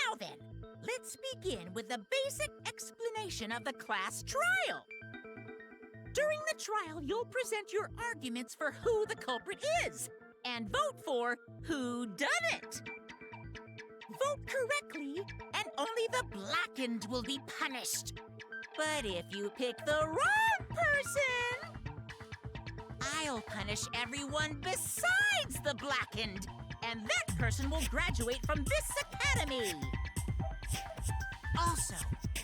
Now then, let's begin with the basic explanation of the class trial. During the trial, you'll present your arguments for who the culprit is and vote for who done it. Vote correctly, and only the blackened will be punished. But if you pick the wrong person, I'll punish everyone besides the blackened, and that person will graduate from this academy. Also,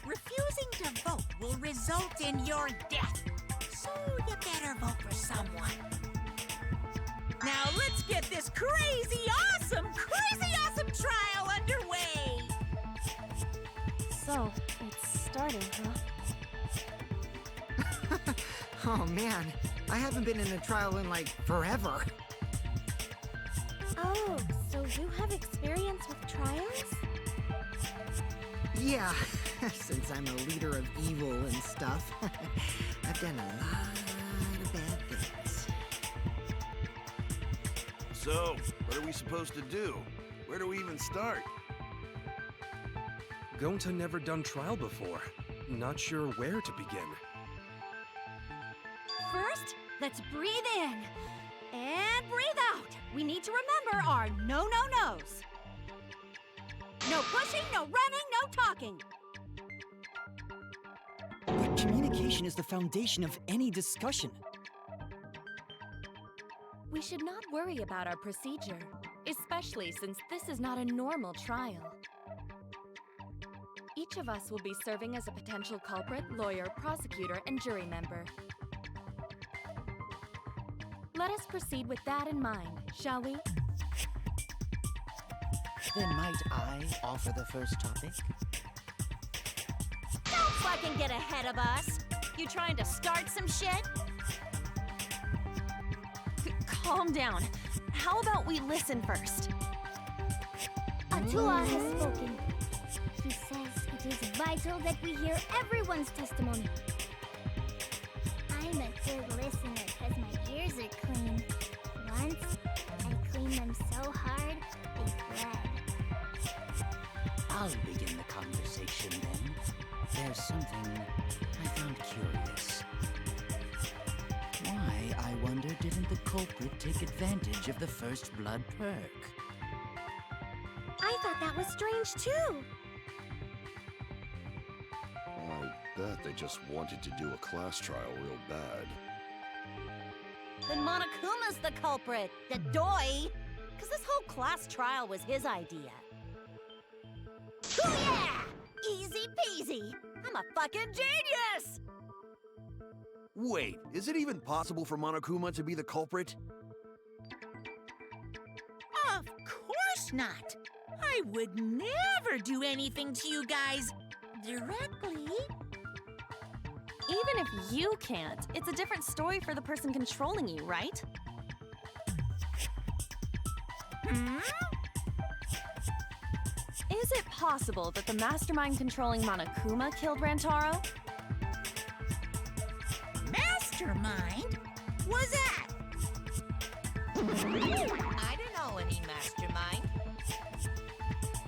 refusing to vote will result in your death, so you better vote for someone. Now let's get this crazy awesome trial underway! So, it's starting, huh? Oh man, I haven't been in a trial in like forever. Oh, so you have experience with trials? Yeah, since I'm a leader of evil and stuff, I've done a lot of bad things. So, what are we supposed to do? Where do we even start? Gonta never done trial before. Not sure where to begin. First, let's breathe in. And breathe out. We need to remember our no-no-nos. No pushing, no running, no talking. But communication is the foundation of any discussion. We should not worry about our procedure, especially since this is not a normal trial. Each of us will be serving as a potential culprit, lawyer, prosecutor, and jury member. Let us proceed with that in mind, shall we? Then might I offer the first topic? Don't fucking get ahead of us! You trying to start some shit? Calm down. How about we listen first? Atua has spoken. He says it is vital that we hear everyone's testimony. I'm a good listener because my ears are clean. Once, I cleaned them so hard, they bled. I'll begin the conversation then. There's something I found curious. Why, I wonder, didn't the culprit take advantage of the first blood perk? I thought that was strange, too. I bet they just wanted to do a class trial real bad. Then Monokuma's the culprit, the doi! Because this whole class trial was his idea. Oh yeah! Easy peasy! I'm a fucking genius! Wait, is it even possible for Monokuma to be the culprit? Of course not! I would never do anything to you guys directly. Even if you can't, it's a different story for the person controlling you, right? Hmm? Is it possible that the mastermind controlling Monokuma killed Rantaro? Mastermind? Was that? I don't know any mastermind.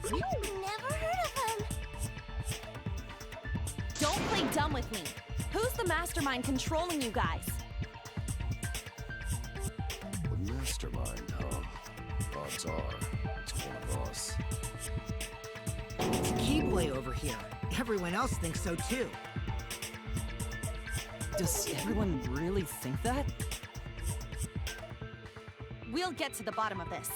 Never heard of him. Don't play dumb with me. Who's the mastermind controlling you guys? The mastermind, huh? Odds are, it's one of us. It's Keyblade over here. Everyone else thinks so too. Does everyone really think that? We'll get to the bottom of this.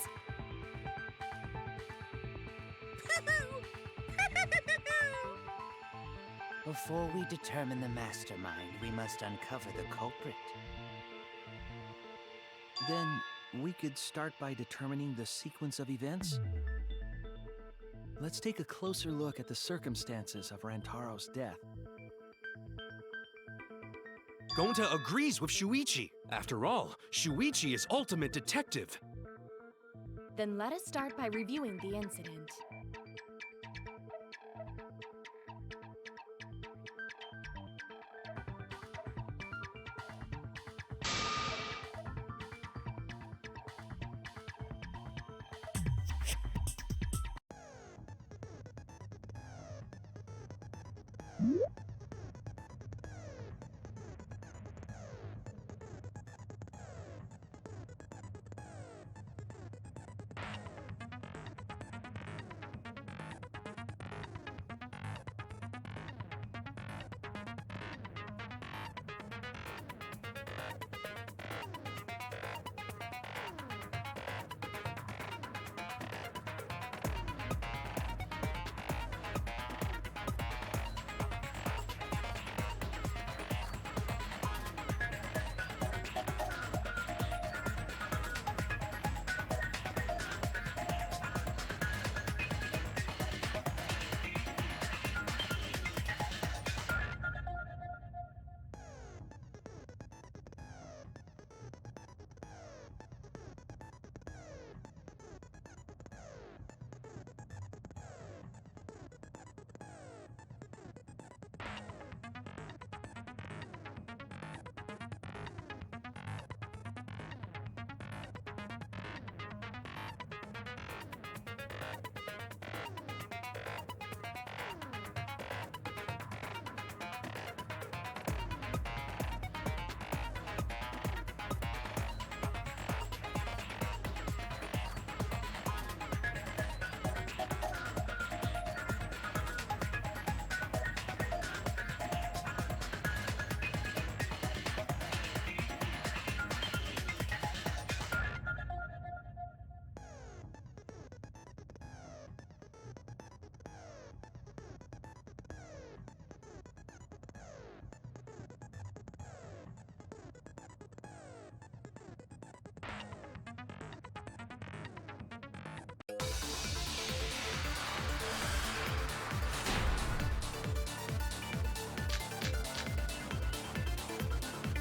Before we determine the mastermind, we must uncover the culprit. Then we could start by determining the sequence of events. Let's take a closer look at the circumstances of Rantaro's death. Gonta agrees with Shuichi. After all, Shuichi is ultimate detective. Then let us start by reviewing the incident.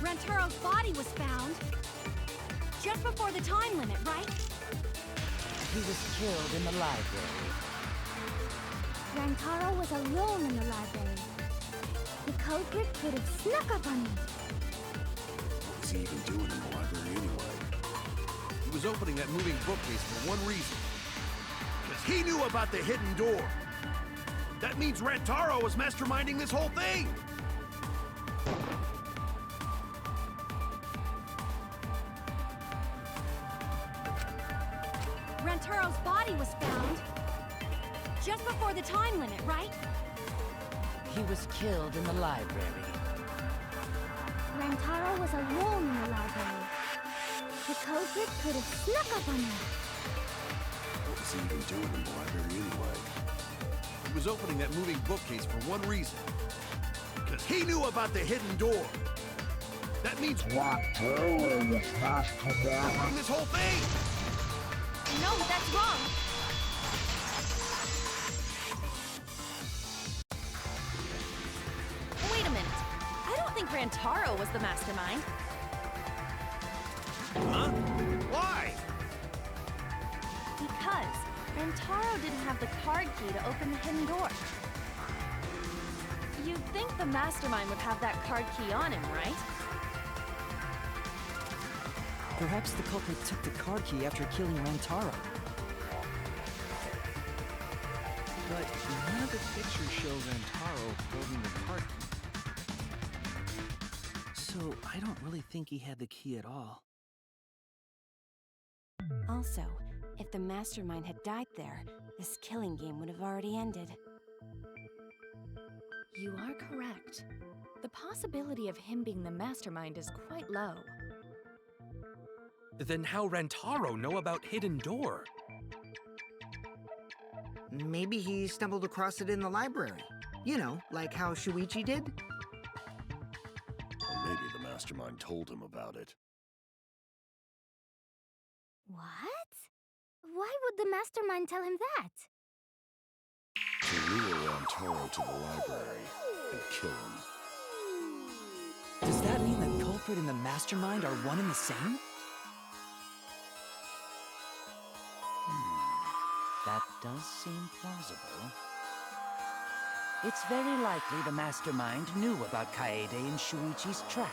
Rantaro's body was found just before the time limit, right? He was killed in the library. Rantaro was alone in the library. The culprit could have snuck up on me. What was he even doing in the library anyway? He was opening that moving bookcase for one reason. Because he knew about the hidden door. That means Rantaro was masterminding this whole thing! Rantaro's body was found just before the time limit, right? He was killed in the library. Rantaro was alone in the library. The culprit could have snuck up on me. What was he even doing in the library anyway? He was opening that moving bookcase for one reason. Because he knew about the hidden door. That means Rantaro was masterminding this whole thing! No, that's wrong! Wait a minute. I don't Rantaro was the mastermind. Huh? Why? Because Rantaro didn't have the card key to open the hidden door. You'd think the mastermind would have that card key on him, right? Perhaps the culprit took the card key after killing Rantaro. But none of the pictures show Rantaro holding the card key. So I don't really think he had the key at all. Also, if the mastermind had died there, this killing game would have already ended. You are correct. The possibility of him being the mastermind is quite low. Then how Rantaro know about Hidden Door? Maybe he stumbled across it in the library. You know, like how Shuichi did? Or maybe the mastermind told him about it. What? Why would the mastermind tell him that? To lure Rantaro to the library and kill him. Does that mean the culprit and the mastermind are one and the same? That does seem plausible. It's very likely the mastermind knew about Kaede and Shuichi's trap.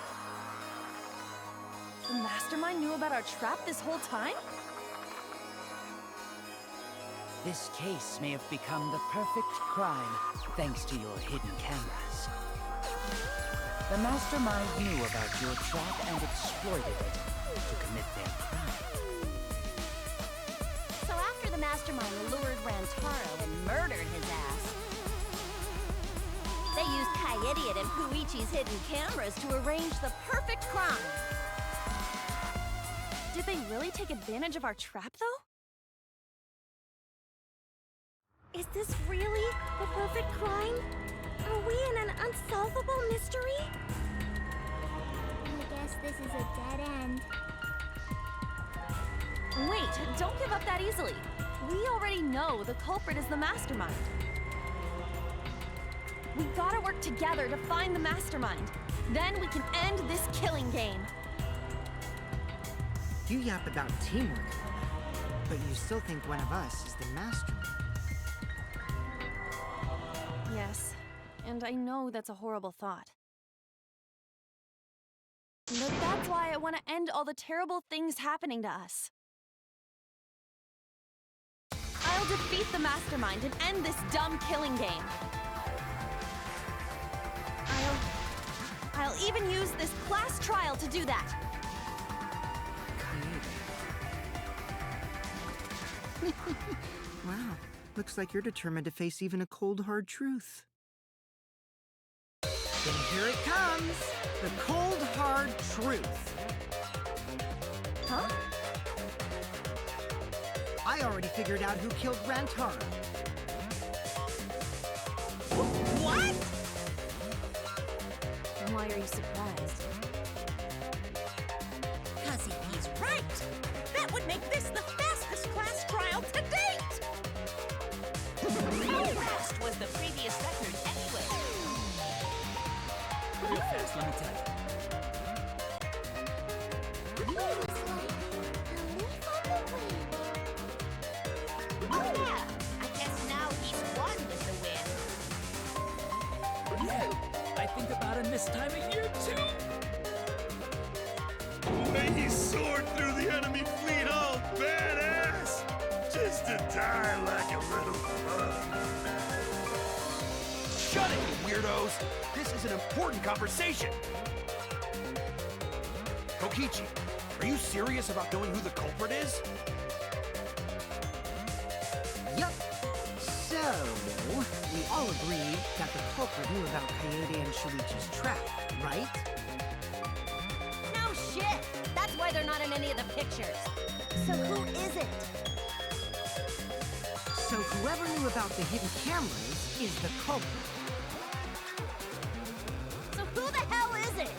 The mastermind knew about our trap this whole time? This case may have become the perfect crime thanks to your hidden cameras. The mastermind knew about your trap and exploited it to commit their crime. So after the mastermind lured Rantaro and murdered his ass, they used Kaede and Puichi's hidden cameras to arrange the perfect crime. Did they really take advantage of our trap, though? Is this really the perfect crime? Are we in an unsolvable mystery? I guess this is a dead end. Wait, don't give up that easily. We already know the culprit is the mastermind. We gotta work together to find the mastermind. Then we can end this killing game. You yap about teamwork, but you still think one of us is the mastermind. Yes, and I know that's a horrible thought. But that's why I want to end all the terrible things happening to us. I'll defeat the mastermind and end this dumb killing game. I'll even use this class trial to do that. Wow, looks like you're determined to face even a cold, hard truth. Then here it comes, the cold, hard truth. Huh? I already figured out who killed Rantaro. What? Why are you surprised? Because he's right. That would make this the fastest class trial to date. How fast was the previous record anyway? Real fast, let me tell you. He was like a leaf on the wind. Oh yeah, I guess now he's won with the win. Yeah, I think about him this time of year too. May he soar through the enemy fleet all badass, just to die like a little bug. Shut it, you weirdos! This is an important conversation! Kokichi, are you serious about knowing who the culprit is? Yup. So, we all agreed that the culprit knew about Kaede and Shuichi's trap, right? No shit! That's why they're not in any of the pictures. So who is it? So whoever knew about the hidden cameras is the culprit. So who the hell is it?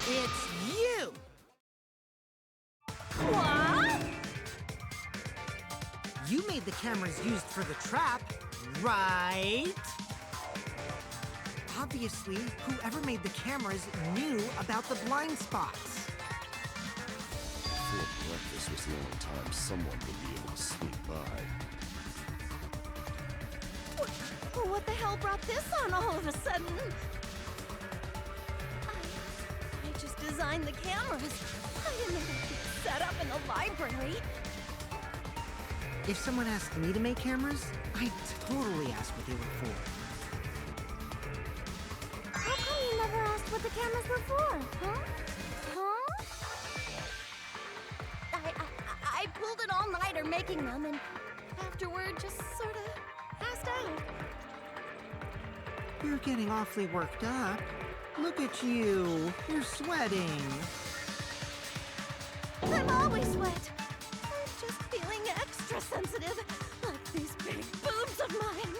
It's you! What? You made the cameras used for the trap, right? Obviously, whoever made the cameras knew about the blind spots. Before breakfast was the only time someone would be able to sneak by. What the hell brought this on all of a sudden? I just designed the cameras. I didn't know they'd get set up in the library. If someone asked me to make cameras, I'd totally ask what they were for. How come you never asked what the cameras were for, huh? Huh? I pulled an all-nighter making them, and afterward just sort of passed out. You're getting awfully worked up. Look at you. You're sweating. I'm always wet. I'm just feeling extra sensitive, like these big boobs of mine.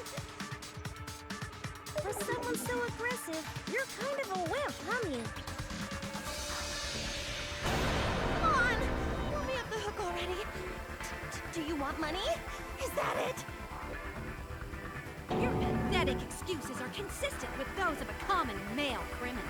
For someone so aggressive, you're kind of a wimp, huh, Mew? Come on! Let me off the hook already. Do you want money? Is that it? Your pathetic excuses are consistent with those of a common male criminal.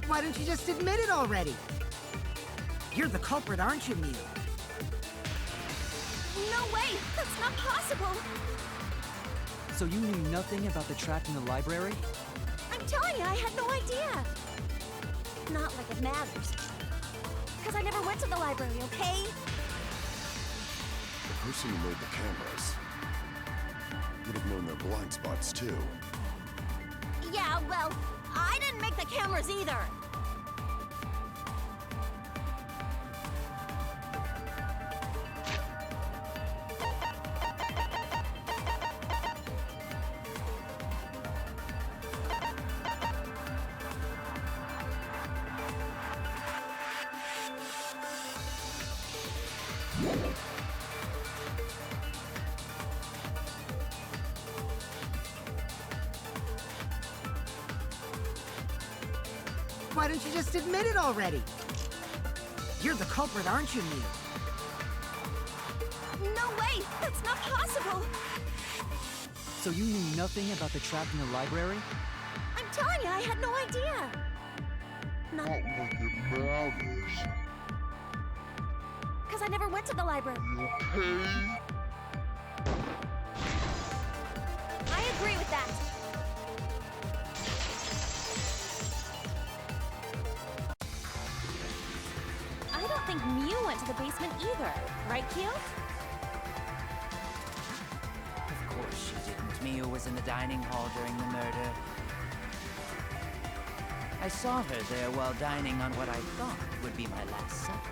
Why don't you just admit it already? You're the culprit, aren't you, Mew? No way! That's not possible! So you knew nothing about the trap in the library? I'm telling you, I had no idea! Not like it matters. Because I never went to the library, okay? The person who made the cameras would have known their blind spots, too. Yeah, well, I didn't make the cameras either! Why don't you just admit it already? You're the culprit, aren't you, Mew? No way! That's not possible! So you knew nothing about the trap in the library? I'm telling you, I had no idea! Not like it matters. because I never went to the library. Okay? I agree with that. I don't think Mew went to the basement either, right, Q? Of course she didn't. Mew was in the dining hall during the murder. I saw her there while dining on what I thought would be my last supper.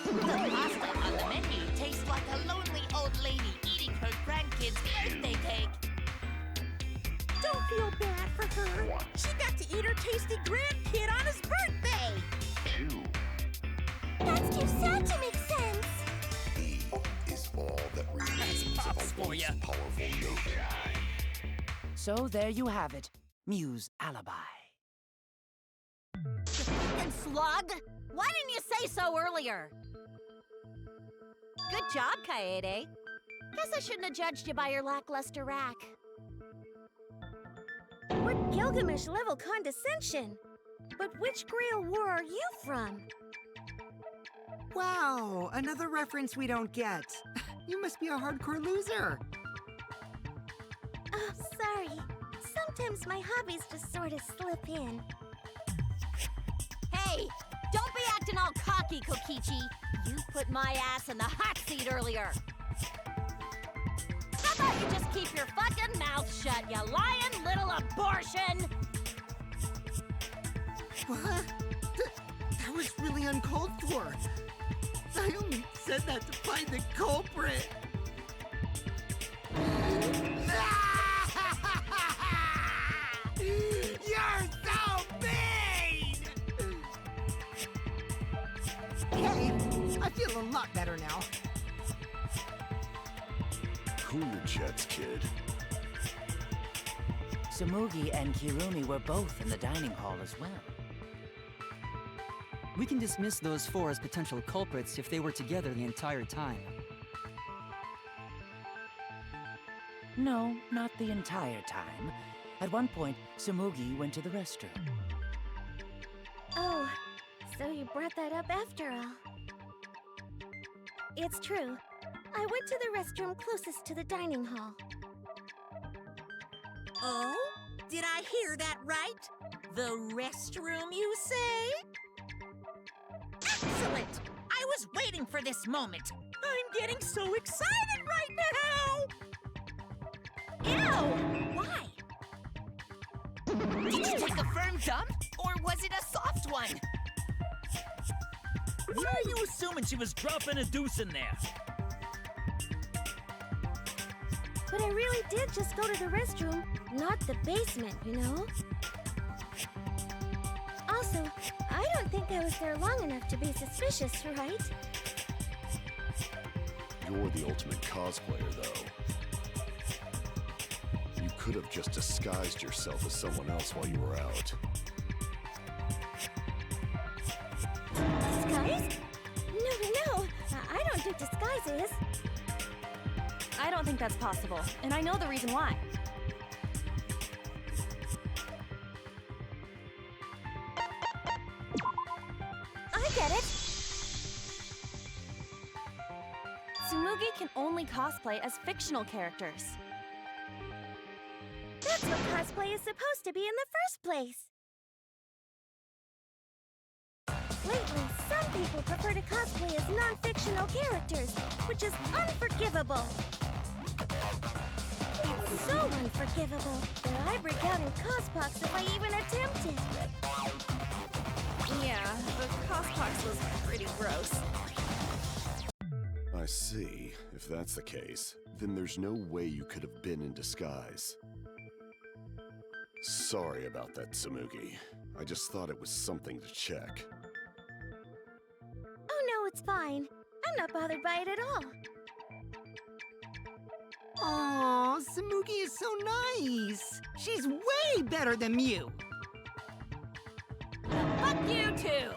The pasta on the menu tastes like a lonely old lady eating her grandkid's birthday cake. Don't feel bad for her. She got to eat her tasty grandkid on his birthday. That's too sad to make sense. He is all that remains of a once powerful note. So there you have it. Mew's alibi. And slug? Why didn't you say so earlier? Good job, Kaede. Guess I shouldn't have judged you by your lackluster rack. What Gilgamesh-level condescension? But which Grail War are you from? Wow, another reference we don't get. You must be a hardcore loser. Oh, sorry. Sometimes my hobbies just sort of slip in. Hey, don't be acting all cocky, Kokichi. You put my ass in the hot seat earlier. How about you just keep your fucking mouth shut, you lying little abortion? What? That was really uncalled for. I only said that to find the culprit. You're so mean! Hey, I feel a lot better now. Cool your jets, kid. Tsumugi and Kirumi were both in the dining hall as well. We can dismiss those four as potential culprits if they were together the entire time. No, not the entire time. At one point, Tsumugi went to the restroom. Oh, so you brought that up after all. It's true. I went to the restroom closest to the dining hall. Oh? Did I hear that right? The restroom, you say? Excellent! I was waiting for this moment. I'm getting so excited right now! Ew! Why? Did you take a firm dump, or was it a soft one? Why are you assuming she was dropping a deuce in there? But I really did just go to the restroom, not the basement, you know? Also, I don't think I was there long enough to be suspicious, right? You're the ultimate cosplayer, though. You could have just disguised yourself as someone else while you were out. Disguise? No, I don't do disguises. I don't think that's possible, and I know the reason why. I get it. Tsumugi can only cosplay as fictional characters. That's what cosplay is supposed to be in the first place. Lately, some people prefer to cosplay as non-fictional characters, which is unforgivable. It's so unforgivable that I break out in cospox if I even attempt it. Yeah, the cospox was pretty gross. I see. If that's the case, then there's no way you could have been in disguise. Sorry about that, Tsumugi. I just thought it was something to check. Oh no, it's fine. I'm not bothered by it at all. Aw, Tsumugi is so nice. She's way better than Mew. Fuck you too!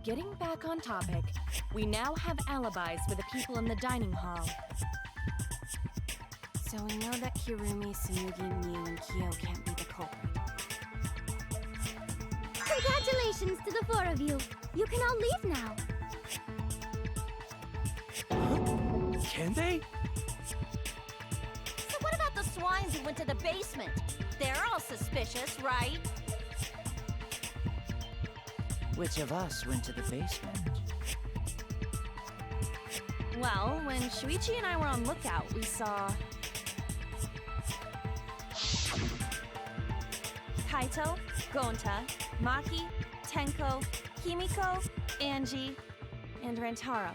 Getting back on topic, we now have alibis for the people in the dining hall. So we know that Kirumi, Tsumugi, Mew, and Kyo can't be the culprit. Congratulations to the four of you. You can all leave now. Can they? So what about the swines who went to the basement? They're all suspicious, right? Which of us went to the basement? Well, when Shuichi and I were on lookout, we saw Kaito, Gonta, Maki, Tenko, Himiko, Angie, and Rantaro.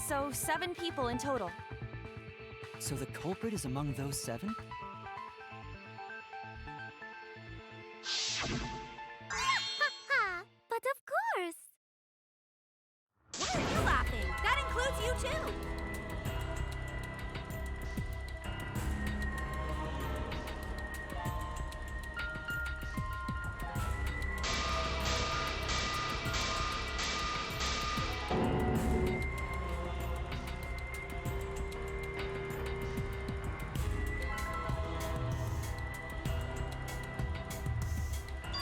So 7 people in total. So the culprit is among those 7? Ha! But of course! Why are you laughing? That includes you too!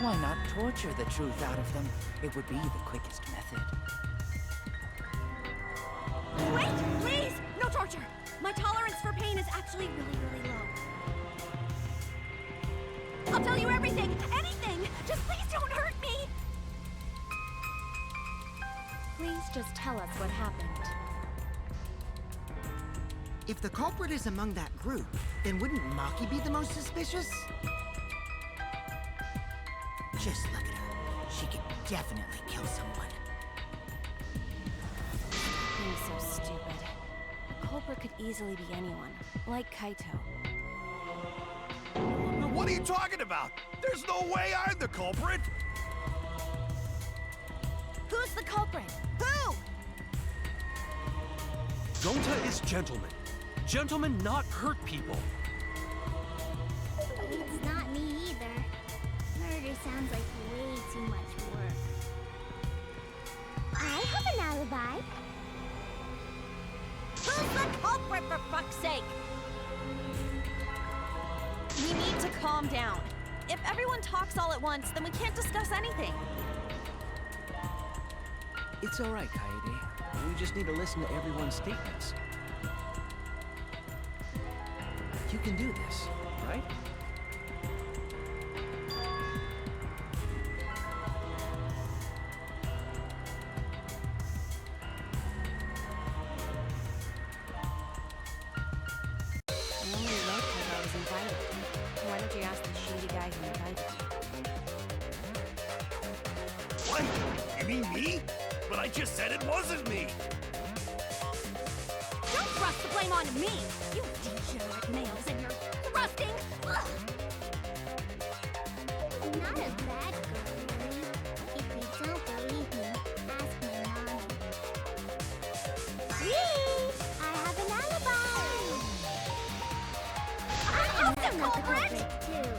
Why not torture the truth out of them? It would be the quickest method. Wait, please! No torture! My tolerance for pain is actually really, really low. I'll tell you everything! Anything! Just please don't hurt me! Please just tell us what happened. If the culprit is among that group, then wouldn't Maki be the most suspicious? Just look at her. She could definitely kill someone. Being so stupid. The culprit could easily be anyone, like Kaito. What are you talking about? There's no way I'm the culprit! Who's the culprit? Who? Gonta is gentleman. Gentlemen not hurt people. It's not me either. Murder sounds like way too much work. I have an alibi. Who's the culprit, for fuck's sake? We need to calm down. If everyone talks all at once, then we can't discuss anything. It's all right, Kaede. We just need to listen to everyone's statements. You can do this, right? I only wrote because I was invited. Why don't you ask the shady guy who invited you? What? You mean me? But I just said it wasn't me! Don't thrust the blame onto me! You degenerate males and your thrusting! Ugh. I'm not a bad girl, really. If you don't believe me, ask my mom. Really? I have an alibi! I'm not the culprit! too.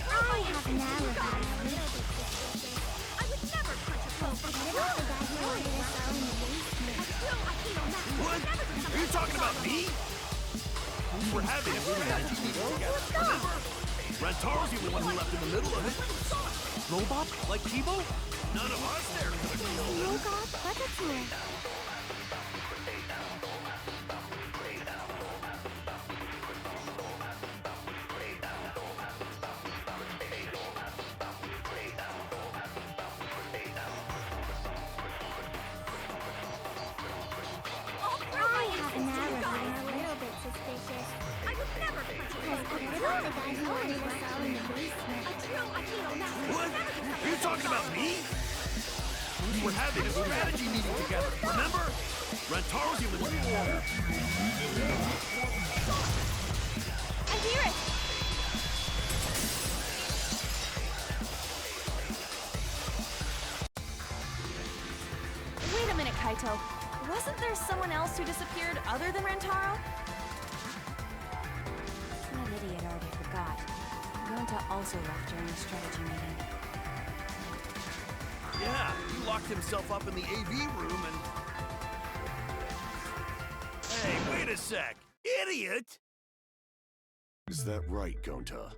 I have an alibi. I would never punch a culprit! I know the guy who wanted us all in the basement. What? Are you talking about me? We were having a strategy meeting together, remember? Rantaro's the only one who left in the middle of it. Robot? Like Kibo? None of us there could have killed him. Yoga, Butterfly. I have an alibi. A little bit suspicious. I would never punch a Because culprit! I know the guy who wanted us all in the basement. A true Akito master What? would never do something Are you talking about me? We were having a strategy meeting together, remember? Rantaro's the only one who I hear it! Wait a minute, Kaito. Wasn't there someone else who disappeared other than Rantaro? That idiot already forgot. Gonta also left during the strategy meeting. Yeah, he locked himself up in the AV room and... Hey, wait a sec! Idiot! Is that right, Gonta?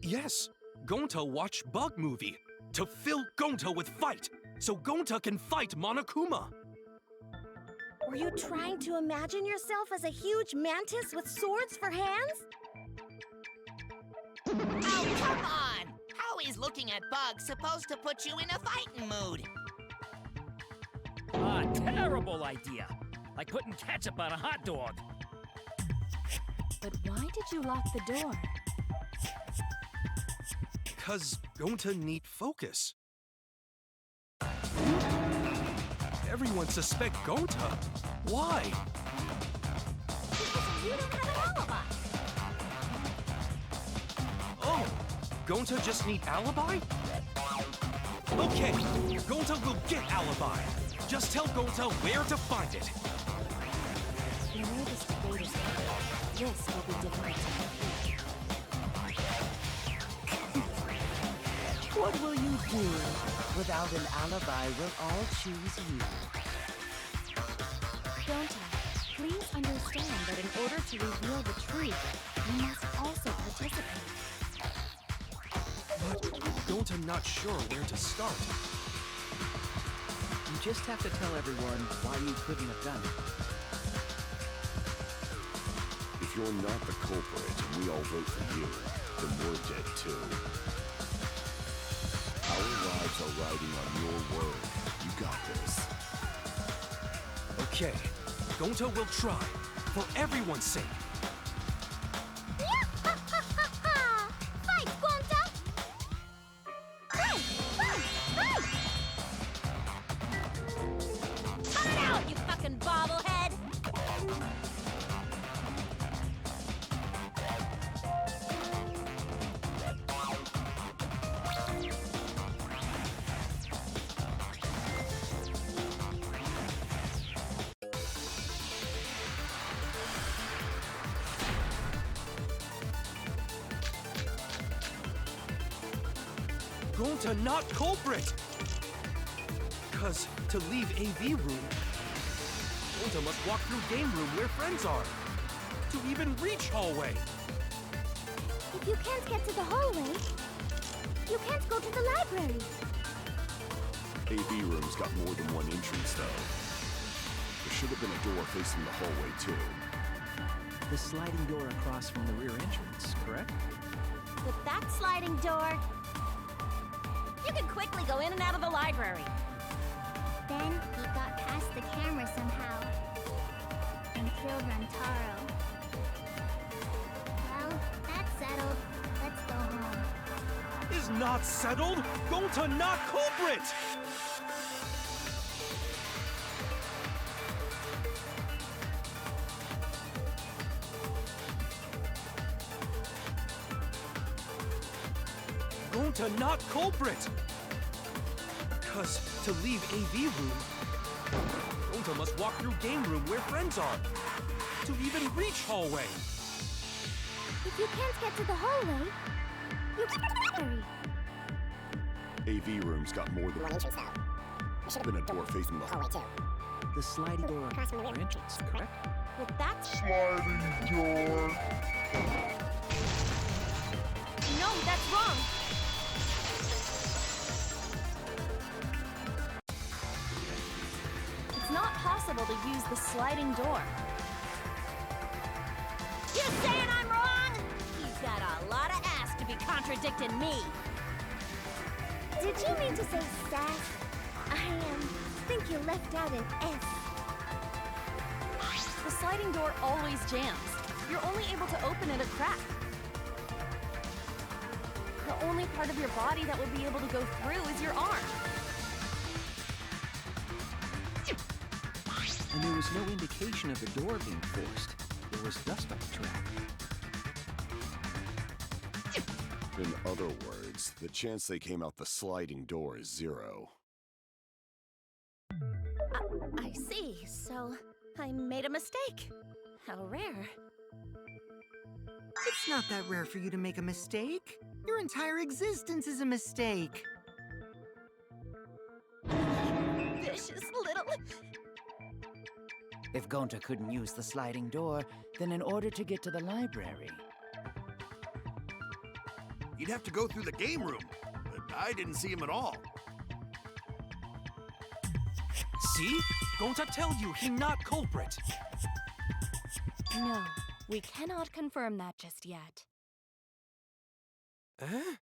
Yes. Gonta watched Bug Movie to fill Gonta with fight, so Gonta can fight Monokuma. Were you trying to imagine yourself as a huge mantis with swords for hands? Oh, come on! How is looking at bugs supposed to put you in a fighting mood? Ah, terrible idea. Like putting ketchup on a hot dog. But why did you lock the door? Because Gonta need focus. Everyone suspect Gonta. Why? Because you don't have an alibi. Oh, Gonta just need alibi? Okay, Gonta will get alibi. Just tell Gonta where to find it. You know this debate is over. This will be different. What will you do? Without an alibi, we'll all choose you. Gonta, please understand that in order to reveal the truth, you must also participate. But Gonta not sure where to start. You just have to tell everyone why you couldn't have done it. If you're not the culprit and we all vote for you, then we're dead too. Our lives are riding on your word. You got this. Okay, Gonta will try, for everyone's sake. Fight, Gonta! Fight! Fight! Fight! Cut it out, you fucking bobblehead! Gonta not culprit! Cause to leave AV room, Gonta must walk through game room where friends are. To even reach hallway. If you can't get to the hallway, you can't go to the library. AV room's got more than one entrance, though. There should have been a door facing the hallway, too. The sliding door across from the rear entrance, correct? With that sliding door, You can quickly go in and out of the library. Then he got past the camera somehow and killed Rantaro. Well, that's settled. Let's go home. Is not settled? Gonta not culprit! Gonta not culprit! Cause to leave AV room, Gonta must walk through game room where friends are. To even reach hallway. if you can't get to the hallway, you can't get to the library. AV room's got more than one entrance, though. There should have been a door facing the hallway, too. The sliding door across from the rear entrance, correct? With that sliding door. No, that's wrong. It's not possible to use the sliding door. You saying I'm wrong? He's got a lot of ass to be contradicting me. Did you mean to say sass? I think you left out an S. The sliding door always jams. You're only able to open it a crack. The only part of your body that would be able to go through is your arm. And there was no indication of the door being forced. There was dust on the track. In other words, the chance they came out the sliding door is 0. I see. So I made a mistake. How rare. It's not that rare for you to make a mistake. Your entire existence is a mistake. Vicious little... If Gonta couldn't use the sliding door, then in order to get to the library... You'd have to go through the game room, but I didn't see him at all. See? Gonta tell you he not culprit. No, we cannot confirm that just yet. Eh?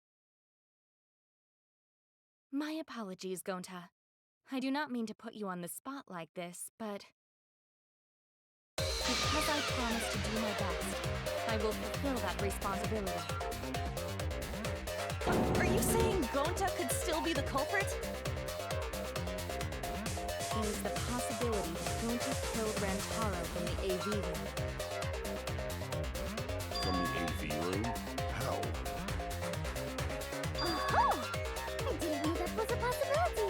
My apologies, Gonta. I do not mean to put you on the spot like this, but because I promised to do my best, I will fulfill that responsibility. Are you saying Gonta could still be the culprit? There is the possibility that Gonta killed Rantaro from the AV room. From the AV room? How? Oh! I didn't know that was a possibility.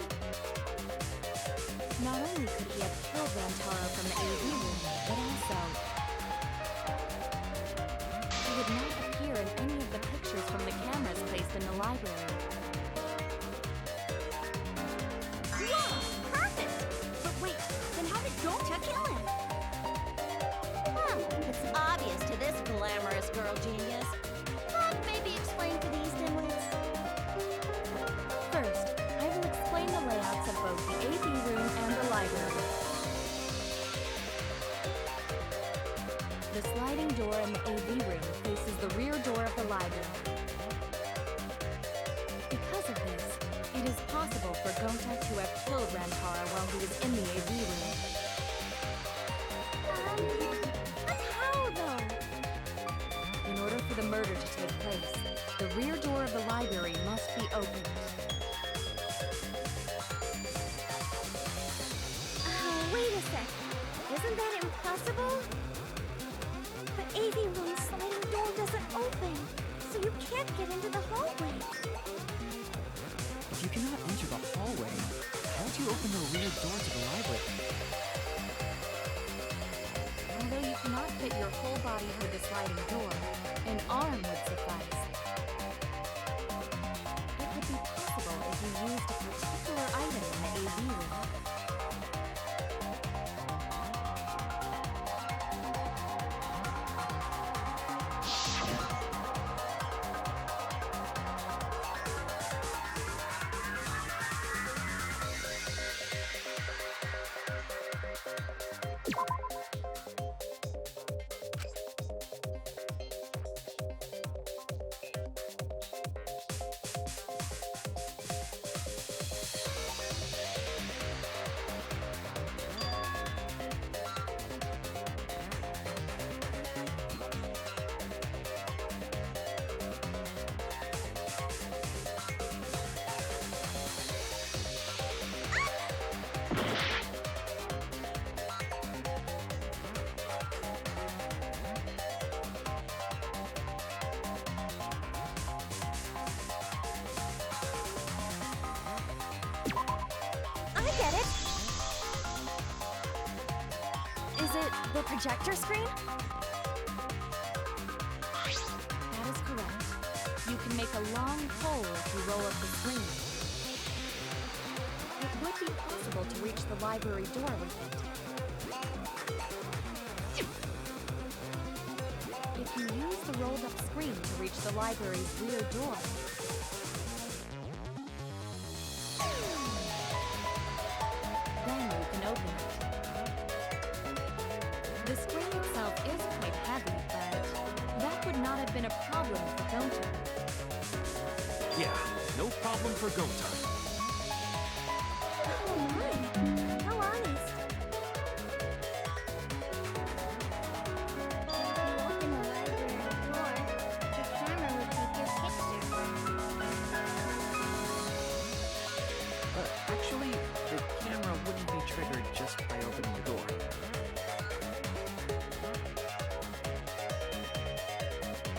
Not only could he have killed Rantaro from the AV room, but also he would not appear in any of the pictures from the cameras placed in the library. Whoa! Perfect! But wait, then how did Gonta kill him? It's obvious to this glamorous girl genius. Maybe explain to these dimwits. First, I will explain the layouts of both the AV room and the library. The sliding door in the AV room faces the rear door of the library. Because of this, it is possible for Gonta to have killed Rantaro while he was in the AV room. But how, though? In order for the murder to take place, the rear door of the library must be opened. Wait a sec. Isn't that impossible? The AV room's sliding door doesn't open, so you can't get into the hallway. If you cannot enter the hallway, how would you open the rear door to the library? Although you cannot fit your whole body through the sliding door, an arm would suffice. It would be possible if you used a particular item in the AV room. Get it? Is it the projector screen? That is correct. You can make a long pole if you roll up the screen. It would be possible to reach the library door with it. If you use the rolled up screen to reach the library's rear door, then you can open it. The screen itself is quite heavy, but that would not have been a problem for Gonta. Yeah, no problem for Gonta. Oh my, how honest. If you open the library door, the camera would take your picture. Actually, the camera wouldn't be triggered just by opening the door.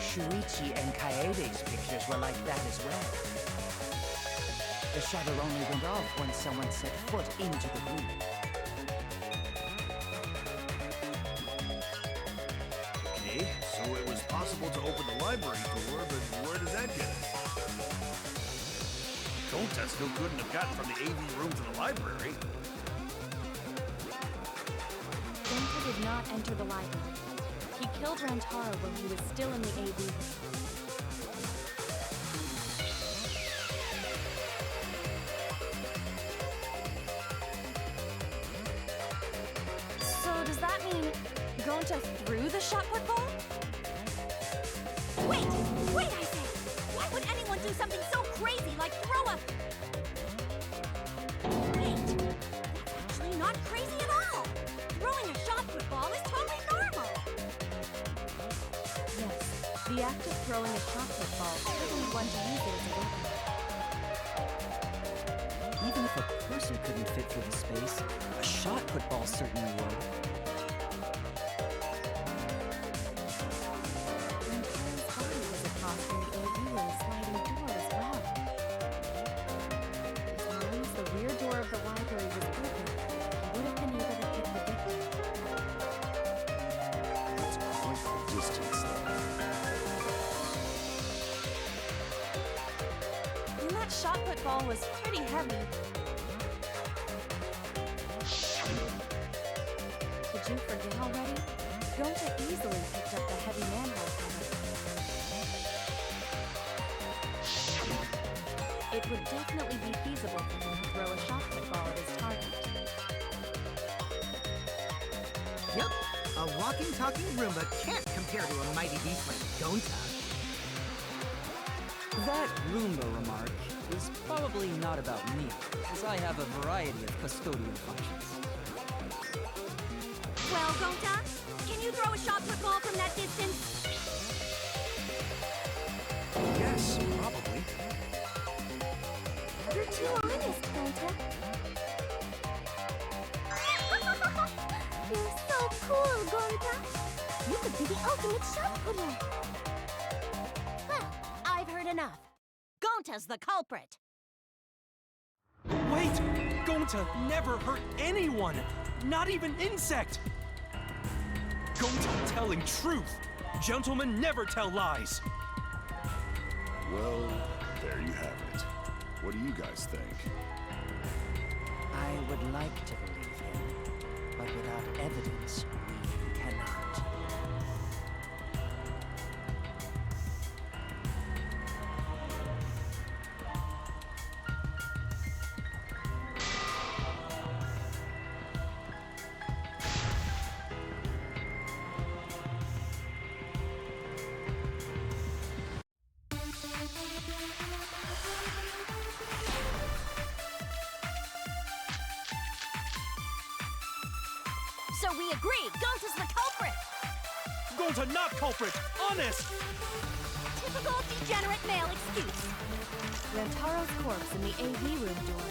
Shuichi and Kaede's pictures were like that as well. The shutter only went off once someone set foot into the room. Okay, so it was possible to open the library door, but where does that get us? Gonta still couldn't have gotten from the AV room to the library. Gonta did not enter the library. He killed Rantaro when he was still in the AV room. Gonta threw the shot put ball? Wait! Wait, I say! Why would anyone do something so crazy like throw a... Wait! That's actually not crazy at all! Throwing a shot put ball is totally normal! Yes, the act of throwing a shot put ball certainly one to use it as a weapon. Even if a person couldn't fit through the space, a shot put ball certainly would. Rantaro's body was across from the AV room sliding door as well. As long as the rear door of the library was open, he would have been able to hit the victim. That's quite the distance, though. And that shot put ball was pretty heavy. Did you forget already? Gonta easily picked up the heavy manhole cover. It would definitely be feasible for him to throw a shot put ball at his target. Yep, a walking, talking Roomba can't compare to a mighty beast like Gonta. That Roomba remark is probably not about me, as I have a variety of custodial functions. Well, Gonta, can you throw a shot put ball from that distance? Yes, probably. You're too honest, Gonta. You're so cool, Gonta. You could be the ultimate shot putter. Well, I've heard enough. Gonta's the culprit. Wait! Gonta never hurt anyone! Not even insect! Gonta telling truth! Gentlemen never tell lies! Well, there you have it. What do you guys think? I would like to believe him, but without evidence, we cannot. So we agree, Gonta's the culprit! Gonta not culprit! Honest! Typical degenerate male excuse. Rantaro's corpse and the AV room door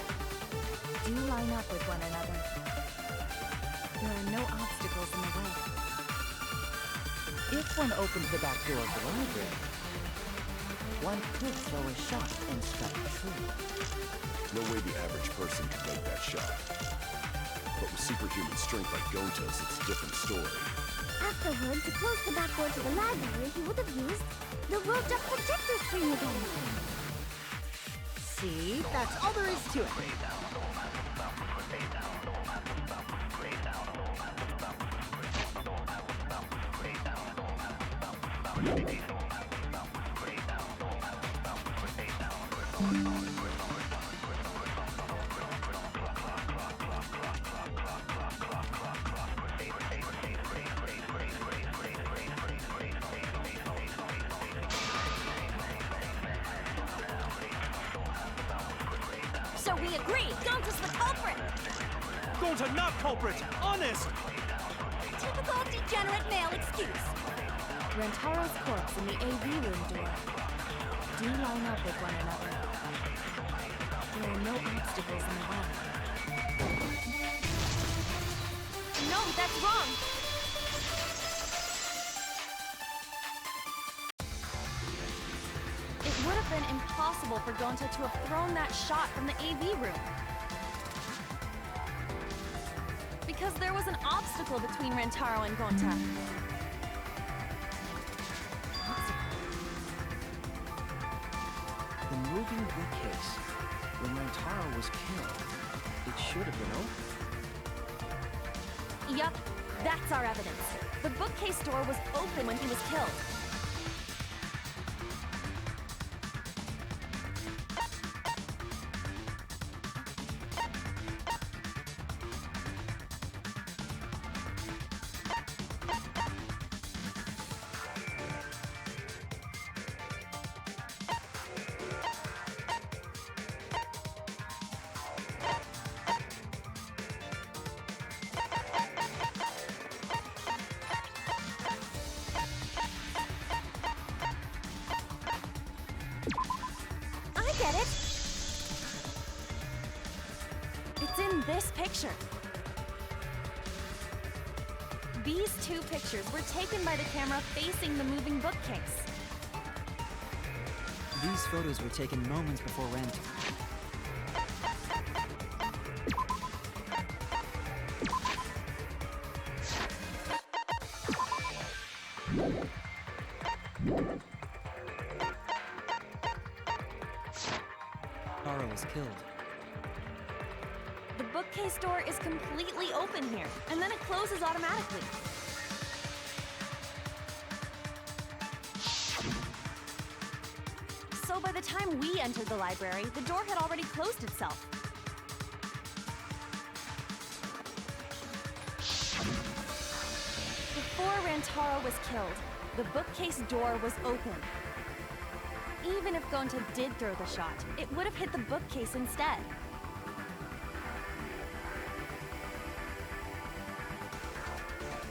do line up with one another. There are no obstacles in the way. If one opened the back door of the library, one could throw a shot and strike true. No way the average person could make that shot. But with superhuman strength like Gonta's, it's a different story. Afterward, to close the back door to the library, he would have used the roped up protector screen again. See, that's all there is to it. So we agree, Gonta's the culprit! Gonta not culprit! Honest! Typical degenerate male excuse. Rantaro's corpse and the AV room door do line up with one another. There are no obstacles in the way. No, that's wrong! It would have been impossible for Gonta to have thrown that shot from the AV room. Because there was an obstacle between Rantaro and Gonta. The moving bookcase. When Rantaro was killed, it should have been open. Yup, that's our evidence. The bookcase door was open when he was killed. I get it! It's in this picture. These two pictures were taken by the camera facing the moving bookcase. These photos were taken moments before Rent. Taro was killed. The bookcase door is completely open here, and then it closes automatically. So by the time we entered the library, the door had already closed itself. Before Rantaro was killed, the bookcase door was open. Even if Gonta did throw the shot, it would have hit the bookcase instead.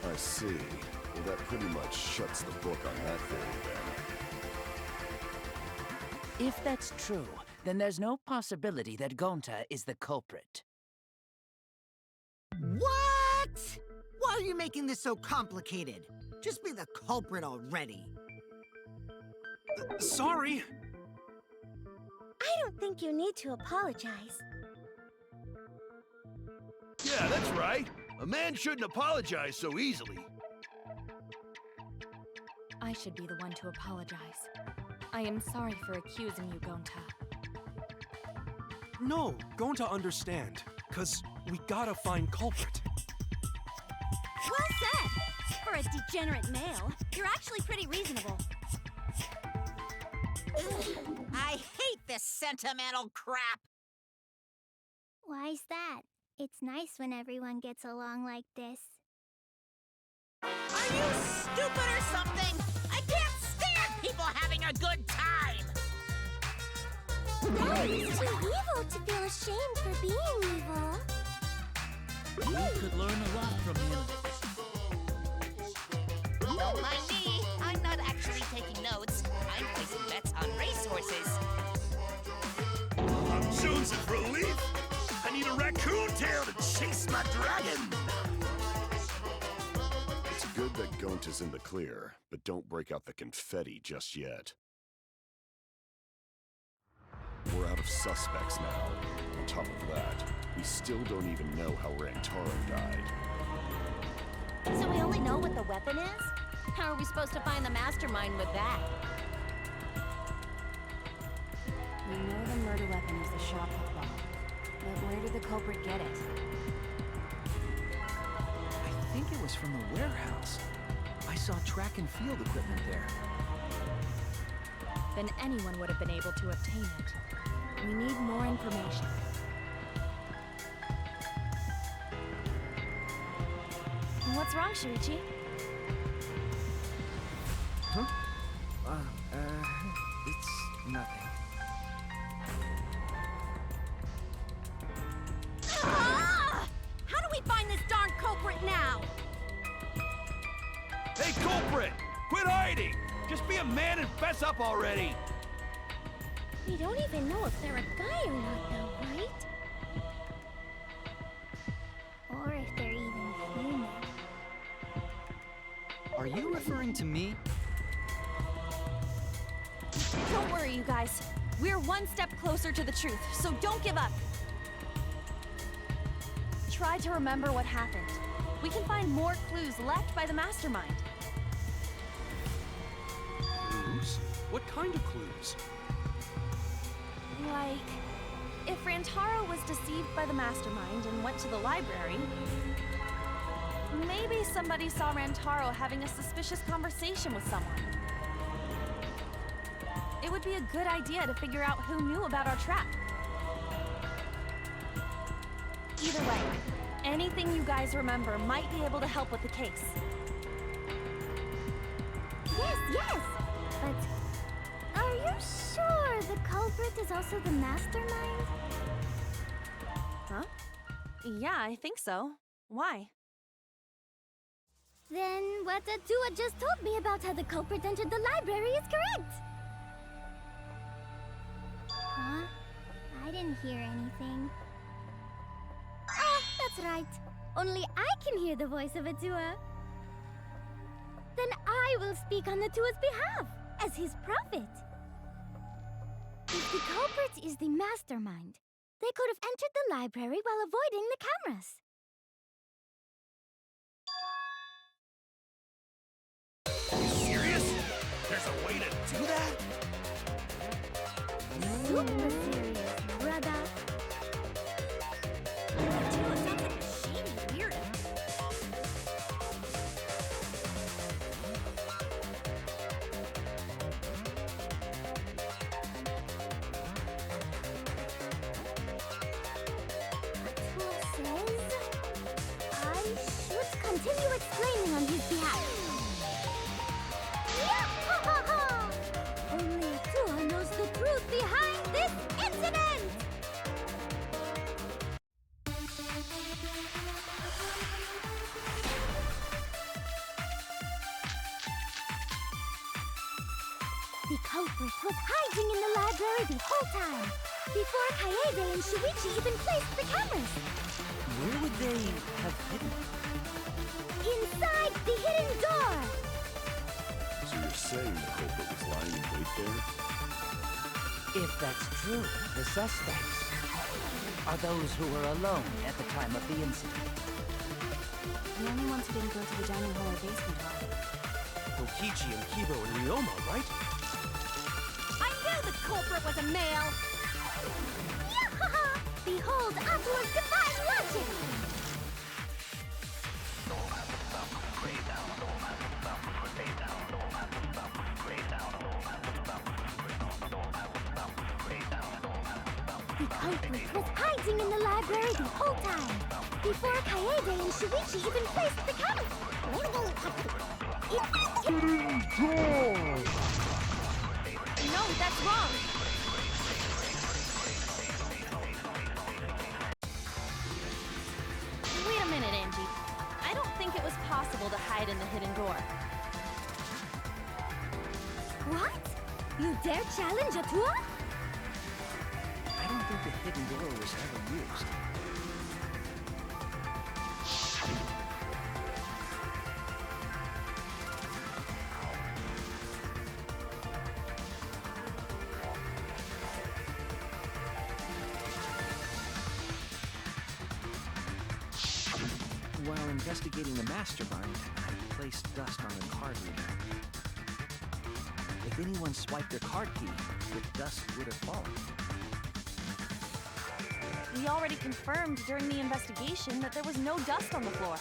I see. Well, that pretty much shuts the book on that theory then. If that's true, then there's no possibility that Gonta is the culprit. What? Why are you making this so complicated? Just be the culprit already. Sorry. I don't think you need to apologize. Yeah, that's right. A man shouldn't apologize so easily. I should be the one to apologize. I am sorry for accusing you, Gonta. No, going to understand. 'Cause we gotta find culprit. Well said! For a degenerate male, you're actually pretty reasonable. I hate this sentimental crap! Why's that? It's nice when everyone gets along like this. Are you stupid or something? I can't stand people having a good time! That is too evil to feel ashamed for being evil. You could learn a lot from him. Don't mind me. I'm not actually taking notes. I'm placing bets on racehorses. I'm Jones's relief. I need a raccoon tail to chase my dragon. It's good that Gonta's in the clear, but don't break out the confetti just yet. We're out of suspects now. On top of that, we still don't even know how Rantaro died. So we only know what the weapon is? How are we supposed to find the mastermind with that? We know the murder weapon is the shotgun bomb. But where did the culprit get it? I think it was from the warehouse. I saw track and field equipment there. Then anyone would have been able to obtain it. We need more information. What's wrong, Shuichi? Huh? It's nothing. Ah! How do we find this darn culprit now? Hey, culprit! Quit hiding! Just be a man and fess up already! We don't even know if they're a guy or not, though, right? Or if they're even human. Are you referring to me? Don't worry, you guys. We're one step closer to the truth, so don't give up. Try to remember what happened. We can find more clues left by the mastermind. Clues? What kind of clues? Like, if Rantaro was deceived by the mastermind and went to the library, maybe somebody saw Rantaro having a suspicious conversation with someone. It would be a good idea to figure out who knew about our trap. Either way, anything you guys remember might be able to help with the case. Yes! But are you sure the culprit is also the mastermind? Huh? Yeah, I think so. Why? Then what Atua just told me about how the culprit entered the library is correct! Huh? I didn't hear anything. Oh, that's right. Only I can hear the voice of Atua. Then I will speak on Atua's behalf, as his prophet. If the culprit is the mastermind, they could have entered the library while avoiding the cameras. Are you serious? There's a way to do that? Super serious, brother. Atua sounds like a shady weirdo. Atua says I should continue explaining on his behalf. Yahahaha! Only Atua knows the truth behind this incident! The culprit was hiding in the library the whole time, before Kaede and Shuichi even placed the cameras. Where would they have hidden? Inside the hidden door! So you're saying the culprit was lying in wait there? If that's true, the suspects are those who were alone at the time of the incident. The only ones who didn't go to the dining hall or basement are Kokichi and Kibo and Ryoma, right? I knew the culprit was a male! Yahaha! Behold Atua's divine logic! The culprit was hiding in the library the whole time, before Kaede and Shuichi even placed the camera. No, that's wrong! Wait a minute, Angie. I don't think it was possible to hide in the hidden door. What? You dare challenge Atua? I don't think the hidden door was ever used. While investigating the mastermind, I placed dust on the card reader. If anyone swiped their card key, the dust would have fallen. We already confirmed during the investigation that there was no dust on the floor.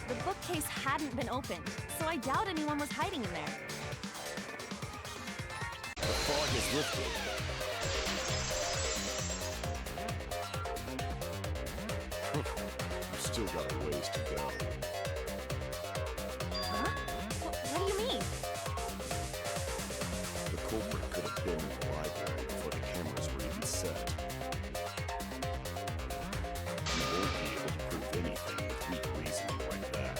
The bookcase hadn't been opened, so I doubt anyone was hiding in there. The fog has lifted. You've still got a ways to go. Huh? What do you mean? The culprit could have been in the library before the cameras were even set. You won't be able to prove anything with weak reasoning like that.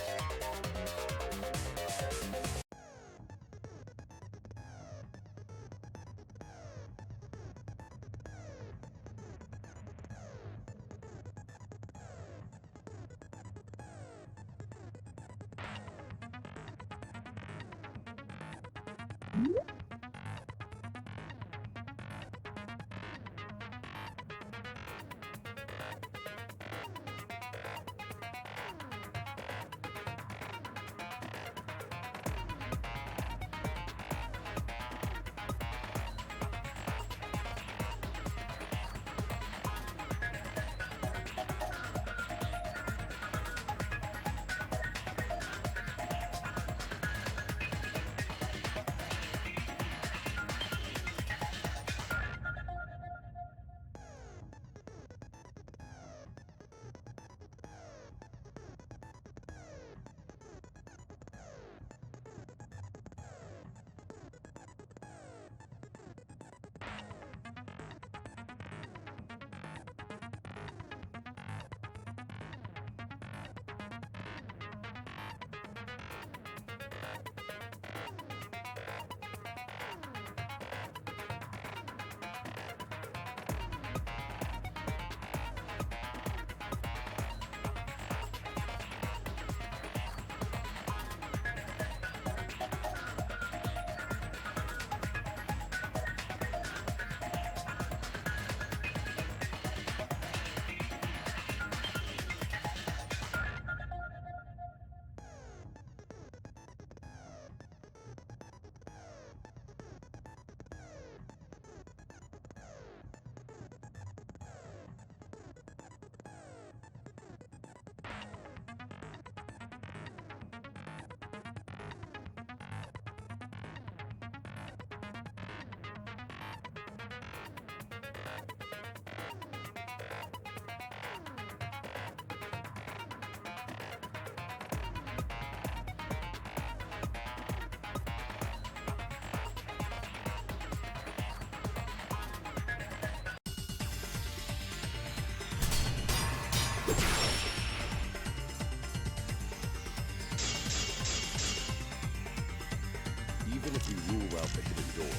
Even if we rule out the hidden door,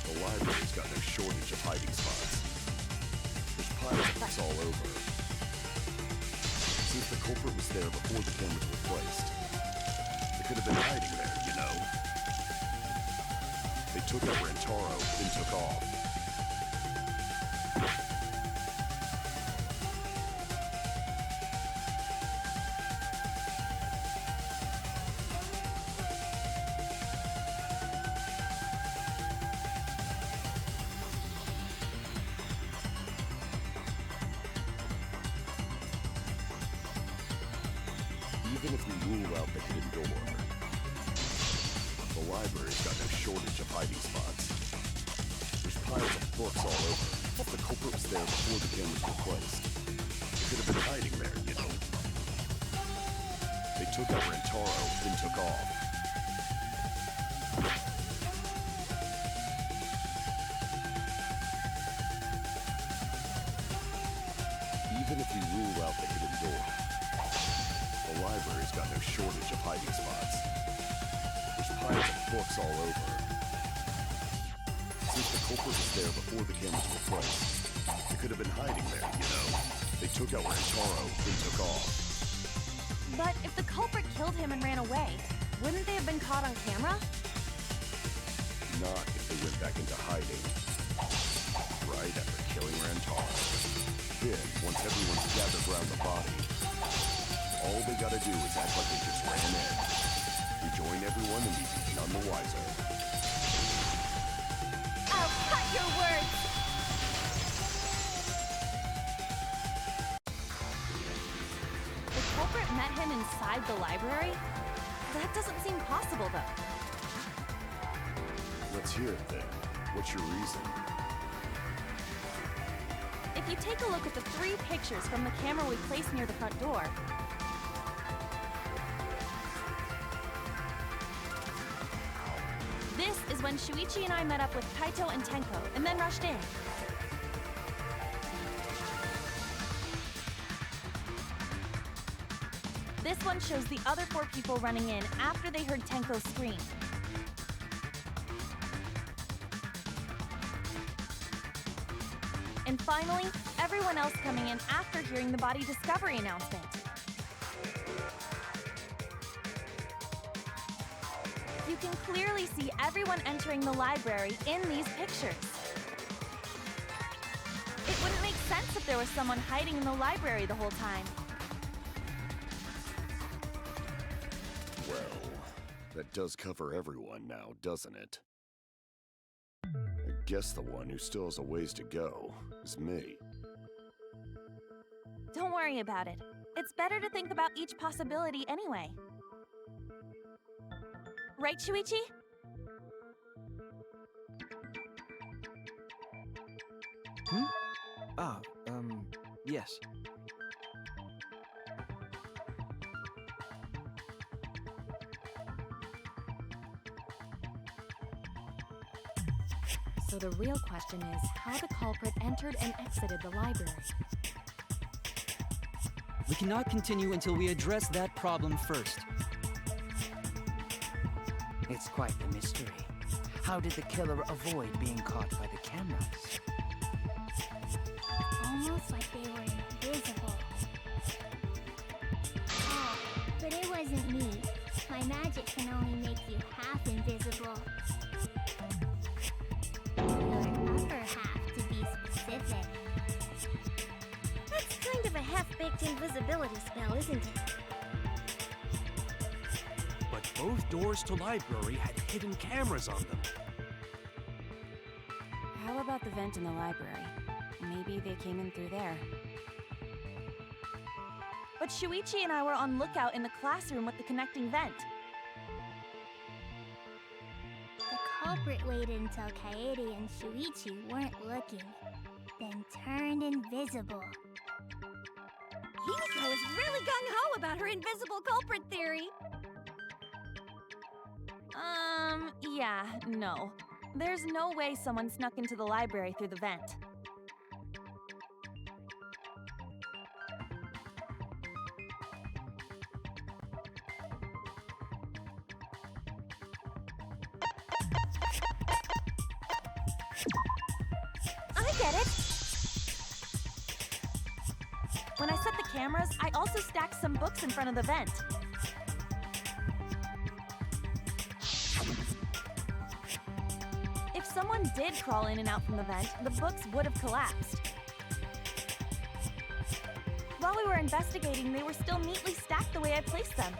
the library's got no shortage of hiding spots. There's piles of books all over. Since the culprit was there before the cameras were placed, they could have been hiding there, you know. They took out Rantaro, then took off. Even if we rule out the hidden door, the library's got no shortage of hiding spots. There's piles of books all over. The culprit was there before the cameras were placed. They could have been hiding there, you know. They took out Rantaro, then took off. Even if we rule out the hidden door, the library's got no shortage of hiding spots. There's piles of books all over. Since the culprit was there before the cameras were placed, they could have been hiding there, you know. They took out Rantaro, then took off. But if the culprit killed him and ran away, wouldn't they have been caught on camera? Not if they went back into hiding. Right after killing Rantaro. Then, once everyone's gathered around the body, all they gotta do is act like they just ran in. Rejoin everyone and be none the wiser. I'll cut your words! The culprit met him inside the library? That doesn't seem possible, though. Let's hear it then. What's your reason? If you take a look at the 3 pictures from the camera we placed near the front door, this is when Shuichi and I met up with Kaito and Tenko, and then rushed in. This one shows the other 4 people running in after they heard Tenko scream. And finally, everyone else coming in after hearing the body discovery announcement. You can clearly see everyone entering the library in these pictures. It wouldn't make sense if there was someone hiding in the library the whole time. Well, that does cover everyone now, doesn't it? I guess the one who still has a ways to go is me. Don't worry about it. It's better to think about each possibility anyway. Right, Shuichi? Yes. So the real question is how the culprit entered and exited the library. We cannot continue until we address that problem first. It's quite the mystery. How did the killer avoid being caught by the cameras? Almost like they were invisible. Oh, but it wasn't me. My magic can only make you half invisible. Your upper half, to be specific. That's kind of a half-baked invisibility spell, isn't it? But both doors to library had hidden cameras on them. How about the vent in the library? Maybe they came in through there. But Shuichi and I were on lookout in the classroom with the connecting vent. The culprit waited until Kaede and Shuichi weren't looking, then turned invisible. Himiko is really gung-ho about her invisible culprit theory. Yeah, no. There's no way someone snuck into the library through the vent. When I set the cameras, I also stacked some books in front of the vent. If someone did crawl in and out from the vent, the books would have collapsed. While we were investigating, they were still neatly stacked the way I placed them.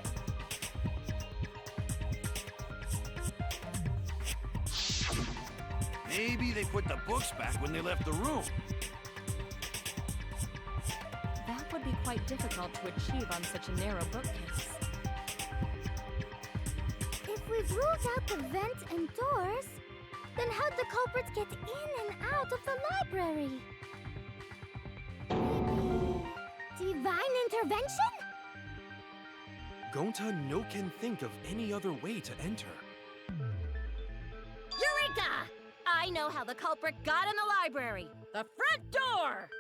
Maybe they put the books back when they left the room. That would be quite difficult to achieve on such a narrow bookcase. If we've ruled out the vent and doors, then how'd the culprits get in and out of the library? Maybe divine intervention? Gonta no can think of any other way to enter. Eureka! I know how the culprit got in the library. The front door!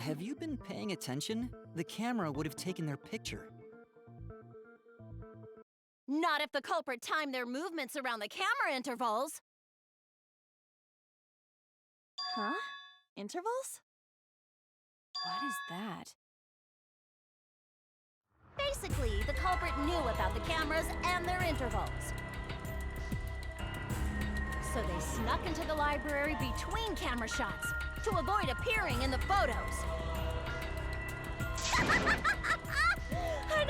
Have you been paying attention? The camera would have taken their picture. Not if the culprit timed their movements around the camera intervals. Huh? Intervals? What is that? Basically, the culprit knew about the cameras and their intervals. So they snuck into the library between camera shots to avoid appearing in the photos. I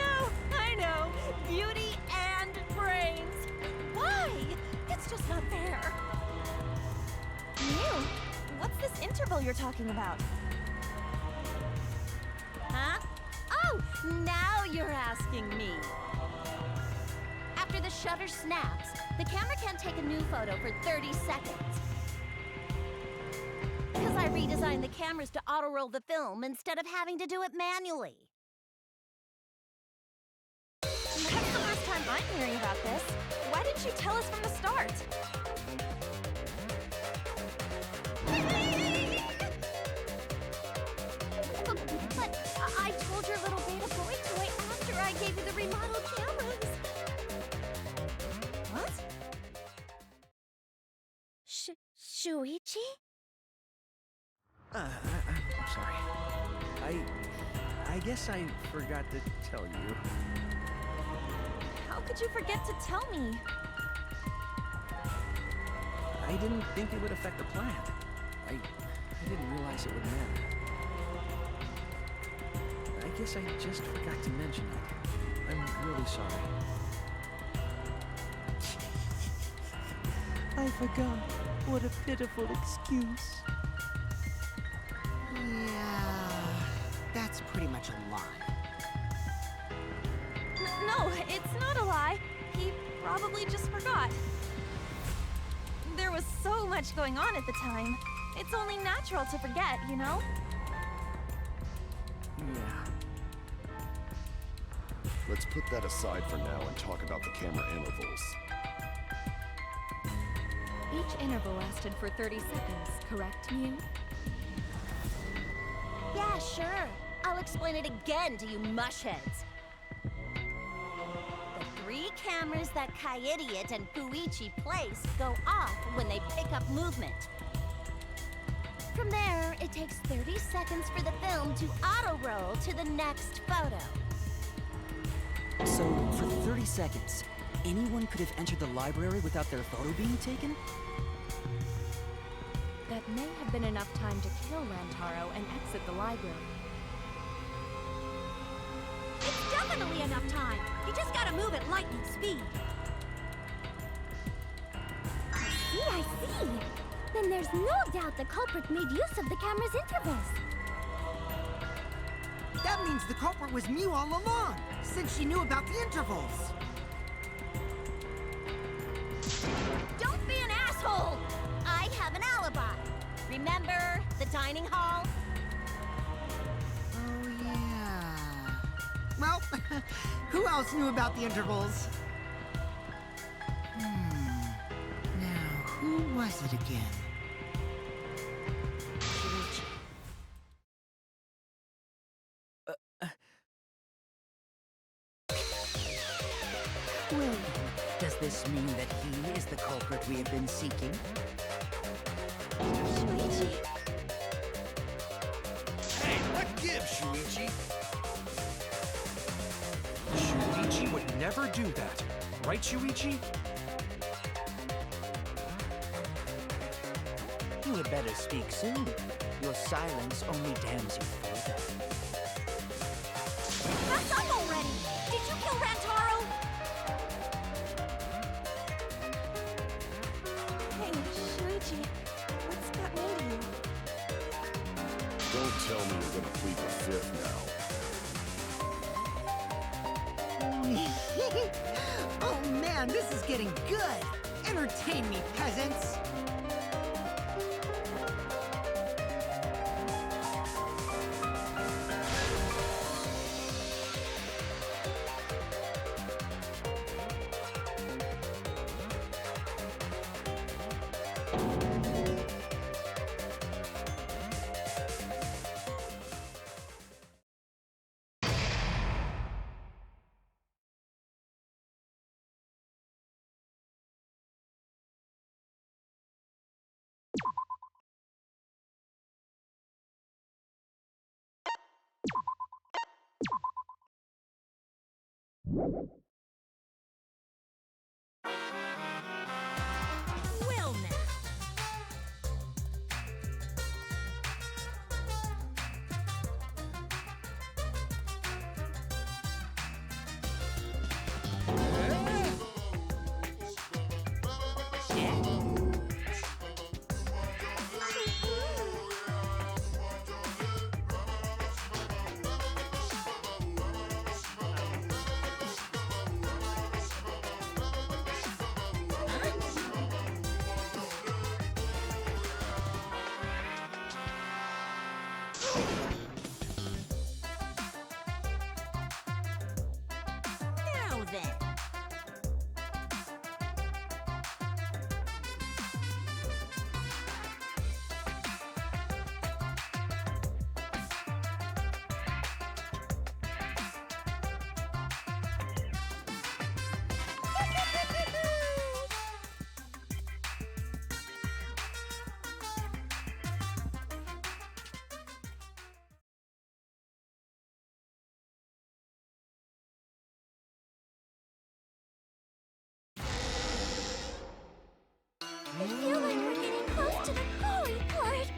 know. Beauty and brains. Why? It's just not fair. Mew, what's this interval you're talking about? Huh? Oh, now you're asking me. After the shutter snaps, the camera can't take a new photo for 30 seconds. Because I redesigned the cameras to auto-roll the film instead of having to do it manually. That's the first time I'm hearing about this. Why didn't you tell us from the start? But I told your little beta boy toy after I gave you the remodeled cameras. What? Shuichi? I'm sorry. I guess I forgot to tell you. How could you forget to tell me? I didn't think it would affect the plan. I didn't realize it would matter. I guess I just forgot to mention it. I'm really sorry. I forgot. What a pitiful excuse. Yeah, that's pretty much a lie. No, it's not a lie. He probably just forgot. There was so much going on at the time. It's only natural to forget, you know? Yeah. Let's put that aside for now and talk about the camera intervals. Each interval lasted for 30 seconds, correct, Mew? Yeah, sure. I'll explain it again to you mushheads. The 3 cameras that Kaidiot and Fuichi place go off when they pick up movement. From there, it takes 30 seconds for the film to auto-roll to the next photo. So, for 30 seconds, anyone could have entered the library without their photo being taken? That may have been enough time to kill Rantaro and exit the library. It's definitely enough time. You just gotta move at lightning speed. I see. Then there's no doubt the culprit made use of the camera's intervals. That means the culprit was Mew all along, since she knew about the intervals. Don't be an asshole! I have an alibi. Remember the dining hall? Oh, yeah. Well, who else knew about the intervals? Now, who was it again? Well, does this mean that he is the culprit we have been seeking? Shuichi? never do that. Right, Shuichi? You had better speak soon. Your silence only damns you further. Back up already! Did you kill Rantaro? Hey, Shuichi, what's gotten into you? Don't tell me you're gonna plead the fifth now. Oh man, this is getting good! Entertain me, peasants! Well now. Now then. I feel like we're getting close to the gory part.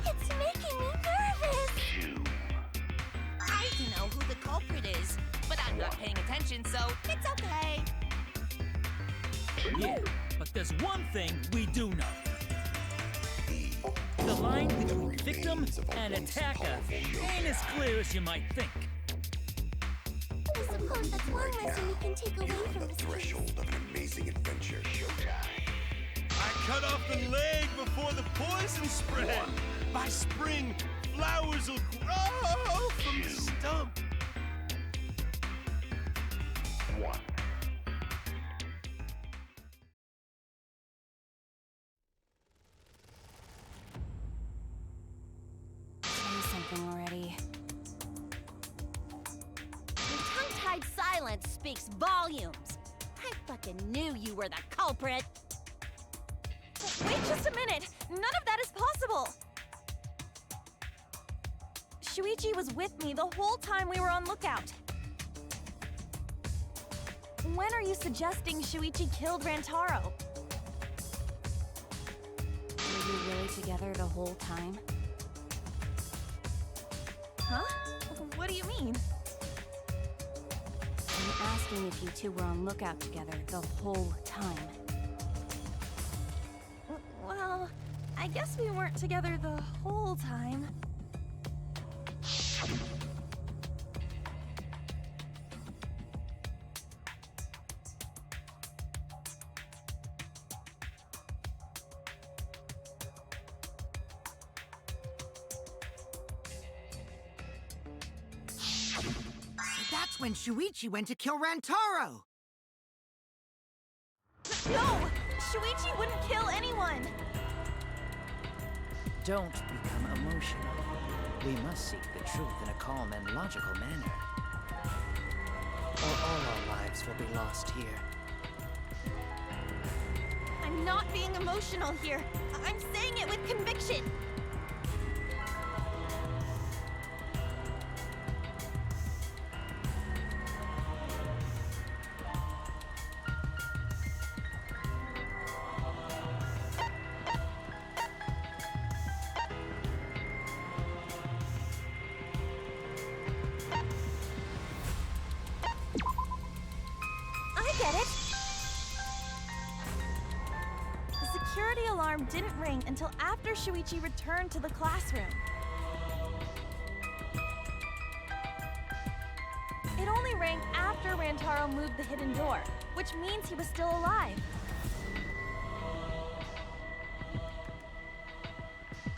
It's making me nervous. I don't know who the culprit is, but I'm not paying attention, so it's okay. Yeah, but there's one thing we do know. The line between victim and attacker ain't as clear as you might think. I suppose that's one lesson we can take away from this case. Threshold of an amazing adventure. Showtime. I cut off the leg before the poison spread. By spring, flowers will grow from the stump. Say something already. Your tongue-tied silence speaks volumes. I fucking knew you were the culprit. Wait just a minute! None of that is possible! Shuichi was with me the whole time we were on lookout. When are you suggesting Shuichi killed Rantaro? Were you really together the whole time? Huh? What do you mean? I'm asking if you two were on lookout together the whole time. Well, I guess we weren't together the whole time. So that's when Shuichi went to kill Rantaro! No! Shuichi wouldn't kill anyone! Don't become emotional. We must seek the truth in a calm and logical manner. Or all our lives will be lost here. I'm not being emotional here. I'm saying it with conviction. get it! The security alarm didn't ring until after Shuichi returned to the classroom. It only rang after Rantaro moved the hidden door, which means he was still alive.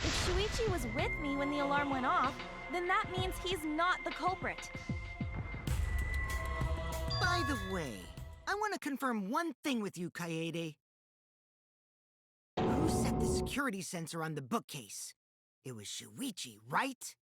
If Shuichi was with me when the alarm went off, then that means he's not the culprit. By the way, I want to confirm one thing with you, Kaede. Who set the security sensor on the bookcase? It was Shuichi, right?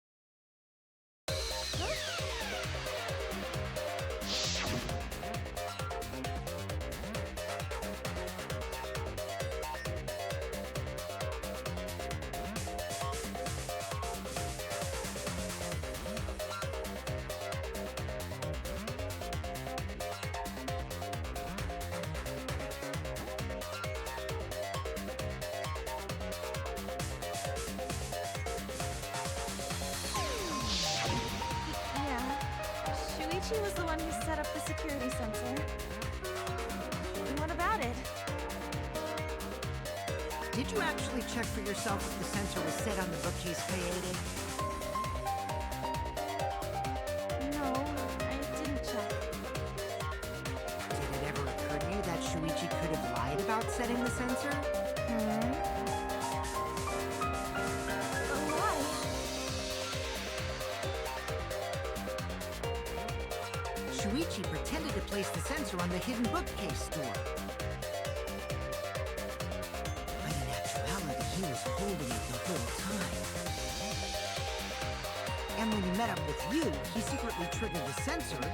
Shuichi was the one who set up the security sensor. What about it? Did you actually check for yourself if the sensor was set on the bookcase, Kaede? No, I didn't check. Did it ever occur to you that Shuichi could have lied about setting the sensor? Shuichi pretended to place the sensor on the hidden bookcase door. But in actuality, he was holding it the whole time. And when he met up with you, he secretly triggered the sensor to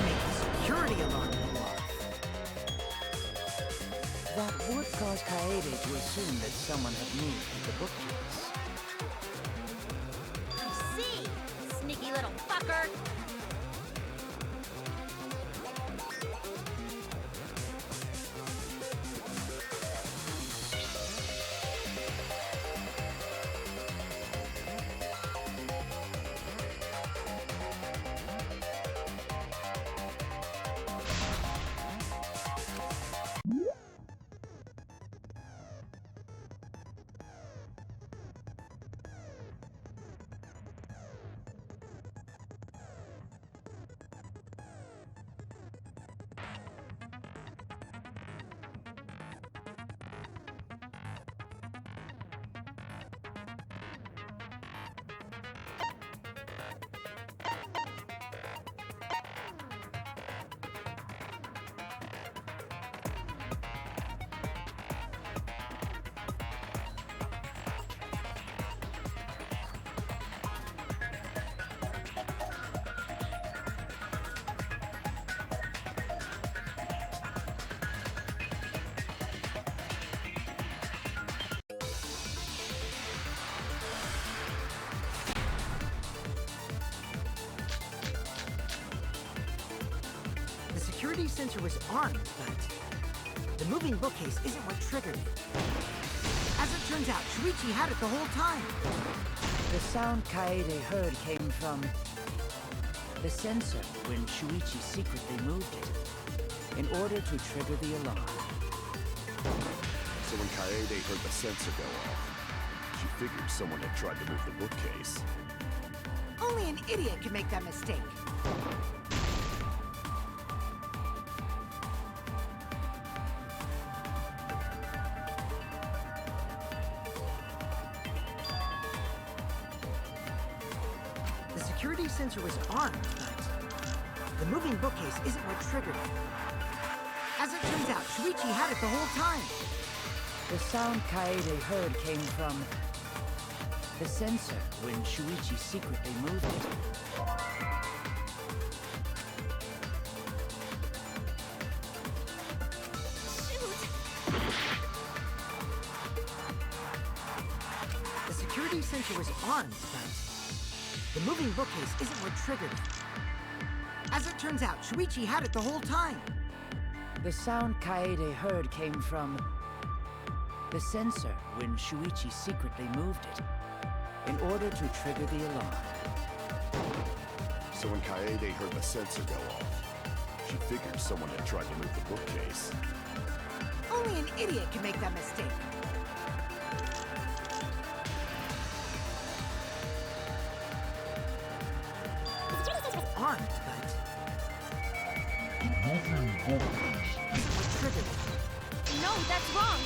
make the security alarm go off. That would cause Kaede to assume that someone had moved the bookcase. Sneaky little fucker! The security sensor was armed, but the moving bookcase isn't what triggered it. As it turns out, Shuichi had it the whole time. The sound Kaede heard came from the sensor when Shuichi secretly moved it, in order to trigger the alarm. So when Kaede heard the sensor go off, she figured someone had tried to move the bookcase. Only an idiot can make that mistake. The security sensor was armed, but the moving bookcase isn't what triggered it. As it turns out, Shuichi had it the whole time. The sound Kaede heard came from the sensor when Shuichi secretly moved it. The security sensor was armed, but the moving bookcase isn't what triggered it. As it turns out, Shuichi had it the whole time. The sound Kaede heard came from the sensor when Shuichi secretly moved it, in order to trigger the alarm. So when Kaede heard the sensor go off, she figured someone had tried to move the bookcase. Only an idiot can make that mistake. Armed, but... What triggered it? No, that's wrong.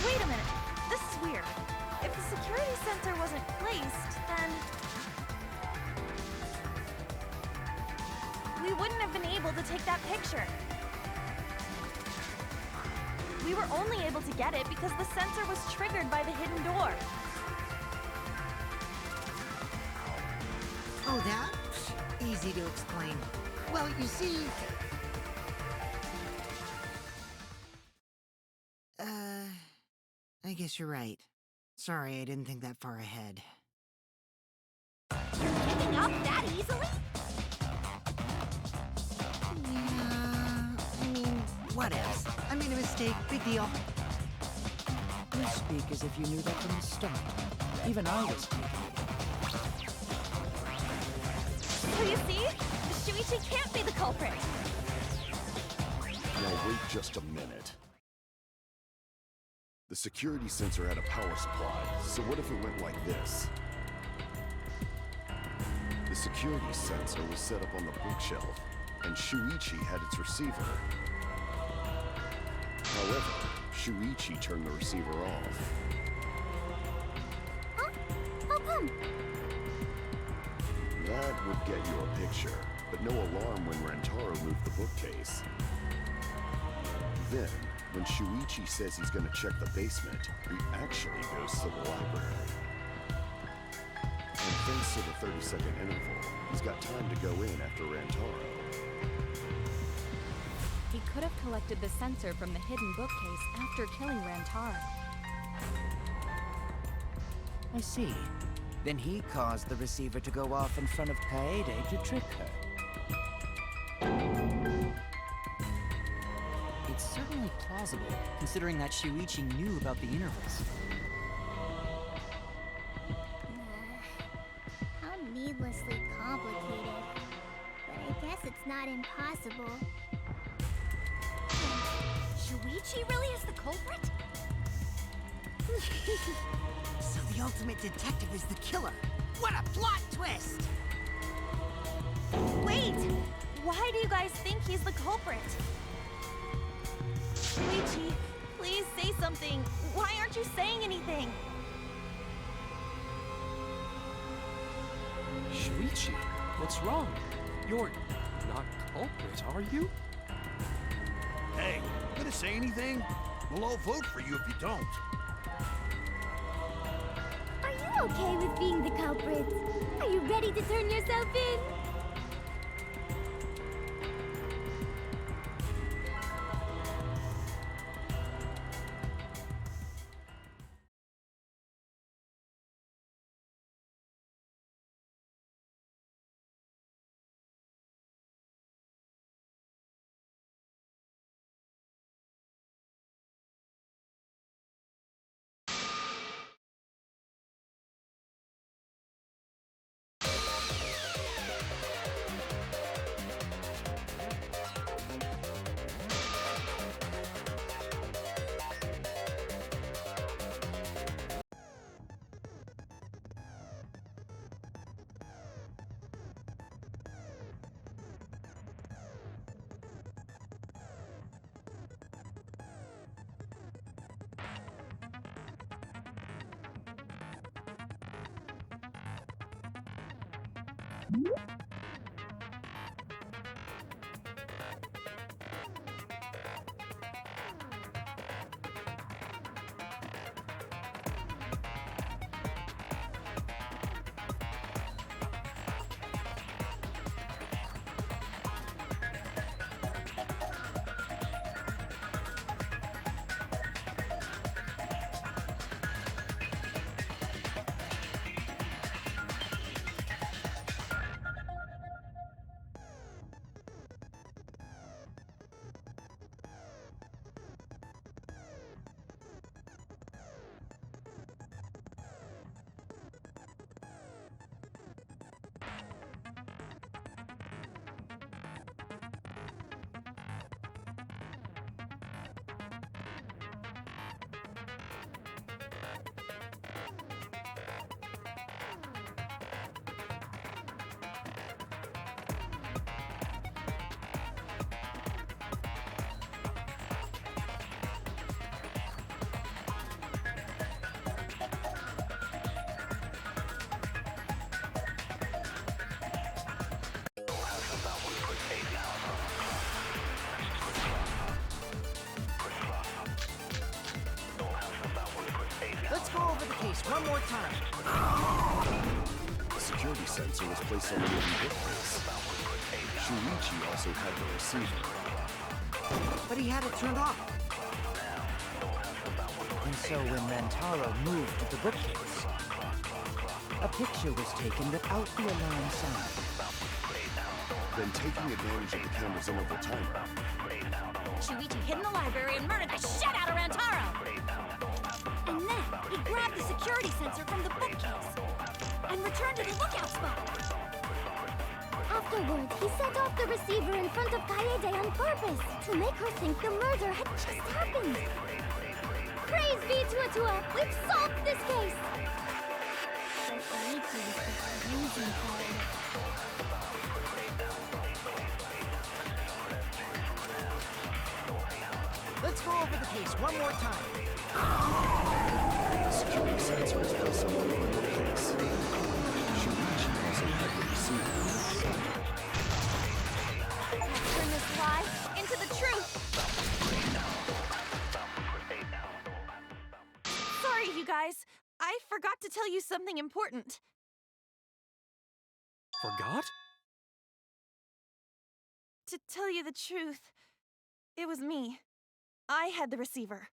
Wait a minute. This is weird. If the security sensor wasn't placed, then... we wouldn't have been able to take that picture. We were only able to get it because the sensor was triggered by the hidden door. Oh, that? Easy to explain. Well, you see... I guess you're right. Sorry, I didn't think that far ahead. You're giving up that easily? Yeah... I mean, whatevs. I made a mistake. Big deal. You speak as if you knew that from the start. Even I was taken. So you see? Shuichi can't be the culprit. Now wait just a minute. The security sensor had a power supply, so what if it went like this? The security sensor was set up on the bookshelf, and Shuichi had its receiver. However, Shuichi turned the receiver off. Huh? How come? That would get you a picture, but no alarm when Rantaro moved the bookcase. Then, when Shuichi says he's gonna check the basement, he actually goes to the library. And thanks to the 30-second interval, he's got time to go in after Rantaro. He could have collected the sensor from the hidden bookcase after killing Rantaro. I see. Then he caused the receiver to go off in front of Kaede to trick her. It's certainly plausible, considering that Shuichi knew about the intervals. How needlessly complicated. But I guess it's not impossible. Shuichi really is the culprit? So the ultimate detective is the killer. What a plot twist! Wait! Why do you guys think he's the culprit? Shuichi, please say something. Why aren't you saying anything? Shuichi, what's wrong? You're not culprit, are you? Hey, you gonna say anything? Well, I'll vote for you if you don't. Are you okay with being the culprit? Are you ready to turn yourself in? Let's go over the case one more time. The security sensor was placed on the moving bookcase. Shuichi also had the receiver. But he had it turned off. And so when Rantaro moved the bookcase, a picture was taken without the alarm sound. Then taking advantage of the camera's interval timer, Shuichi hid in the library and murdered the shit out of Rantaro! And then, he grabbed the security sensor from the bookcase and returned to the lookout spot. Afterwards, he set off the receiver in front of Kaede on purpose to make her think the murder had just happened. Praise be to Atua! We've solved this case! But Shuichi was just using Kaede. Let's go over the case one more time. the security sensor was placed on the moving bookcase. Shuichi also had the receiver. Let's turn this lie into the truth. Sorry, you guys. I forgot to tell you something important. Forgot? To tell you the truth, it was me. I had the receiver.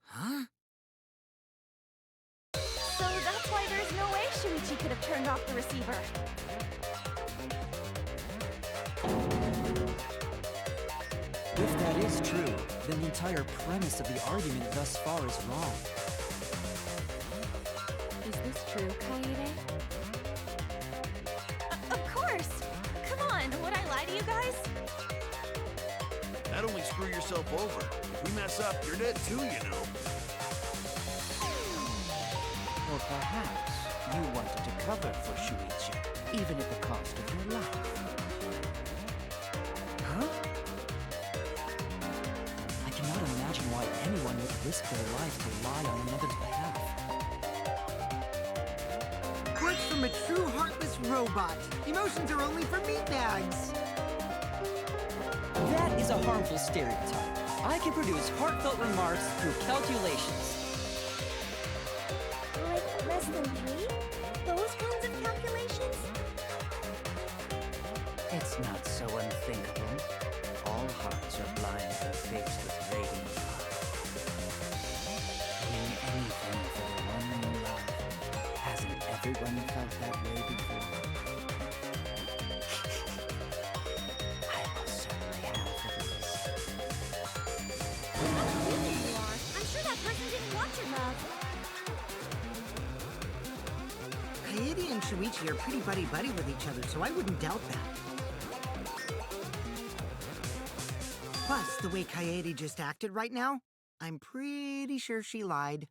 Huh? So that's why there's no way Shuichi could have turned off the receiver. If that is true, then the entire premise of the argument thus far is wrong. Is this true, Kaede? Of course! Come on, would I lie to you guys? That'd only screw yourself over. If we mess up, you're dead too, you know. Or perhaps you wanted to cover for Shuichi, even at the cost of your life. Huh? I cannot imagine why anyone would risk their life to lie on another's behalf. Words from a true heartless robot. Emotions are only for meatbags. That is a harmful stereotype. I can produce heartfelt remarks through calculations. Like less than 3? Those kinds of calculations? It's not so unthinkable. All hearts are blind when faced with radiant love. Doing anything for the one you love. Hasn't everyone felt that way before? I will certainly have at least. You are. I'm sure that person didn't want your love. Kaede and Shuichi are pretty buddy-buddy with each other, so I wouldn't doubt that. Plus, the way Kaede just acted right now, I'm pretty sure she lied.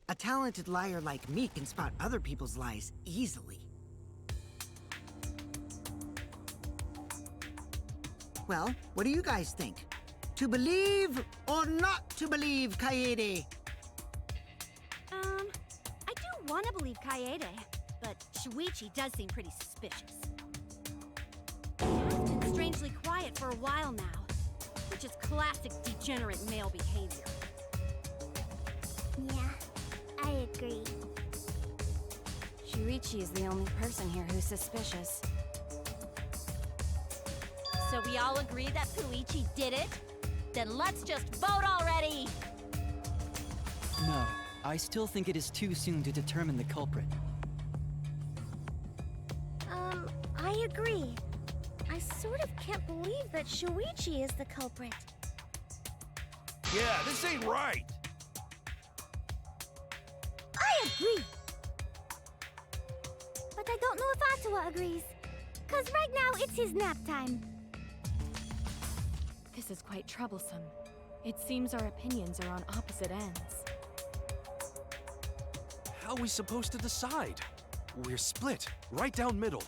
A talented liar like me can spot other people's lies easily. Well, what do you guys think? To believe or not to believe, Kaede? I do want to believe Kaede, but Shuichi does seem pretty suspicious. He's been strangely quiet for a while now, which is classic degenerate male behavior. Yeah, I agree. Shuichi is the only person here who's suspicious. So we all agree that Puichi did it? Then let's just vote already! No, I still think it is too soon to determine the culprit. I agree. I sort of can't believe that Shuichi is the culprit. Yeah, this ain't right. I agree! I don't know if Atua agrees. 'Cause right now it's his nap time. This is quite troublesome. It seems our opinions are on opposite ends. How are we supposed to decide? We're split, right down middle.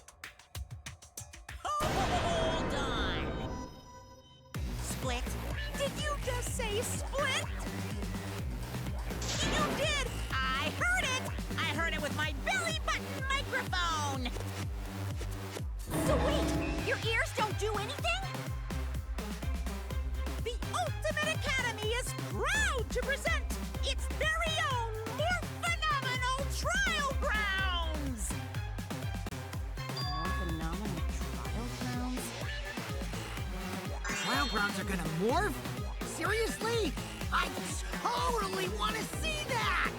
Hold on! Split? Did you just say split? You did! I heard it! I heard it with my belly button microphone! So wait, your ears don't do anything? The Ultimate Academy is proud to present its very own more phenomenal trial grounds! More phenomenal trial grounds? Trial grounds are gonna morph? Seriously? I totally want to see that!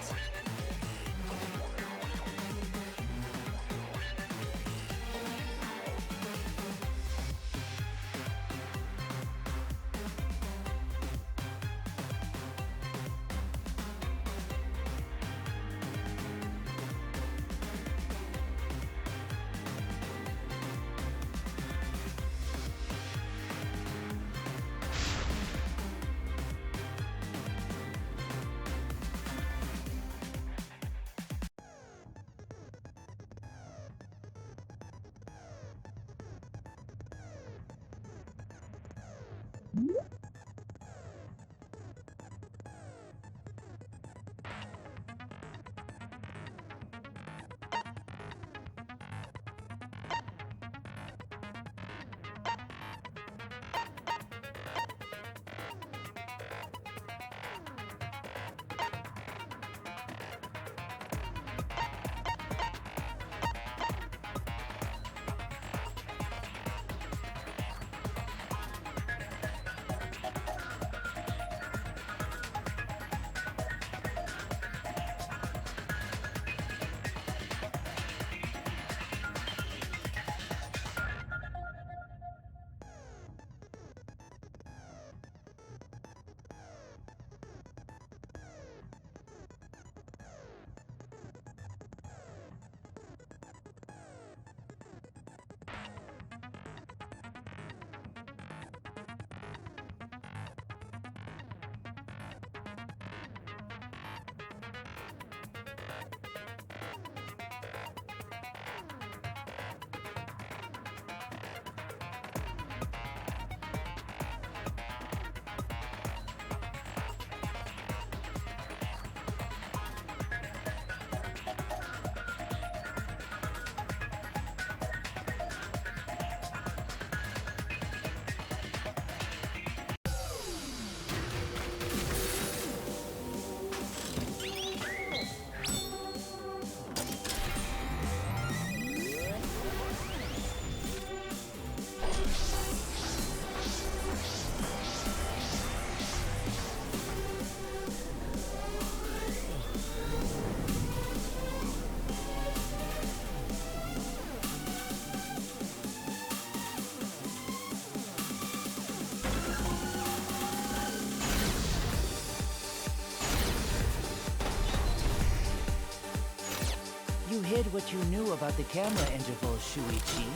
You hid what you knew about the camera intervals, Shuichi.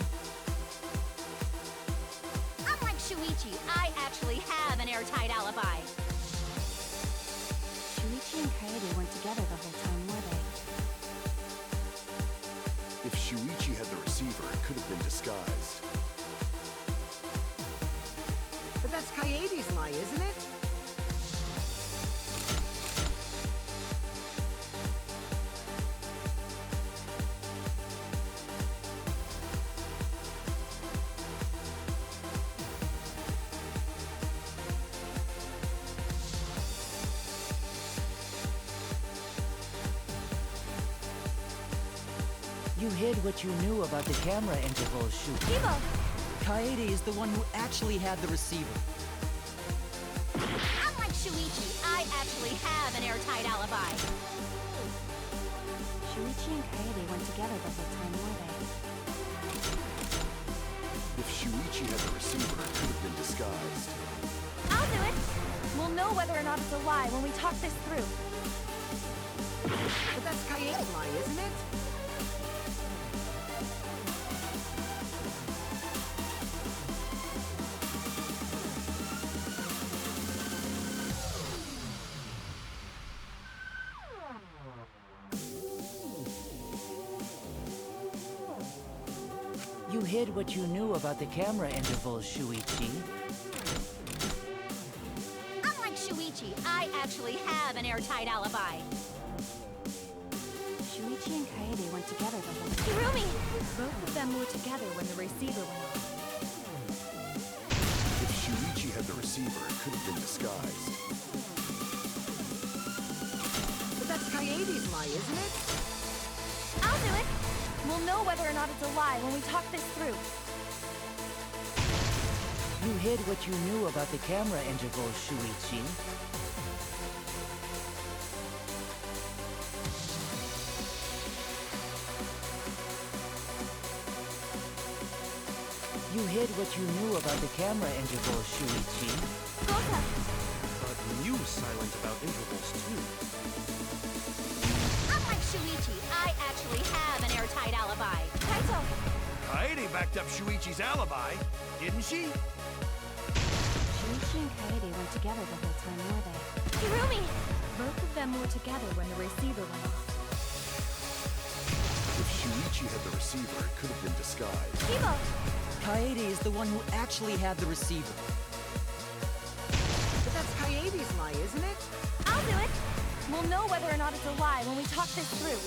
Unlike Shuichi, I actually have an airtight alibi. Shuichi and Kaede weren't together the whole time, were they? If Shuichi had the receiver, it could have been disguised. But that's Kaede's lie, isn't it? You hid what you knew about the camera intervals, Shuichi. Evo! Kaede is the one who actually had the receiver. Unlike Shuichi, I actually have an airtight alibi. Shuichi and Kaede weren't together the whole time, were they? If Shuichi had the receiver, it could have been disguised. I'll do it. We'll know whether or not it's a lie when we talk this through. But that's Kaede's lie, isn't it? You hid what you knew about the camera intervals, Shuichi. Unlike Shuichi, I actually have an airtight alibi. Shuichi and Kaede weren't together the whole time. Kirumi! Both of them were together when the receiver went off. If Shuichi had the receiver, it could have been disguised. But that's Kaede's lie, isn't it? I'll do it. We'll know whether or not it's a lie when we talk this through. You hid what you knew about the camera intervals, Shuichi. You hid what you knew about the camera intervals, Shuichi. Gota! But Mew's silent about intervals, too. Unlike Shuichi, I actually have an airtight alibi. Kaito! Kaede backed up Shuichi's alibi, didn't she? Shuichi and Kaede weren't together the whole time, were they? Kirumi! Both of them were together when the receiver went off. If Shuichi had the receiver, it could have been disguised. Kibo! Kaede is the one who actually had the receiver. But that's Kaede's lie, isn't it? I'll do it. We'll know whether or not it's a lie when we talk this through.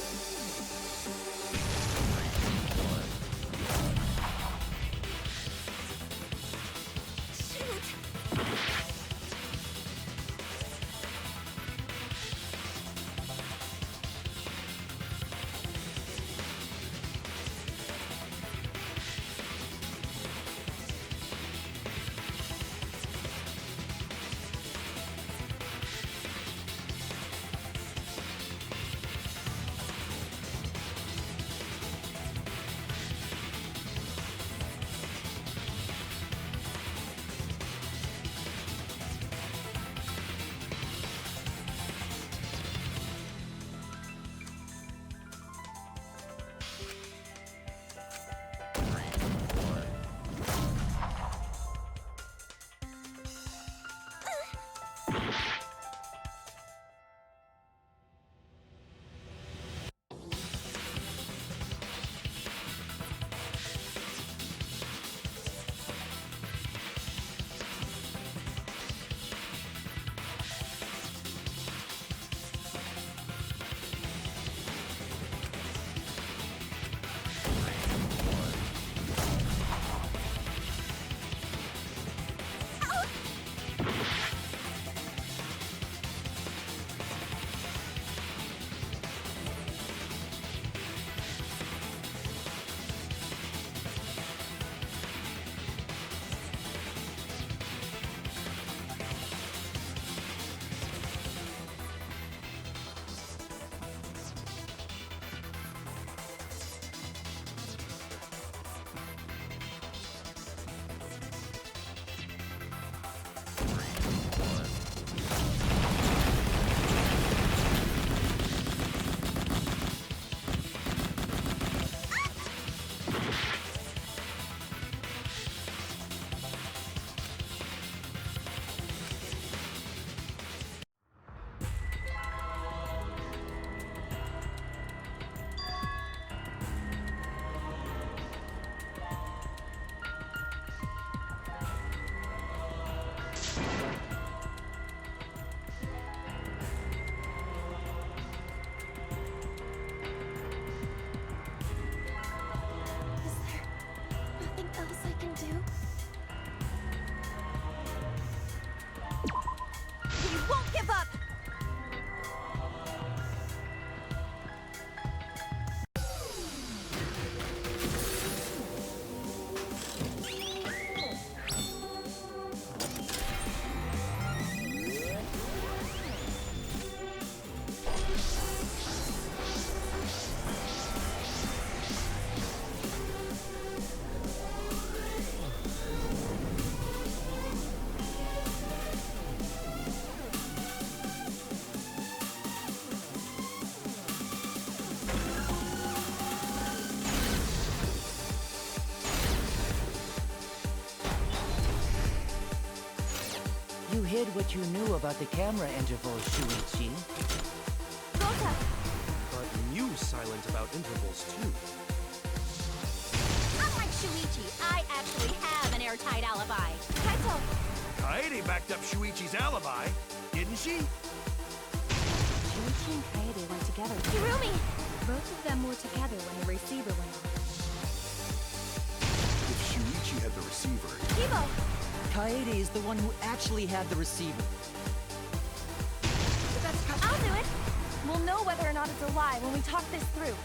You hid what you knew about the camera intervals, Shuichi. Gota! But Mew's silent about intervals, too. Unlike Shuichi, I actually have an airtight alibi. Kaito! Kaede backed up Shuichi's alibi, didn't she? Shuichi and Kaede went together. Hirumi! Both of them were together when the receiver went off. If Shuichi had the receiver... Kibo! Kaede is the one who actually had the receiver. I'll do it. We'll know whether or not it's a lie when we talk this through.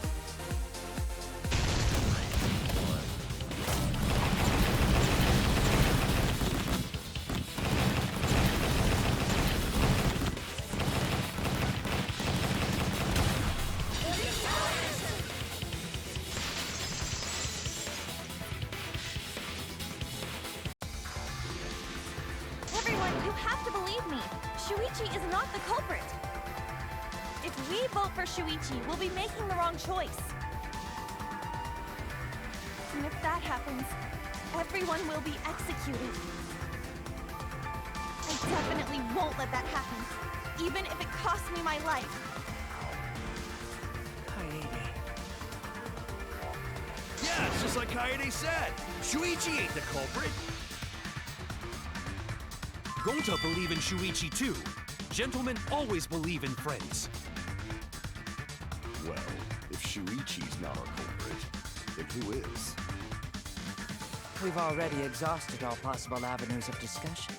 Everyone, you have to believe me. Shuichi is not the culprit. If we vote for Shuichi, we'll be making the wrong choice. And if that happens, everyone will be executed. I definitely won't let that happen, even if it costs me my life. Kaede. Yeah, it's just like Kaede said. Shuichi ain't the culprit. Gonta believe in Shuichi too. Gentlemen always believe in friends. Well, if Shuichi's not our culprit, then who is? We've already exhausted all possible avenues of discussion.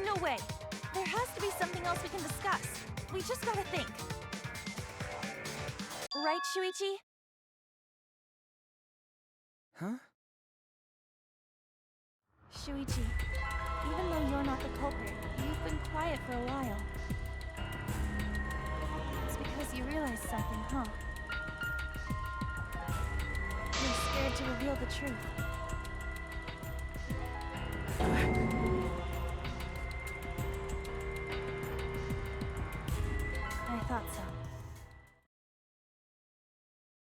No way. There has to be something else we can discuss. We just gotta think. Right, Shuichi? Huh? Shuichi, even though you're not the culprit, you've been quiet for a while. It's because you realized something, huh? You're scared to reveal the truth. I thought so.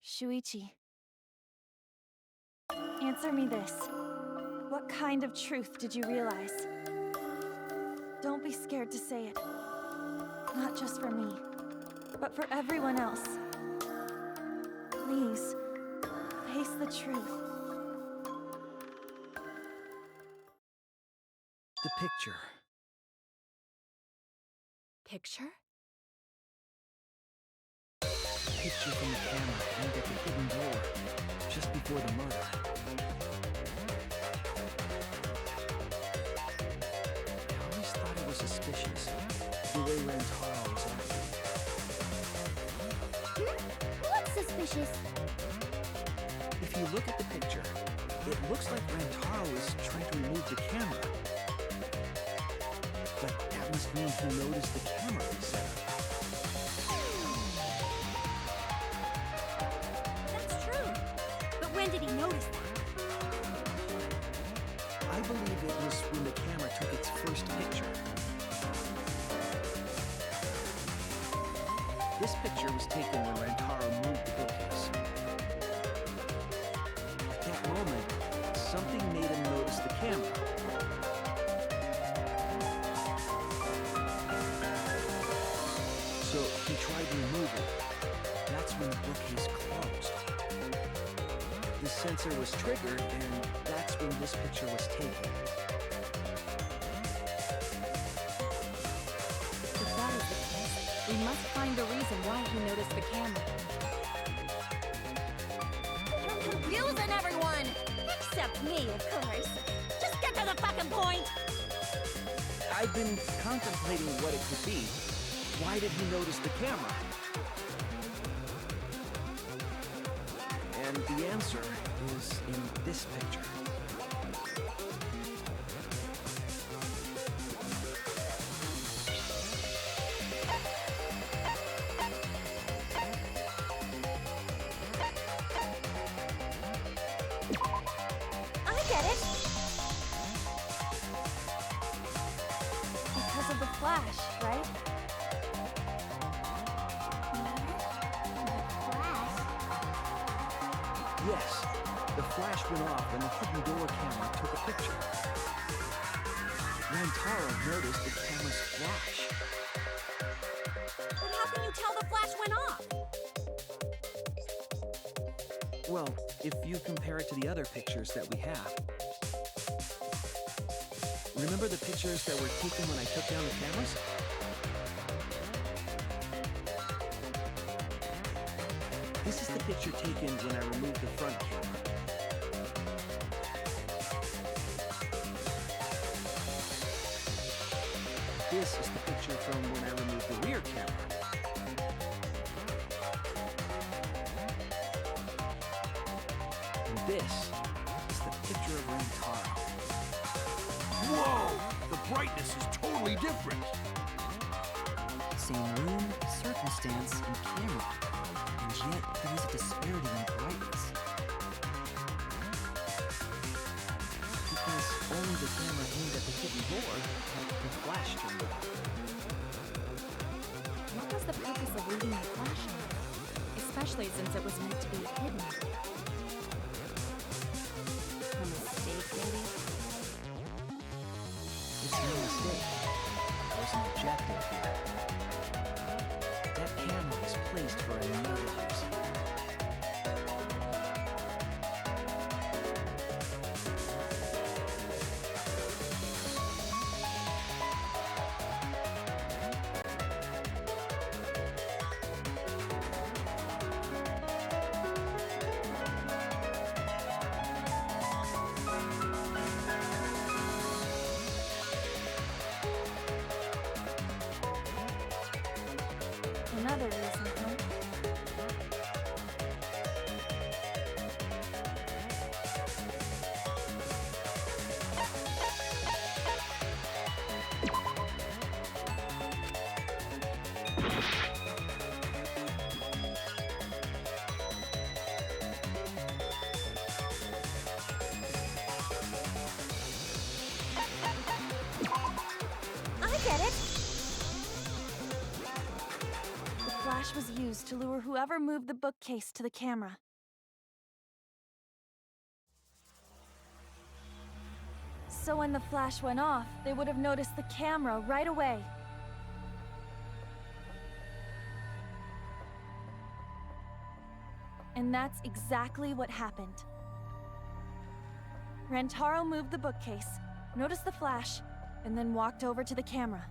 Shuichi. Answer me this. What kind of truth did you realize? Don't be scared to say it. Not just for me, but for everyone else. Please, face the truth. The picture. Picture? Picture from the camera aimed at the hidden door, just before the murder. I always thought it was suspicious, the way Rantaro was acting. What's suspicious? If you look at the picture, it looks like Rantaro is trying to remove the camera. But that must mean he noticed the camera reset. That's true. But when did he notice that? I believe it was when the camera took its first picture. This picture was taken when Rantaro moved the bookcase. At that moment, something made him notice the camera. So he tried to remove it. That's when the bookcase closed. The sensor was triggered, and that's when this picture was taken. If that is the case, we must find the reason why he noticed the camera. You're confusing everyone! Except me, of course. Just get to the fucking point! I've been contemplating what it could be. Why did he notice the camera? And the answer is in this picture. I get it! Because of the flash, right? Yes, the flash went off when the hidden door camera took a picture. Rantaro noticed the camera's flash. But how can you tell the flash went off? Well, if you compare it to the other pictures that we have. Remember the pictures that were taken when I took down the cameras? This is the picture taken when I removed the front camera. This is the picture from when I removed the rear camera. And this is the picture of Rantaro. Whoa! The brightness is totally different. Same room, circumstance, and camera. And yet, there is a disparity in brightness. Because only the camera aimed at the hidden door had the flash turned on. What was the purpose of leaving the flash on? Especially since it was meant to be hidden. A mistake, maybe? It's no mistake. There's an objective here. That camera is placed for another reason. Another reason, huh? I get it. The flash was used to lure whoever moved the bookcase to the camera. So when the flash went off, they would have noticed the camera right away. And that's exactly what happened. Rantaro moved the bookcase, noticed the flash, and then walked over to the camera.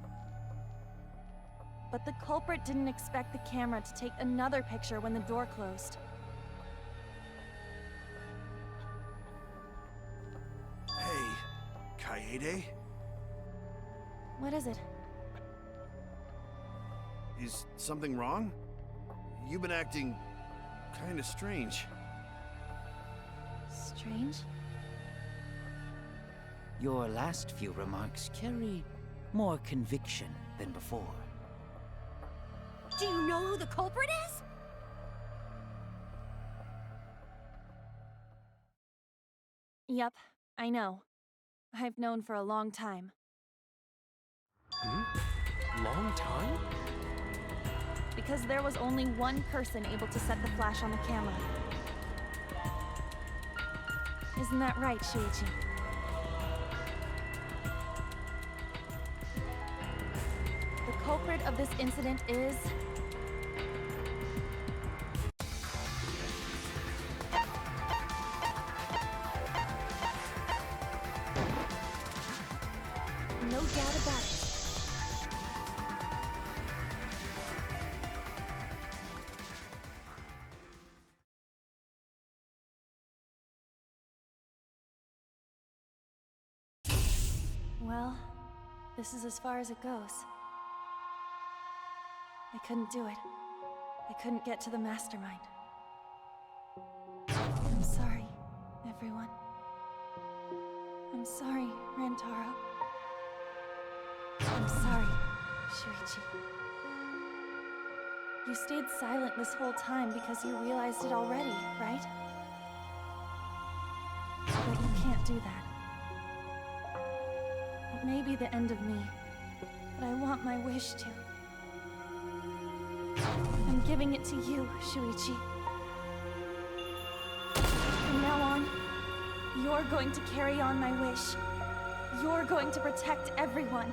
But the culprit didn't expect the camera to take another picture when the door closed. Hey, Kaede? What is it? Is something wrong? You've been acting kind of strange. Strange? Your last few remarks carry more conviction than before. Do you know who the culprit is? Yep, I know. I've known for a long time. Long time? Because there was only one person able to set the flash on the camera. Isn't that right, Shuichi? The culprit of this incident is... no doubt about it. Well, this is as far as it goes. I couldn't do it. I couldn't get to the mastermind. I'm sorry, everyone. I'm sorry, Rantaro. I'm sorry, Shuichi. You stayed silent this whole time because you realized it already, right? But you can't do that. It may be the end of me, but I want my wish to. I'm giving it to you, Shuichi. From now on, you're going to carry on my wish. You're going to protect everyone.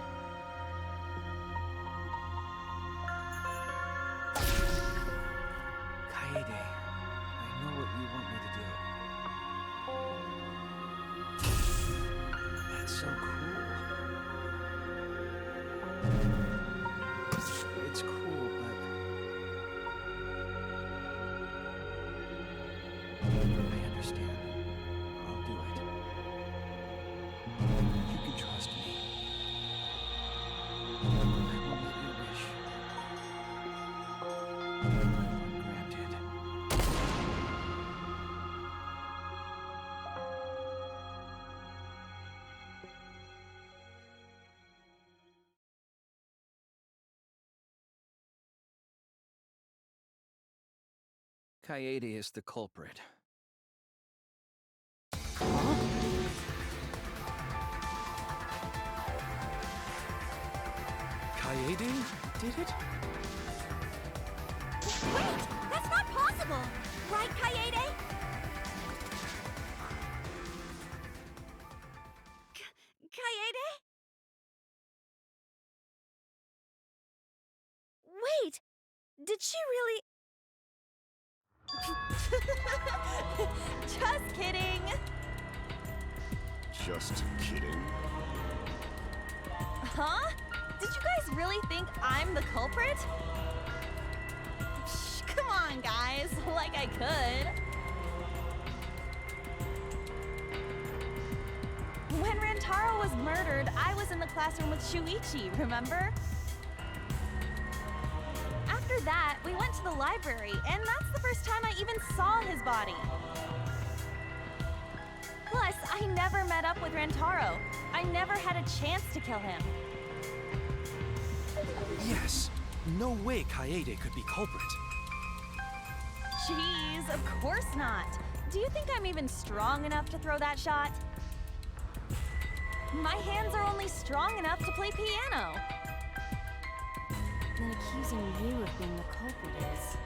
Kaede, I know what you want me to do. Kaede is the culprit. Kaede did it? Wait! That's not possible! Right, Kaede? Kaede? Wait! Did she really... Just kidding! Just kidding. Huh? Did you guys really think I'm the culprit? Shh, come on, guys. Like I could. When Rantaro was murdered, I was in the classroom with Shuichi, remember? After that, we went to the library, and that's the first time I even saw his body. Plus, I never met up with Rantaro. I never had a chance to kill him. Yes. No way Kaede could be culprit. Jeez, of course not. Do you think I'm even strong enough to throw that shot? My hands are only strong enough to play piano. Then accusing you of being the culprit is...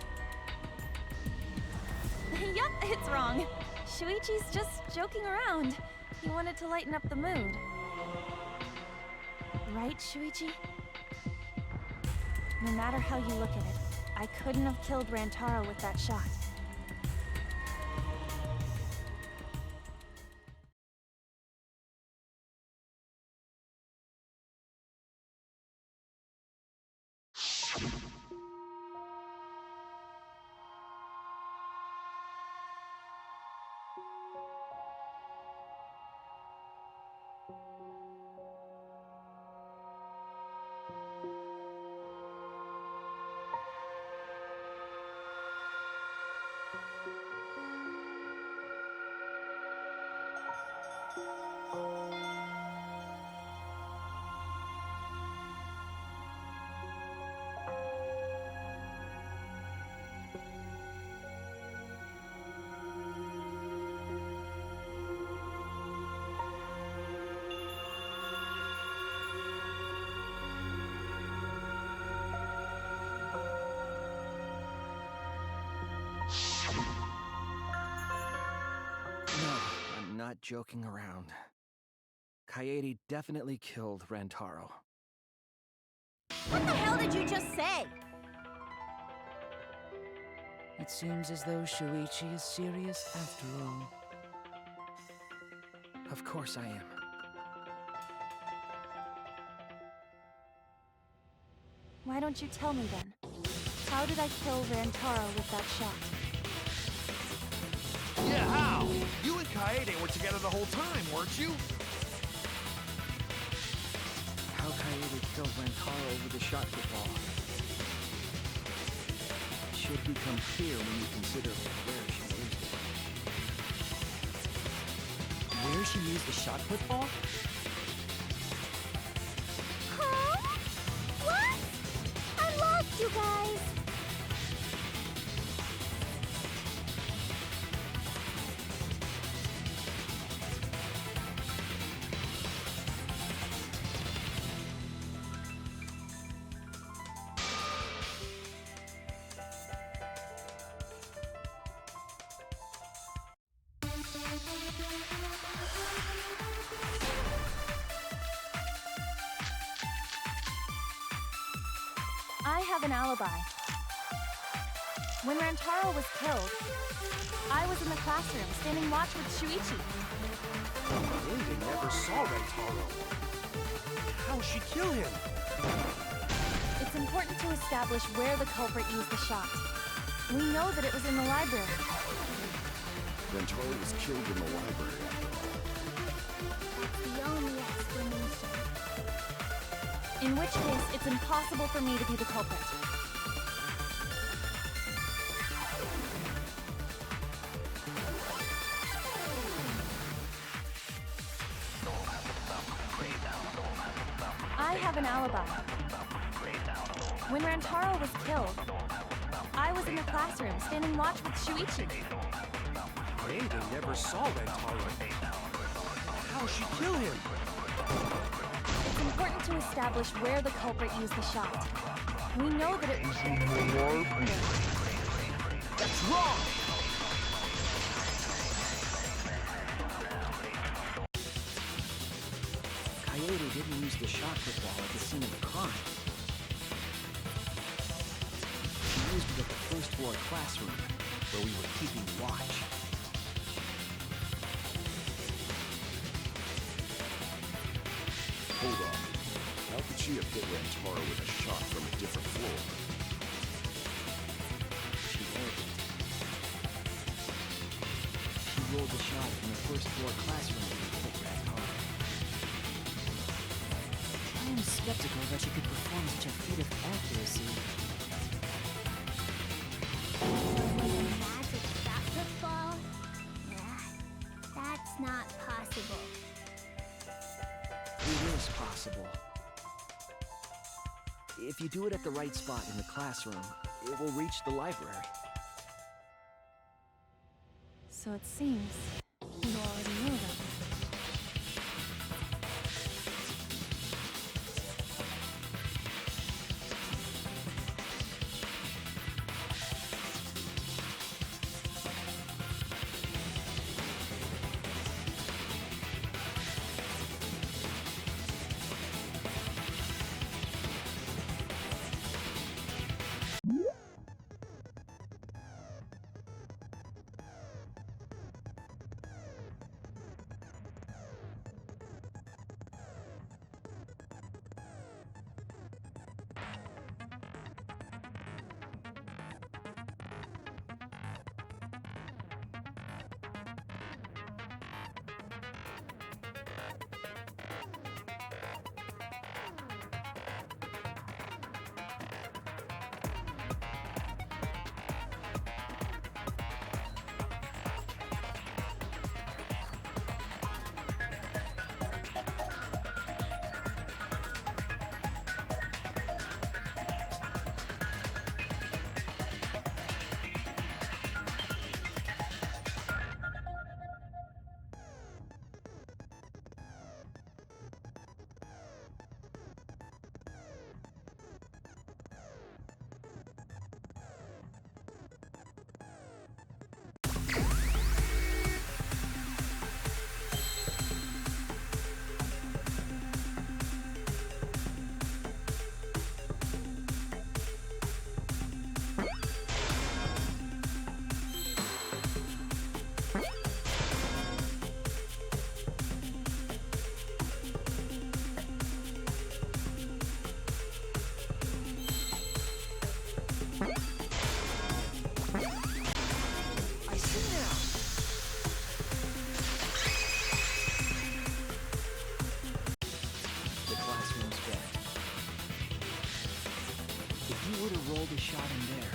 Yup, it's wrong. Shuichi's just joking around. He wanted to lighten up the mood. Right, Shuichi? No matter how you look at it, I couldn't have killed Rantaro with that shot. No, I'm not joking around. Kaede definitely killed Rantaro. What the hell did you just say? It seems as though Shuichi is serious after all. Of course I am. Why don't you tell me then? How did I kill Rantaro with that shot? Yeah, how? You and Kaede were together the whole time, weren't you? How Kaede killed Rantaro with the shot put ball should become clear when you consider where she used it. Where she used the shot put ball? Huh? What? I lost you guys. I have an alibi. When Rantaro was killed, I was in the classroom standing watch with Shuichi. Kaede never saw Rantaro. How'd she kill him? It's important to establish where the culprit used the shot. We know that it was in the library. Rantaro was killed in the library after all. That's the only explanation. In which case, it's impossible for me to be the culprit. I have an alibi. When Rantaro was killed, I was in the classroom, standing watch with Shuichi. They never saw Rentaro. How'd she kill him? It's important to establish where the culprit used the shot. We know that it was in the library. That's wrong! Coyote didn't use the shot put ball at the scene of the crime. She used it at the first floor classroom, where we were keeping watch. Hold on. How could she have hit Rantaro with a shot from a different floor? She rolled it. She rolled the shot from the first floor classroom and hit Rantaro. I am skeptical that she could perform such a feat of accuracy. Magic shot football? That's not possible. It is possible. If you do it at the right spot in the classroom, it will reach the library. So it seems you already know that. rolled a shot in there,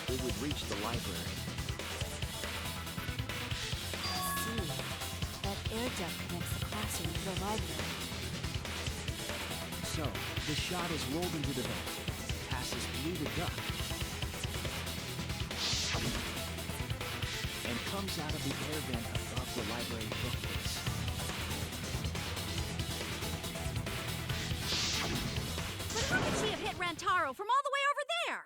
it would reach the library. I see. That air duct connects the classroom to the library. So, the shot is rolled into the vent, passes through the duct, and comes out of the air vent above the library bookcase. But how could she have hit Rantaro from all the way over there?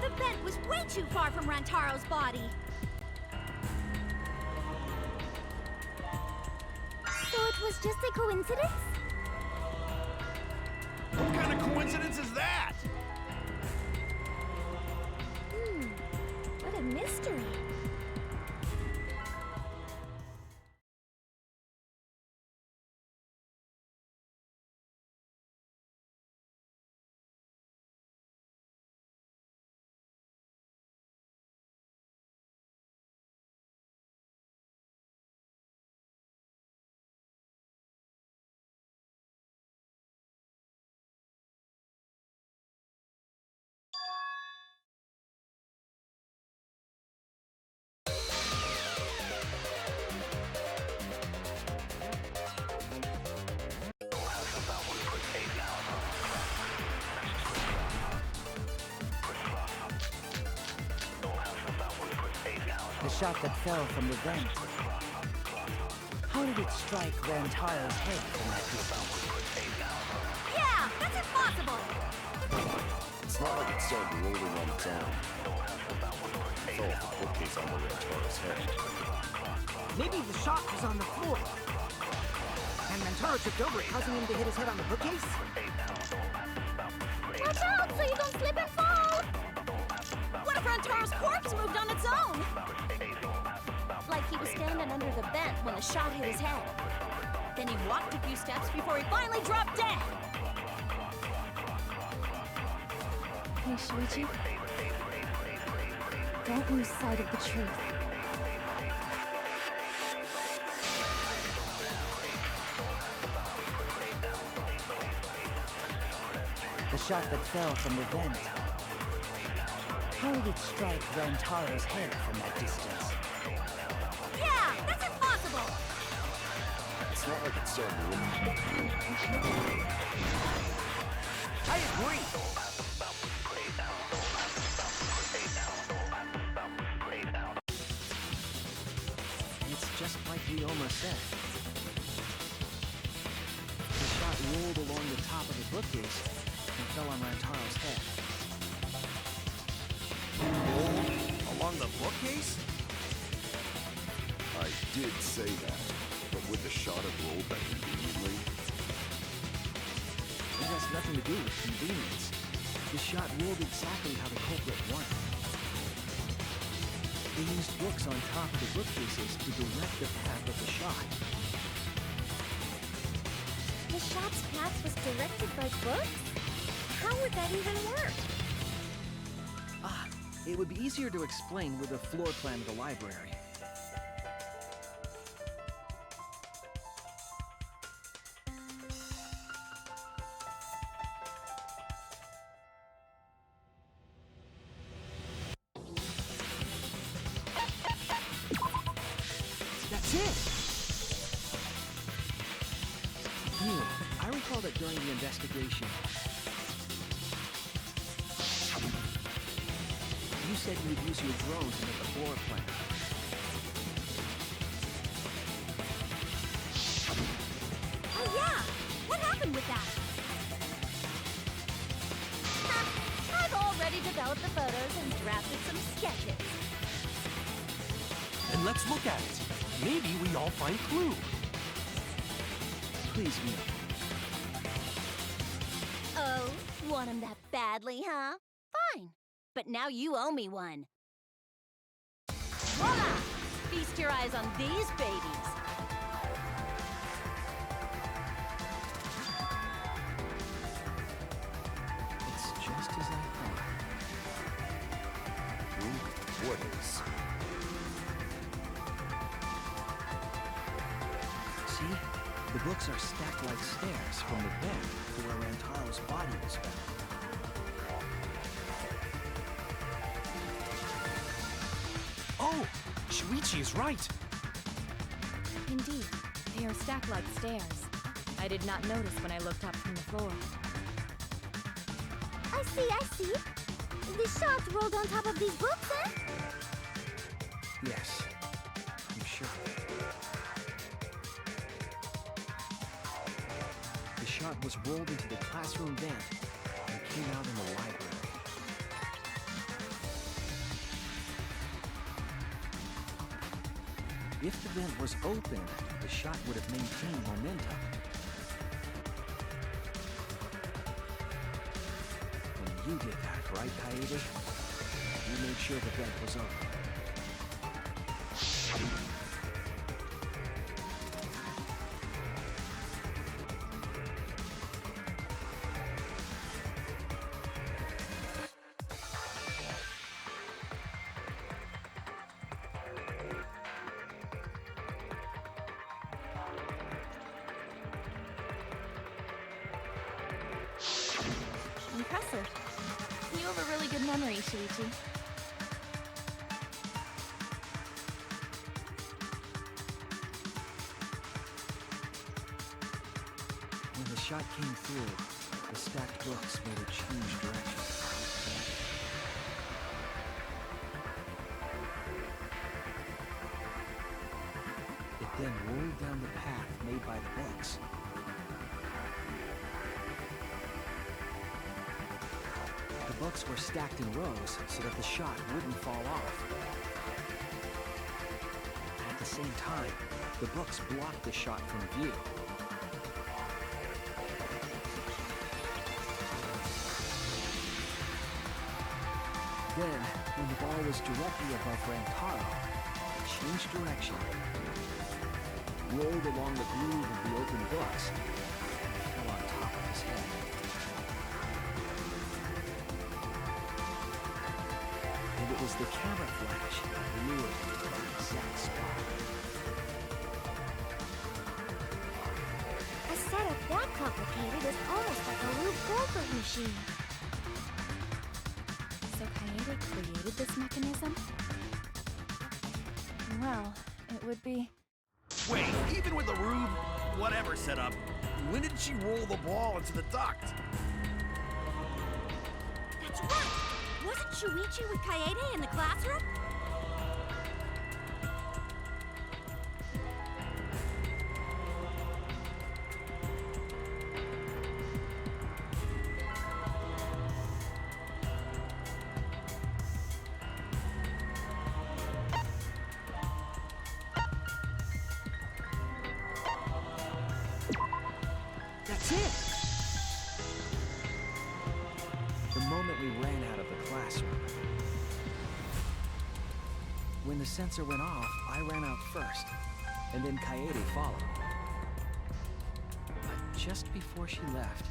The vent was way too far from Rantaro's body. So it was just a coincidence? What kind of coincidence is that? What a mystery. The shot that fell from the vent. How did it strike Rantaro's head from that distance? Yeah, that's impossible! It's not like it started rolling on its own. It fell off the bookcase onto Rantaro's head. Maybe the shot was on the floor. And Rantaro tripped over it, causing him to hit his head on the bookcase? Watch out so you don't slip and fall! What if Rantaro's corpse moved on its own? Like he was standing under the vent when the shot hit his head. Then he walked a few steps before he finally dropped dead! Hey, Shuichi. Don't lose sight of the truth. The shot that fell from the vent. How did it strike Rantaro's head from that distance? Yeah, that's impossible! It's not like it started rolling. I agree! It's just like Ryoma said. The shot rolled along the top of the bookcase and fell on Rantaro's head. Rolled along the bookcase? I did say that, but would the shot have rolled that conveniently? It has nothing to do with convenience. The shot rolled exactly how the culprit wanted. They used books on top of the bookcases to direct the path of the shot. The shot's path was directed by books? How would that even work? Ah, it would be easier to explain with a floor plan of the library. That's it! Neil, I recall that during the investigation, you said you would use your drone to make a floor plan. Oh yeah! What happened with that? I've already developed the photos and drafted some sketches. Then let's look at it. Maybe we all find clue. Please, Neil. Oh, want him that badly, huh? Fine. But now you owe me one. Voila! Feast your eyes on these babies. It's just as I thought. What is? See? The books are stacked like stairs from the bed to where Rantaro's body was found. Oh! Shuichi is right! Indeed, they are stacked like stairs. I did not notice when I looked up from the floor. I see. The shot rolled on top of these books, eh? Yes, I'm sure. The shot was rolled into the classroom vent and came out in the library. If the vent was open, the shot would have maintained momentum. And you did that, right, Kaede? You made sure the vent was open. Impressive. You have a really good memory, Shuichi. When the shot came through, the stacked books made a change direction. then rolled down the path made by the books. The books were stacked in rows so that the shot wouldn't fall off. At the same time, the books blocked the shot from view. Then, when the ball was directly above Rantaro, it changed direction, rolled along the groove of the open books, and fell on top of his head. And it was the camera flash that lured him to that exact spot. A setup that complicated is almost like a Rube Goldberg machine. So Kaede created this mechanism? Well, it would be... Wait, even with the Rube, whatever setup, when did she roll the ball into the duct? That's right! Wasn't Shuichi with Kaede in the classroom? That's it! The moment we ran out of the classroom. When the sensor went off, I ran out first, and then Kaede followed. But just before she left,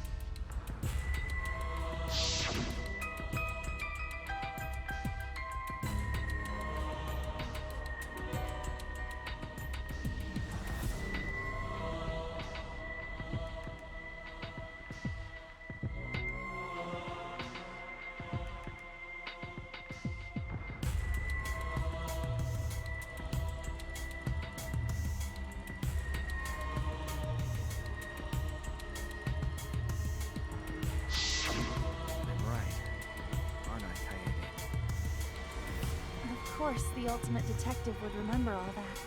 I'm right, aren't I, Kaede? Of course, the ultimate detective would remember all that.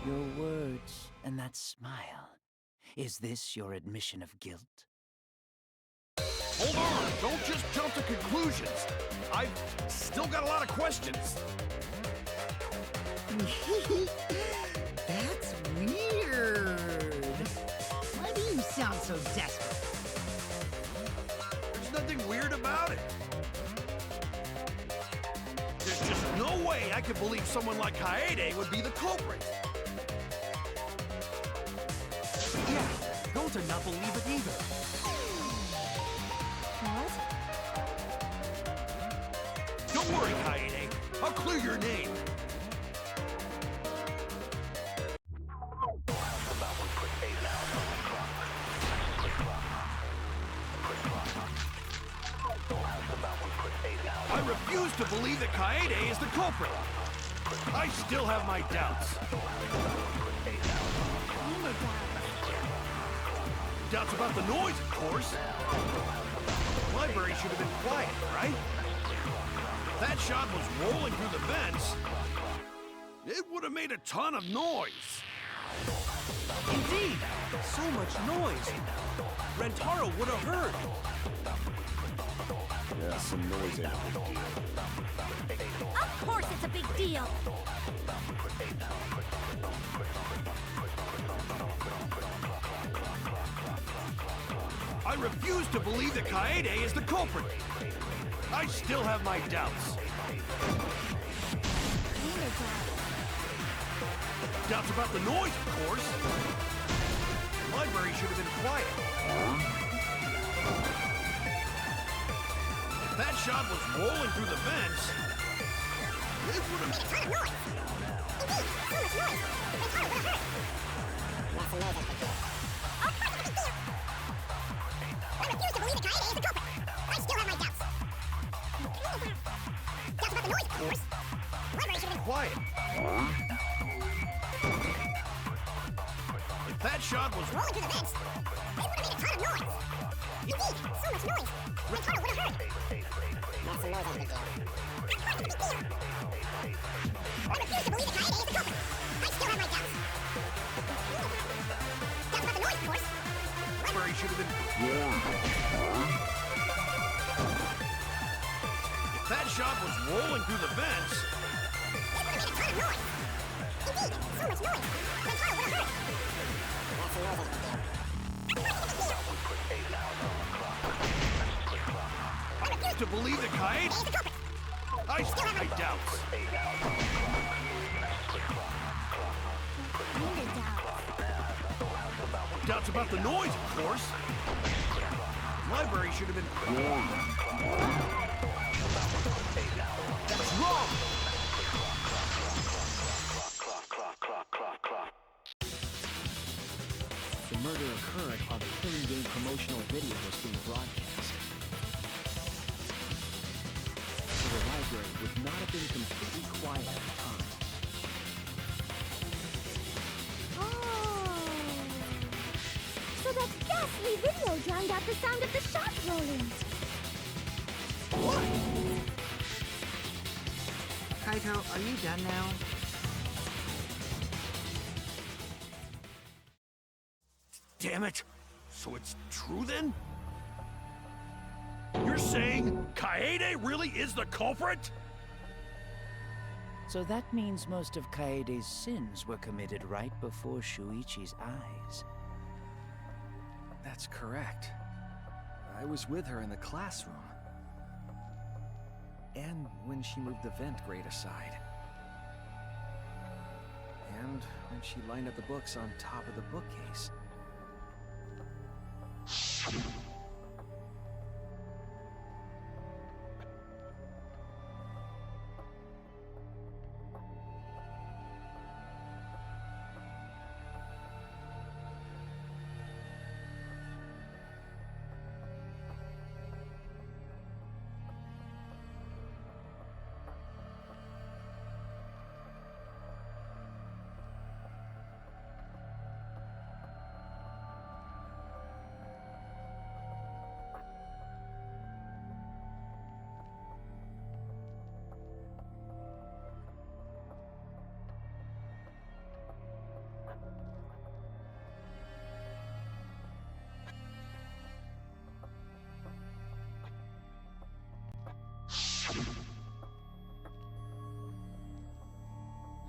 Your words and that smile. Is this your admission of guilt? Hold on! Don't just jump to conclusions! I've still got a lot of questions! That's weird. Why do you sound so desperate? There's nothing weird about it. There's just no way I could believe someone like Kaede would be the culprit. Yeah, don't to not believe it either. What? Don't worry, Kaede. I'll clear your name. I refuse to believe that Kaede is the culprit. I still have my doubts. Doubts about the noise, of course. The library should have been quiet, right? If that shot was rolling through the vents, it would have made a ton of noise. Indeed, so much noise. Rentaro would have heard. Yeah, some noise ain't a big deal. Of course it's a big deal! I refuse to believe that Kaede is the culprit. I still have my doubts. Doubts about the noise, of course. The library should have been quiet. If that shot was rolling through the vents, it would have made a ton of noise. Indeed, so much noise. Rentaro would have heard. That's the noise I think. Of course it's a big deal. I refuse to believe that Kaede is the culprit. I still have my doubts. Doubts about the noise, of course. The library should have been quiet. If that shot was rolling through the vents, it would have made a ton of noise. Indeed, so much noise. Rentaro would have heard. That's the noise I think. I refuse to believe that Kaede is the culprit. I still have my doubts. Doubts about the noise, of course. Where he should have been warned. If that shot was rolling through the vents... It would have made a ton of noise. Indeed, so much noise. Rentaro would have heard. That's the noise I think. To believe that Kaede... I doubt. Doubts about the noise, of course. The library should have been warned. That's wrong! The murder occurred while the Killing Game promotional video was being broadcast. So the library would not have been completely quiet at the time. So that ghastly video drowned out the sound of the shot rolling. Kaito, are you done now? Damn it! So it's true then? You're saying Kaede really is the culprit? So that means most of Kaede's sins were committed right before Shuichi's eyes. That's correct. I was with her in the classroom. And when she moved the vent grate aside. And when she lined up the books on top of the bookcase.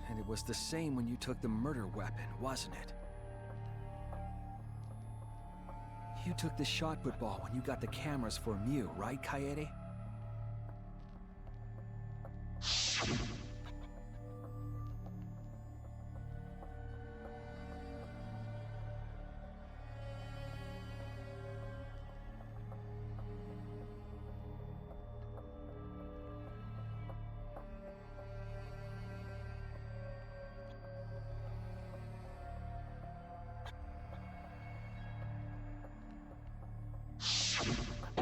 And it was the same when you took the murder weapon, wasn't it? You took the shot put ball when you got the cameras for Mew, right, Kaede?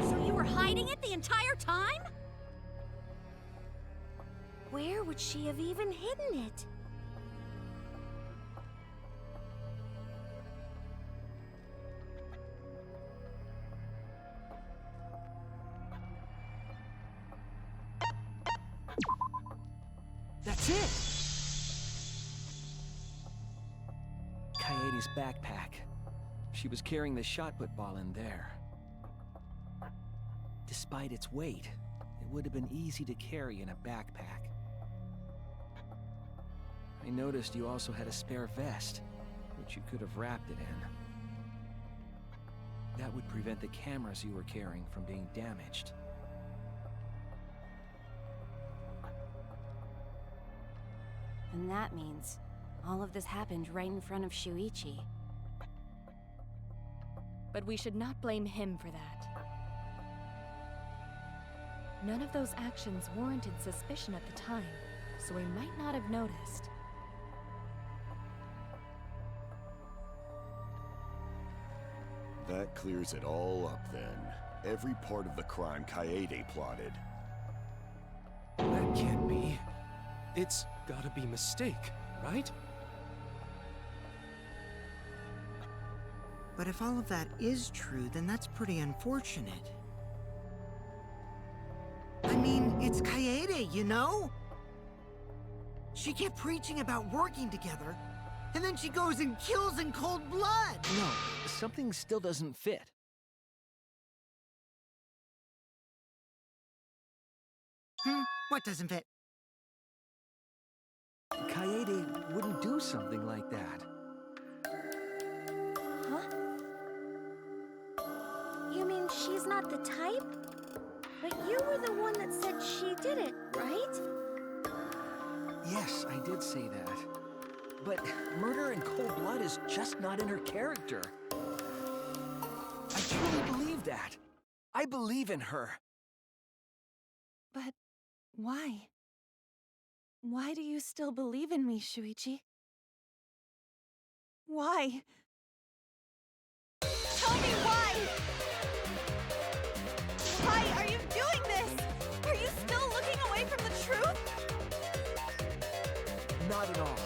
So you were hiding it the entire time? Where would she have even hidden it? That's it! Kaede's backpack. She was carrying the shot put ball in there. Despite its weight, it would have been easy to carry in a backpack. I noticed you also had a spare vest, which you could have wrapped it in. That would prevent the cameras you were carrying from being damaged. And that means all of this happened right in front of Shuichi. But we should not blame him for that. None of those actions warranted suspicion at the time, so we might not have noticed. That clears it all up then. Every part of the crime Kaede plotted. That can't be. It's gotta be a mistake, right? But if all of that is true, then that's pretty unfortunate. I mean, it's Kaede, you know? She kept preaching about working together, and then she goes and kills in cold blood! No, something still doesn't fit. What doesn't fit? Kaede wouldn't do something like that. Huh? You mean she's not the type? But you were the one that said she did it, right? Yes, I did say that. But murder in cold blood is just not in her character. I truly believe that. I believe in her. But why? Why do you still believe in me, Shuichi? Why? Tell me why! Why are you doing this? Are you still looking away from the truth? Not at all.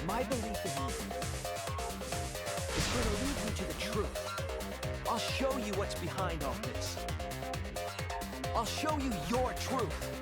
My belief in you is going to lead you to the truth. I'll show you what's behind all this. I'll show you your truth.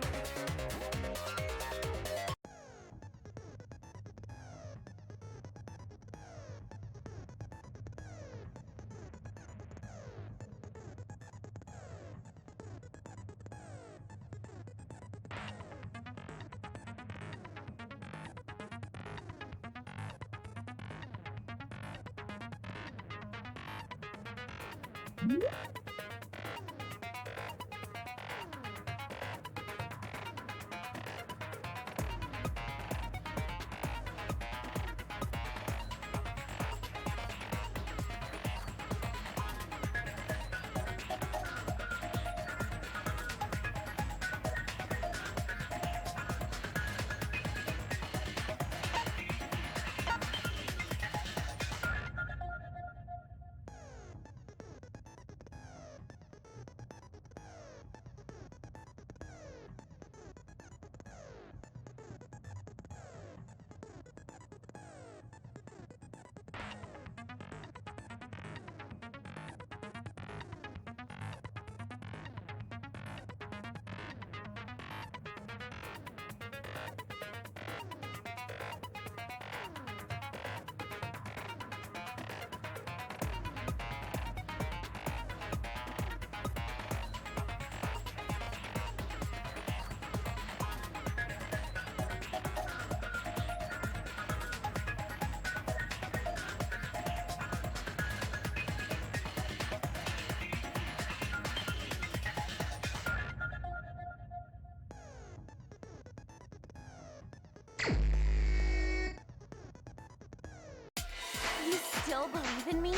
You still believe in me?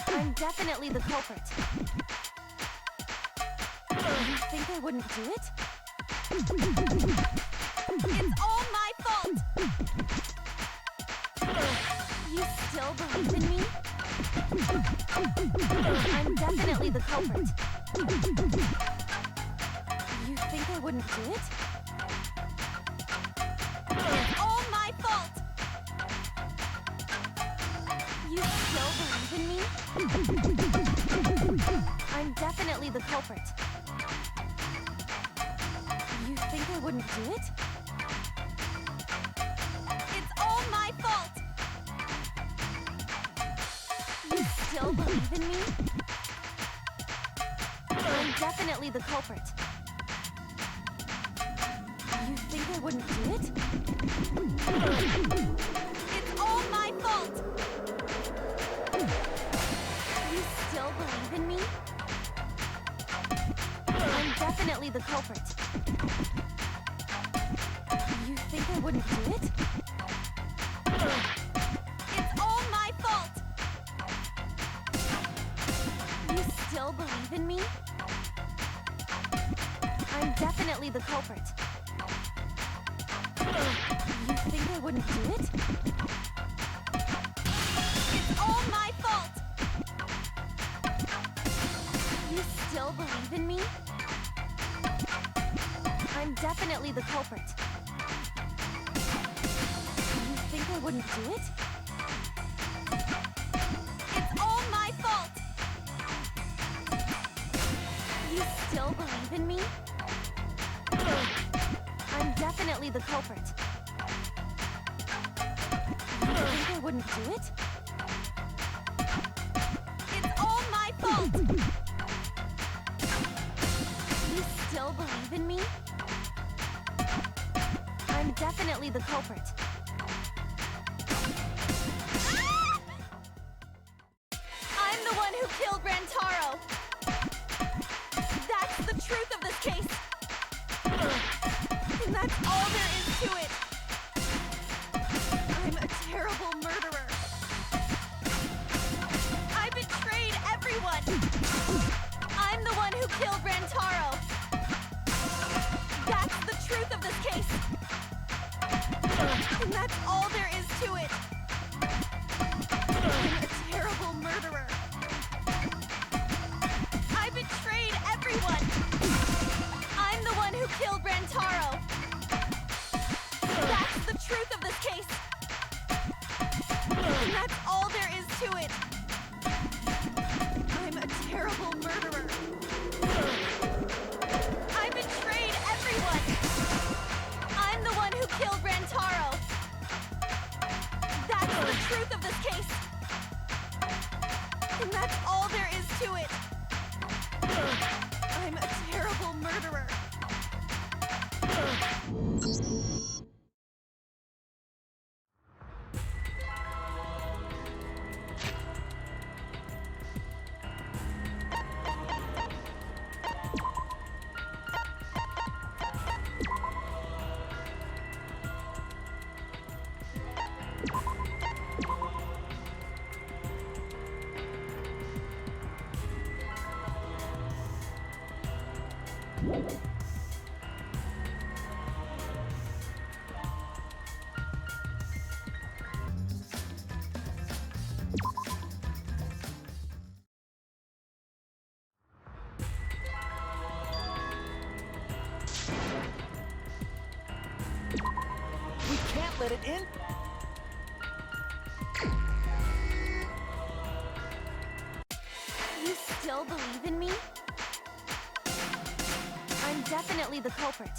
I'm definitely the culprit. You think I wouldn't do it? It's all my fault! You still believe in me? I'm definitely the culprit. You think I wouldn't do it? It's all my fault! You still believe in me? I'm definitely the culprit. You think I wouldn't do it? It's all my fault! You still believe in me? I'm definitely the culprit. You think I wouldn't do it? It's all my fault! You still believe in me? I'm definitely the culprit. You think I wouldn't do it? It's all my fault! You still believe in me? I'm definitely the culprit. You think I wouldn't do it? It's all my fault! You still believe in me? I'm definitely the culprit. You think I wouldn't do it? still believe in me? I'm definitely the culprit. You think I wouldn't do it? It's all my fault! You still believe in me? I'm definitely the culprit. I'm the one who killed Rantaro! That's the truth of this case! And that's all there is to it! I'm a terrible murderer! I betrayed everyone! I'm the one who killed Rantaro! That's the truth of this case! And that's all there is to it! I'm a terrible murderer! I betrayed everyone! I'm the one who killed Rantaro! That's the truth of this case! And that's all there is to it! I'm a terrible murderer! I betrayed everyone! I'm the one who killed Rantaro! That's the truth of this case! And that's all there is to it! I'm a terrible murderer! We can't let it in. You still believe in me? I'm definitely the culprit.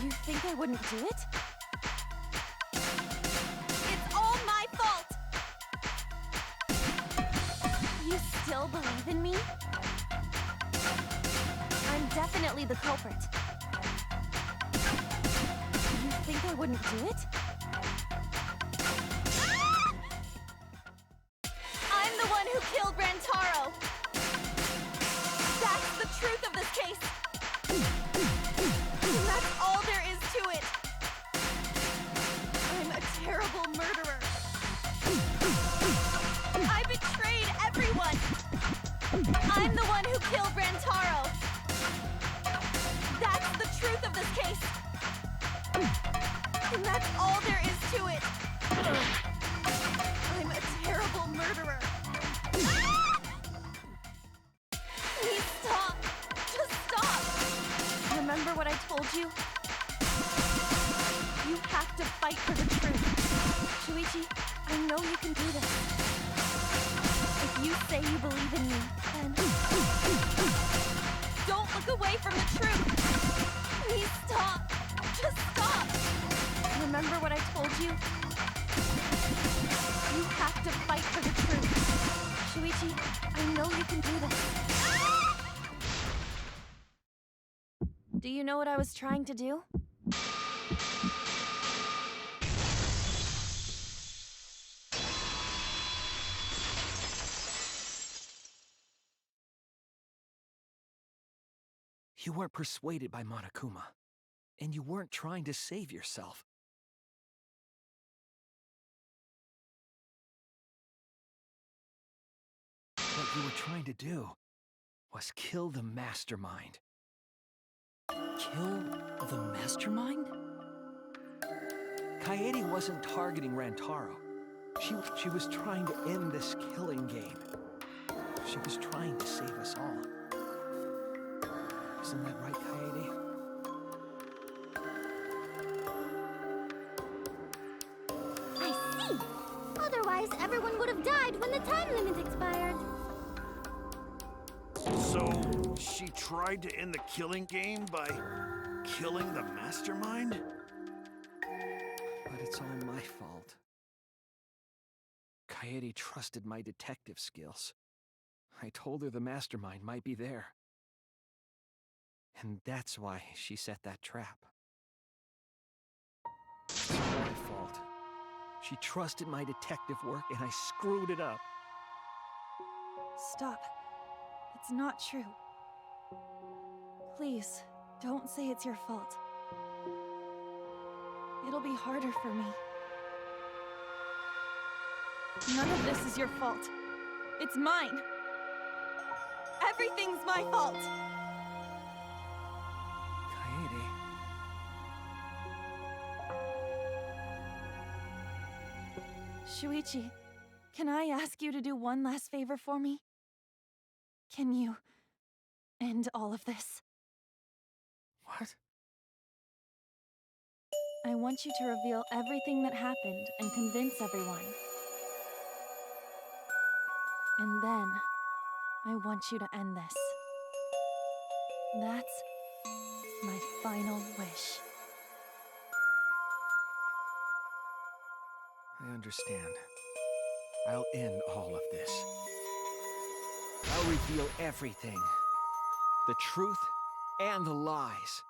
You think I wouldn't do it? It's all my fault! You still believe in me? I'm definitely the culprit. You think I wouldn't do it? I'm the one who killed Rantaro! That's the truth of this case! And that's all there is to it! I'm a terrible murderer! I betrayed everyone! I'm the one who killed Rantaro! That's the truth of this case! And that's all there is to it! I'm a terrible murderer! Please stop! Just stop! Remember what I told you? You have to fight for the truth. Shuichi, I know you can do this. If you say you believe in me, then... Don't look away from the truth! Please stop! Just stop! Remember what I told you? You have to fight for the truth. Shuichi, I know you can do this. Do you know what I was trying to do? You weren't persuaded by Monokuma, and you weren't trying to save yourself. What you were trying to do was kill the mastermind. Kill the mastermind? Kaede wasn't targeting Rantaro. She was trying to end this killing game. She was trying to save us all. Isn't that right, Kaede? I see! Otherwise, everyone would have died when the time limit expired. So, she tried to end the killing game by killing the mastermind? But it's all my fault. Kaede trusted my detective skills. I told her the mastermind might be there. And that's why she set that trap. It's all my fault. She trusted my detective work and I screwed it up. Stop. It's not true. Please, don't say it's your fault. It'll be harder for me. None of this is your fault. It's mine. Everything's my fault. Kaede. Shuichi, can I ask you to do one last favor for me? Can you end all of this? What? I want you to reveal everything that happened and convince everyone. And then, I want you to end this. That's my final wish. I understand. I'll end all of this. I'll reveal everything. The truth and the lies.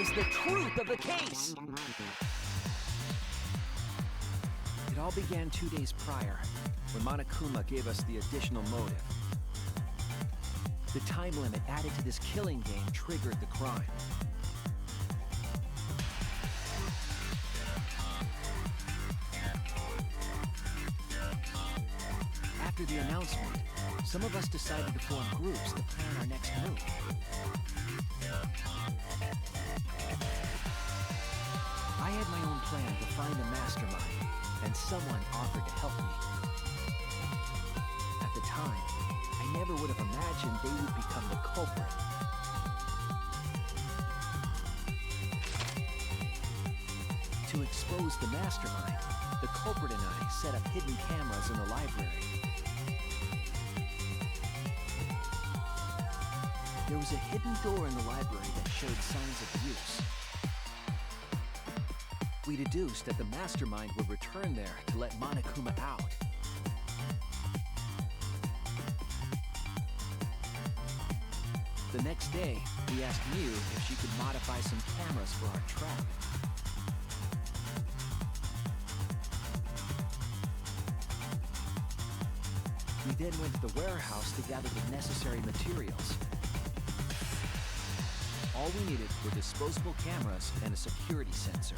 is the truth of the case. It all began 2 days prior, when Monokuma gave us the additional motive. The time limit added to this killing game triggered the crime. After the announcement, some of us decided to form groups to plan our next move. I had my own plan to find a mastermind, and someone offered to help me. At the time, I never would have imagined they would become the culprit. To expose the mastermind, the culprit and I set up hidden cameras in the library. There was a hidden door in the library that showed signs of use. We deduced that the mastermind would return there to let Monokuma out. The next day, we asked Mew if she could modify some cameras for our trap. We then went to the warehouse to gather the necessary materials. All we needed were disposable cameras and a security sensor.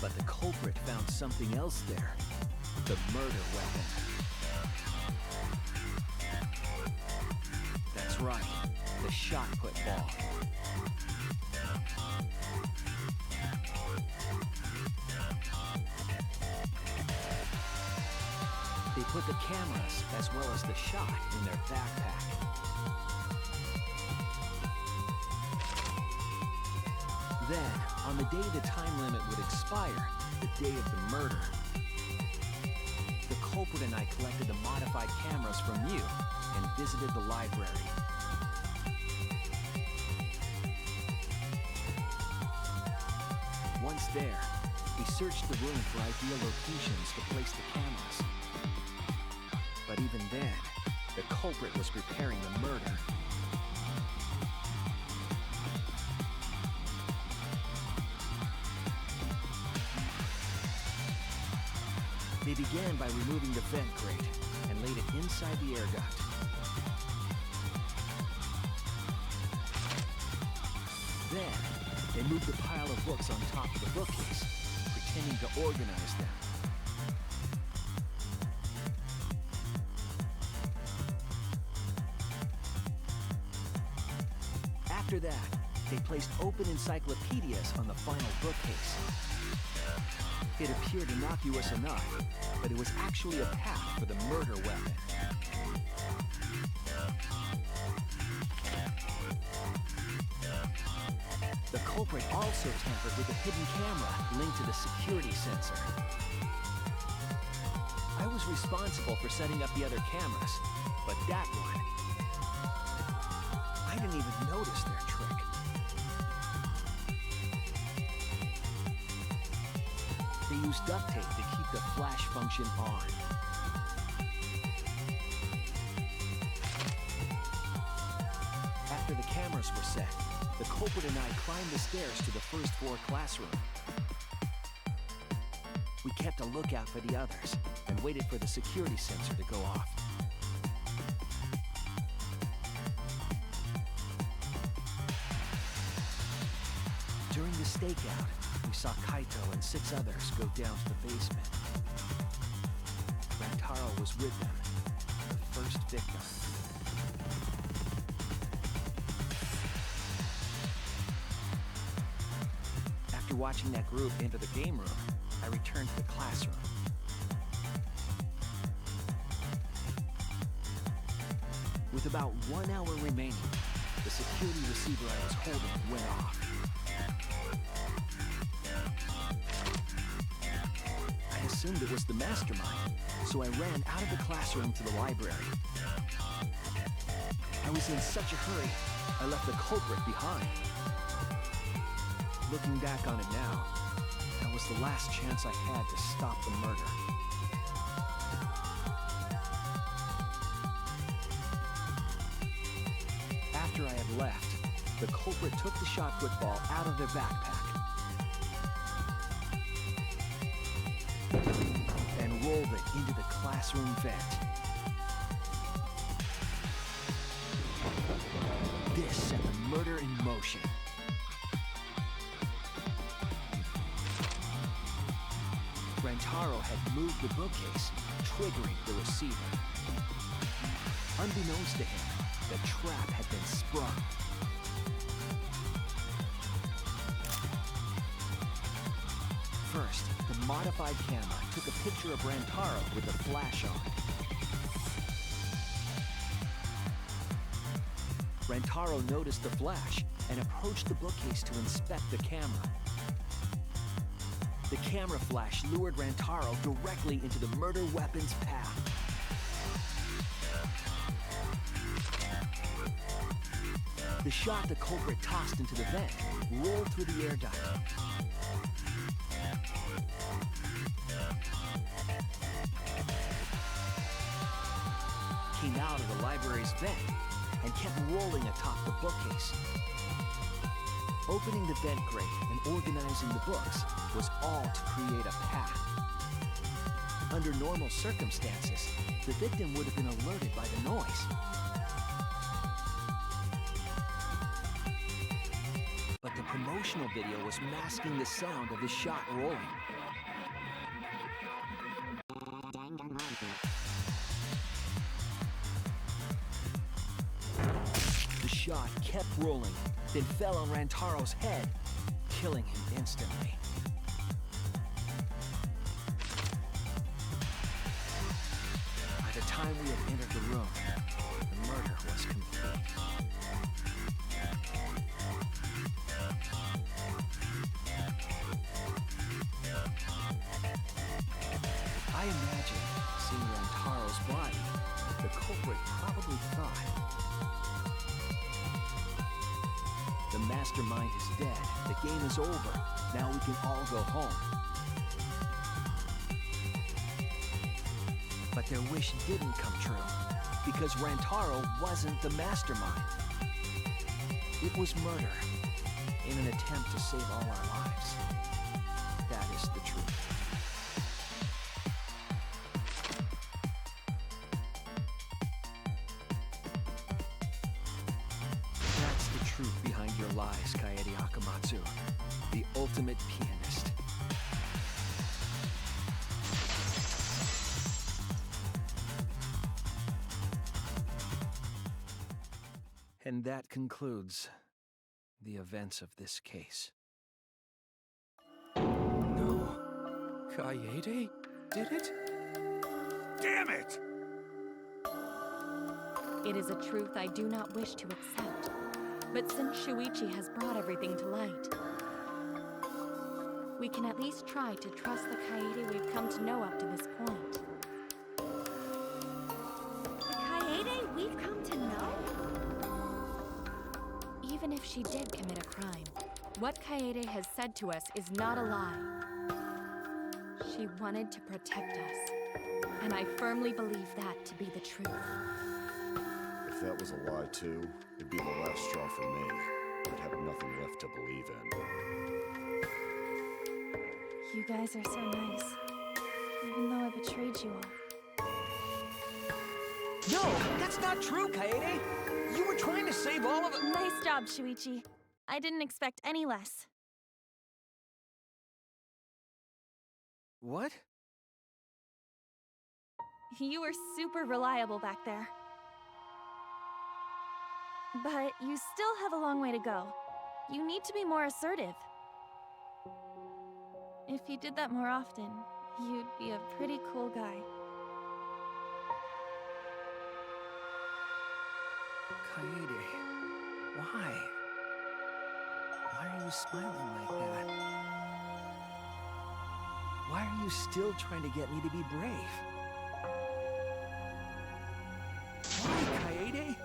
But the culprit found something else there. The murder weapon. That's right, the shot put ball. They put the cameras as well as the shot in their backpack. Then, on the day the time limit would expire, the day of the murder, the culprit and I collected the modified cameras from you and visited the library. Once there, we searched the room for ideal locations to place the cameras. But even then, the culprit was preparing the murder. They began by removing the vent grate and laid it inside the air duct. Then, they moved a pile of books on top of the bookcase, pretending to organize them. After that, they placed open encyclopedias on the final bookcase. It appeared innocuous enough, but it was actually a path for the murder weapon. The culprit also tampered with a hidden camera linked to the security sensor. I was responsible for setting up the other cameras, but that one, I didn't even notice their trick. They used duct tape to keep the flash function on. After the cameras were set, the culprit and I climbed the stairs to the first floor classroom. We kept a lookout for the others and waited for the security sensor to go off. During the stakeout, we saw Kaito and 6 others go down to the basement. Rantaro was with them, the first victim. After watching that group enter the game room, I returned to the classroom. With about 1 hour remaining, the security receiver I was holding went off. I assumed it was the mastermind, so I ran out of the classroom to the library. I was in such a hurry, I left the culprit behind. Looking back on it now, that was the last chance I had to stop the murder. left, the culprit took the shot put ball out of their backpack and rolled it into the classroom vent. This set the murder in motion. Rantaro had moved the bookcase, triggering the receiver. Unbeknownst to him, the trap had been sprung. First, the modified camera took a picture of Rantaro with the flash on. Rantaro noticed the flash and approached the bookcase to inspect the camera. The camera flash lured Rantaro directly into the murder weapon's path. The shot the culprit tossed into the vent rolled through the air duct. Came out of the library's vent and kept rolling atop the bookcase. Opening the vent grate and organizing the books was all to create a path. Under normal circumstances, the victim would have been alerted by the noise. But the promotional video was masking the sound of the shot rolling. The shot kept rolling, then fell on Rantaro's head, killing him instantly. By the time we had entered the room, the murder was complete. I imagine seeing Rantaro's body, the culprit probably thought, the mastermind is dead. The game is over. Now we can all go home. But their wish didn't come true, because Rantaro wasn't the mastermind. It was murder, in an attempt to save all our lives. That is the truth. That's the truth behind your lies, Kaede Akamatsu, the ultimate pianist. And that concludes the events of this case. No. Kaede did it? Damn it! It is a truth I do not wish to accept. But since Shuichi has brought everything to light, we can at least try to trust the Kaede we've come to know up to this point. The Kaede we've come to know? Even if she did commit a crime, what Kaede has said to us is not a lie. She wanted to protect us, and I firmly believe that to be the truth. If that was a lie too, it'd be the last straw for me. I'd have nothing left to believe in. You guys are so nice, even though I betrayed you all. No, that's not true, Kaede! You were trying to save all of it. Nice job, Shuichi. I didn't expect any less. What? You were super reliable back there. But you still have a long way to go. You need to be more assertive. If you did that more often, you'd be a pretty cool guy. Kaede, why? Why are you smiling like that? Why are you still trying to get me to be brave? Why, Kaede?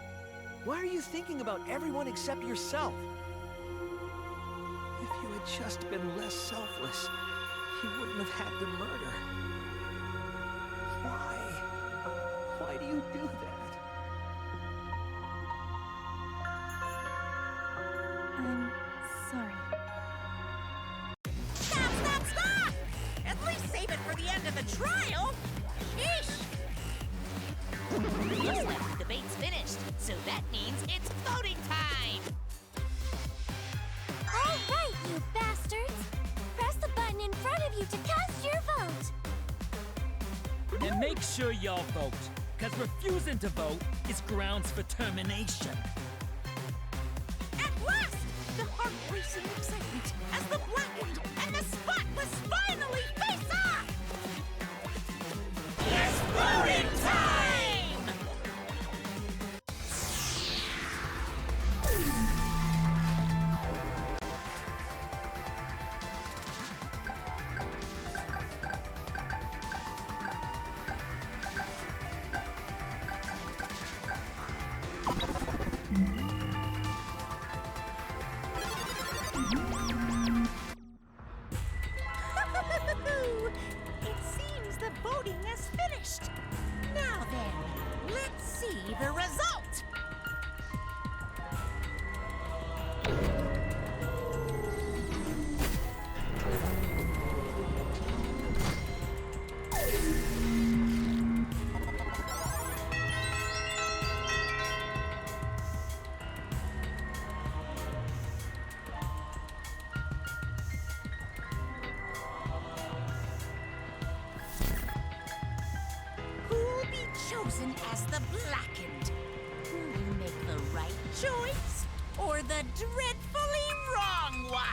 Why are you thinking about everyone except yourself? If you had just been less selfless, you wouldn't have had to murder. Why? Why do you do that? That means it's voting time! All right, you bastards! Press the button in front of you to cast your vote! And make sure y'all vote, because refusing to vote is grounds for termination. At last, the heart-racing excitement as the blackened and the spotless finally face off! It's voting time! It seems the voting has finished. Now then, let's see the result. Who'll be chosen as the blackened? Will you make the right choice or the dreadfully wrong one?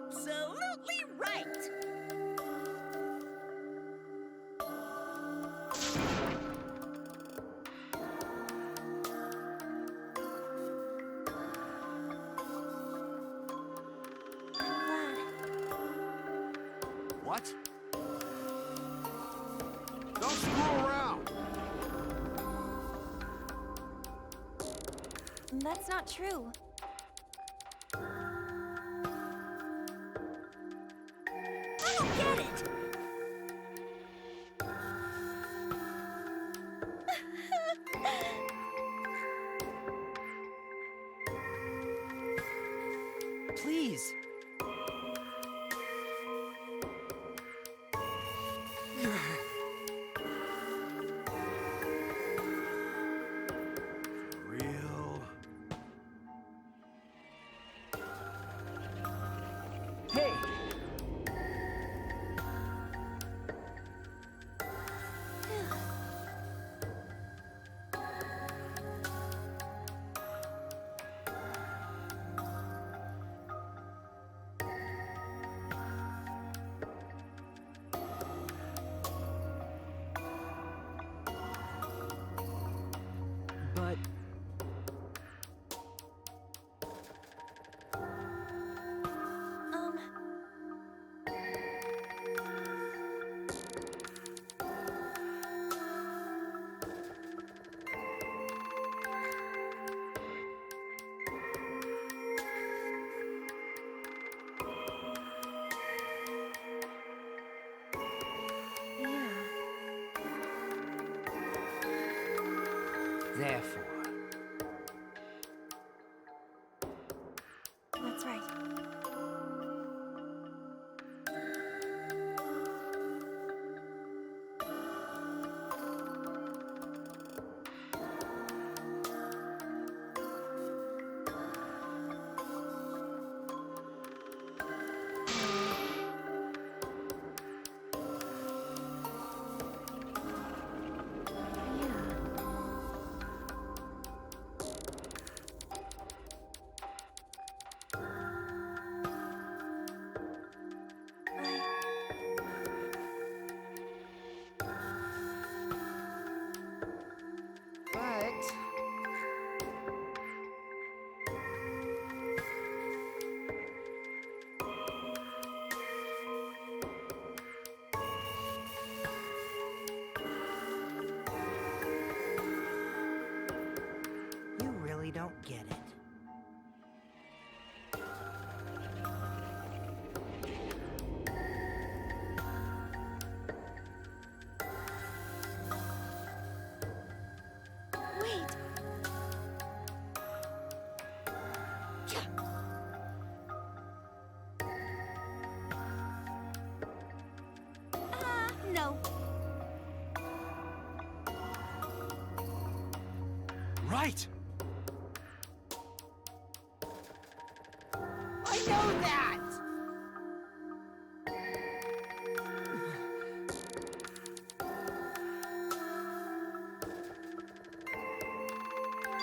Absolutely right! What? Don't screw around! That's not true. I don't get it! Please. Real? Hey! But therefore, That's right. Right! I know that!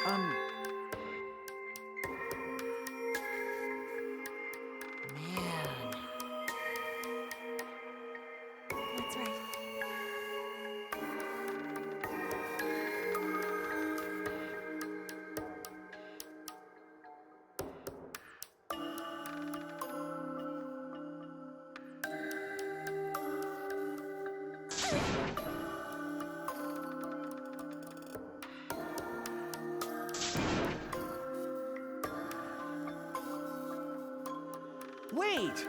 Man. That's right. Wait!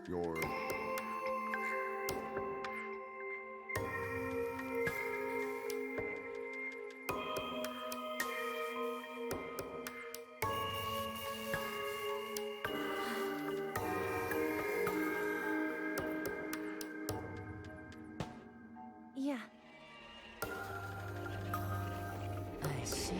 You're... Yeah. I see.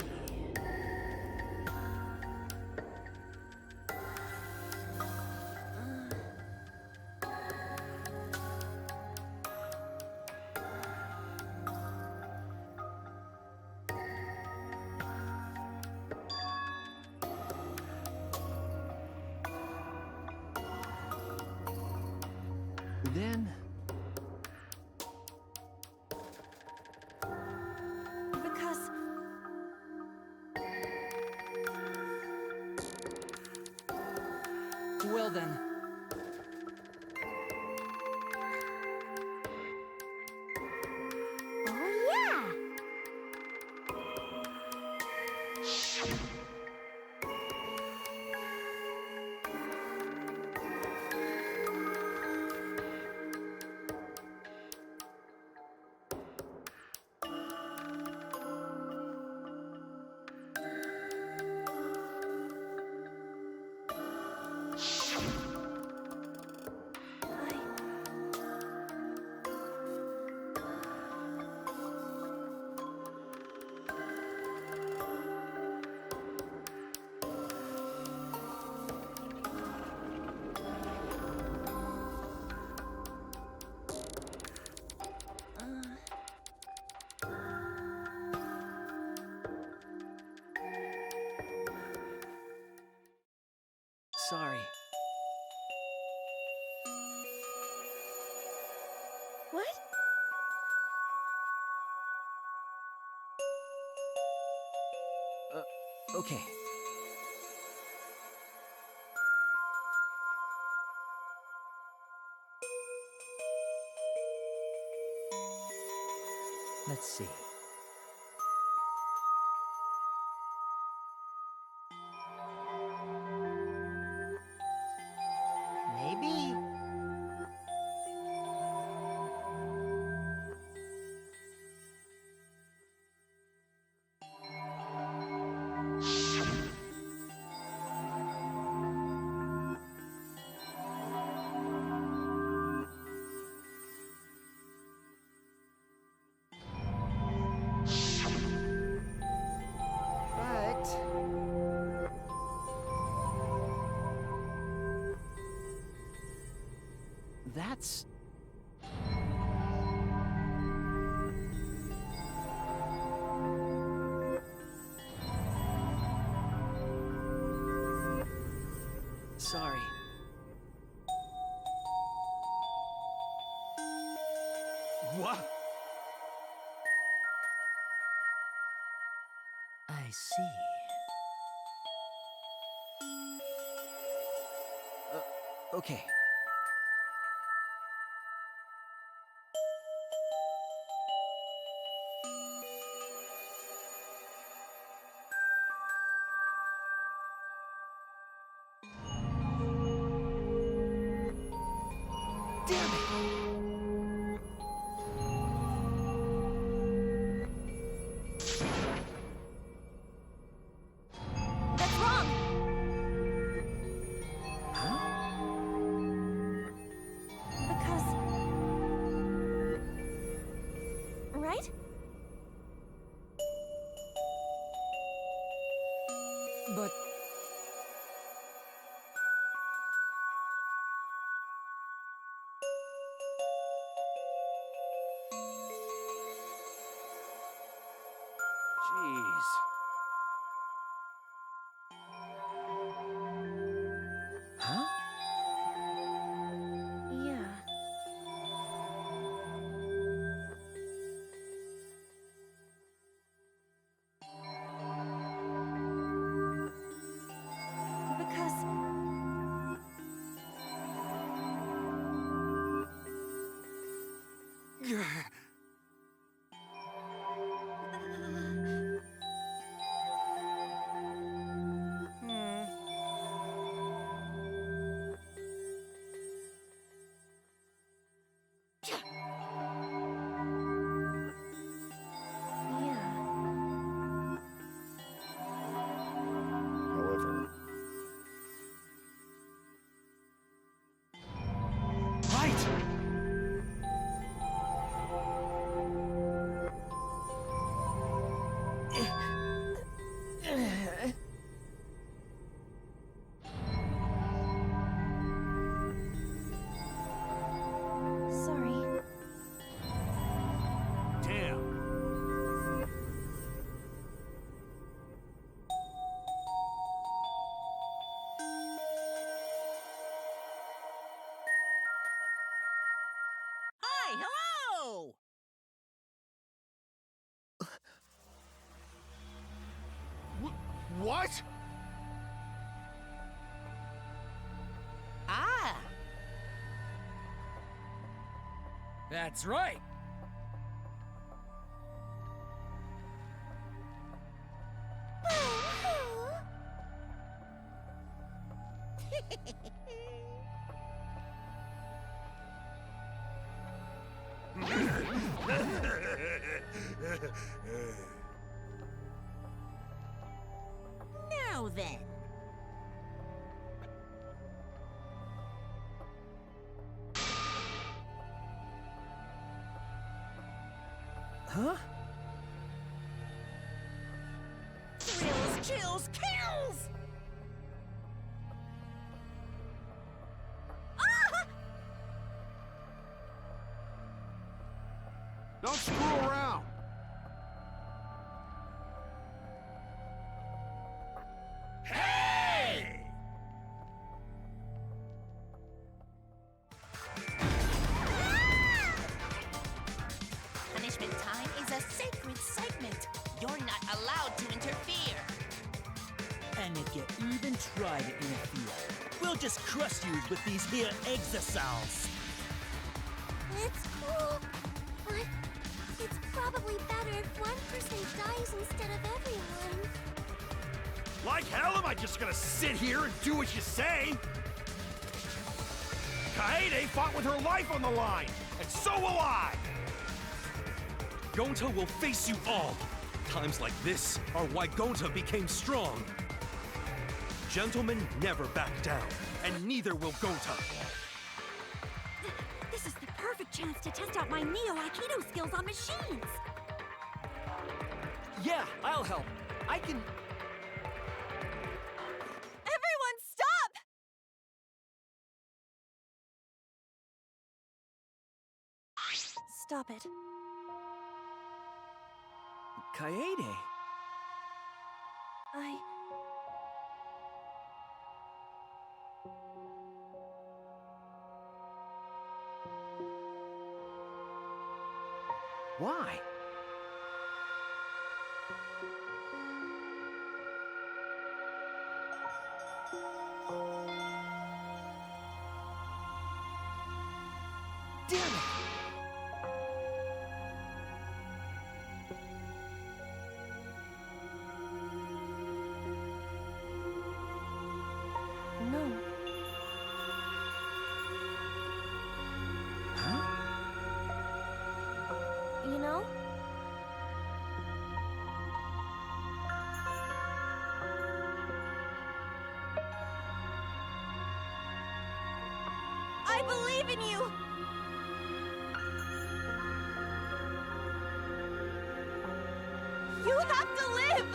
Then... Because Well then, Oh, yeah! Sorry. what? Okay. Let's see. Maybe. But That's... Sorry. What? I see. Okay. Damn it! That's wrong! Because... Right? But... Jeez. Huh? Yeah. Because... However, Right! Sorry. Damn. Hi, hello! What? Ah, That's right. now then. Huh? Thrills, chills, kills! Ah! Don't screw around. Hey! Punishment time is a sacred segment. You're not allowed to interfere. And if you even try to interfere, we'll just crush you with these here exosols. It's cool, but it's probably better if one person dies instead of everyone. Like hell am I just gonna sit here and do what you say? Kaede fought with her life on the line, and so will I! Gonta will face you all. Times like this are why Gonta became strong. Gentlemen never back down, and neither will Gonta. This is the perfect chance to test out my Neo-Aikido skills on machines! Yeah, I'll help. I can... Everyone, stop! Stop it. Kaede. Why? Damn it! No. believe in you! You have to live!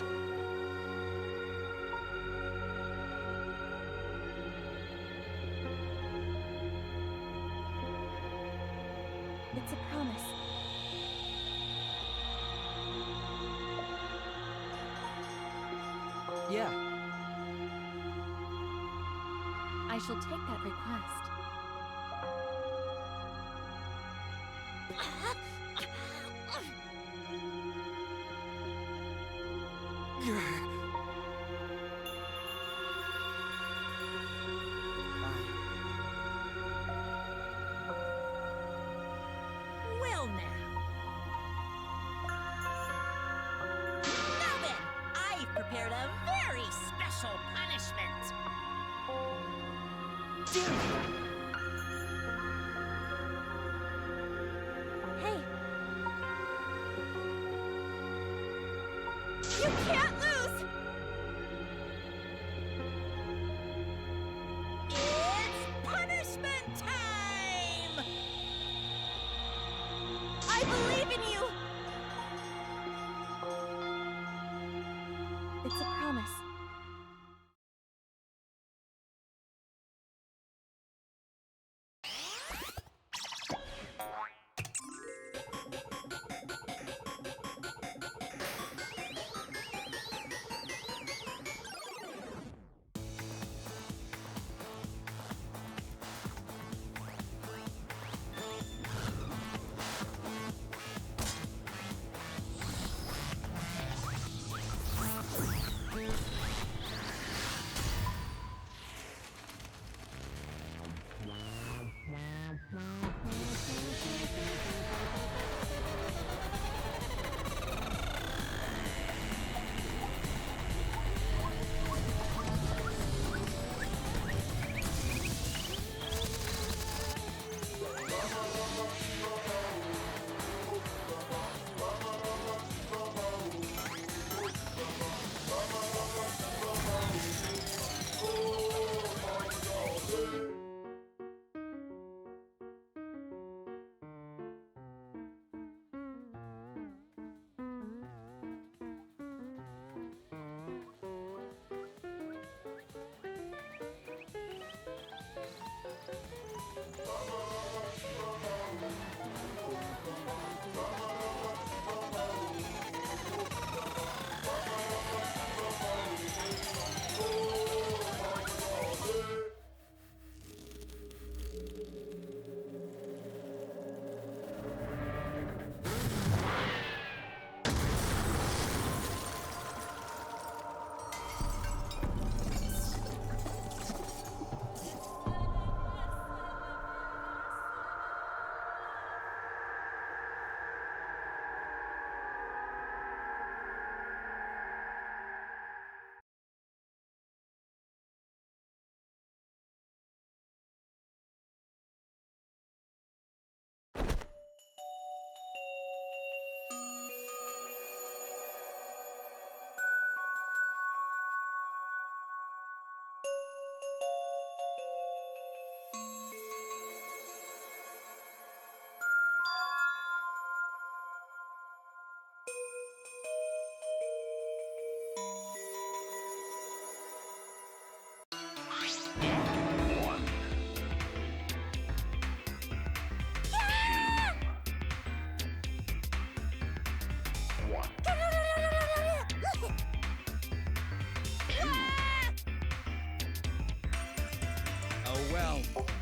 It's a promise. Yeah. I shall take that request. Well now. Now then, I've prepared a very special punishment. Hey! You can't lose! It's punishment time! I believe in you! It's a promise.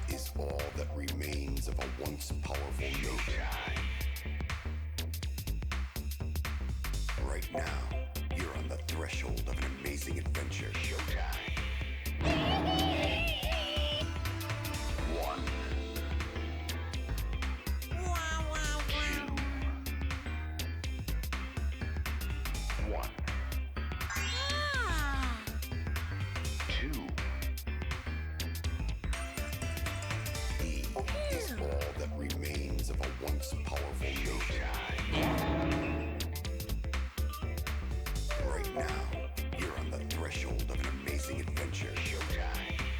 Is all that remains of a once powerful note. Right now, you're on the threshold of an amazing adventure. Showtime. 1. 2. 1. 2. Is all that remains of a once powerful note. Right now, you're on the threshold of an amazing adventure. Showtime.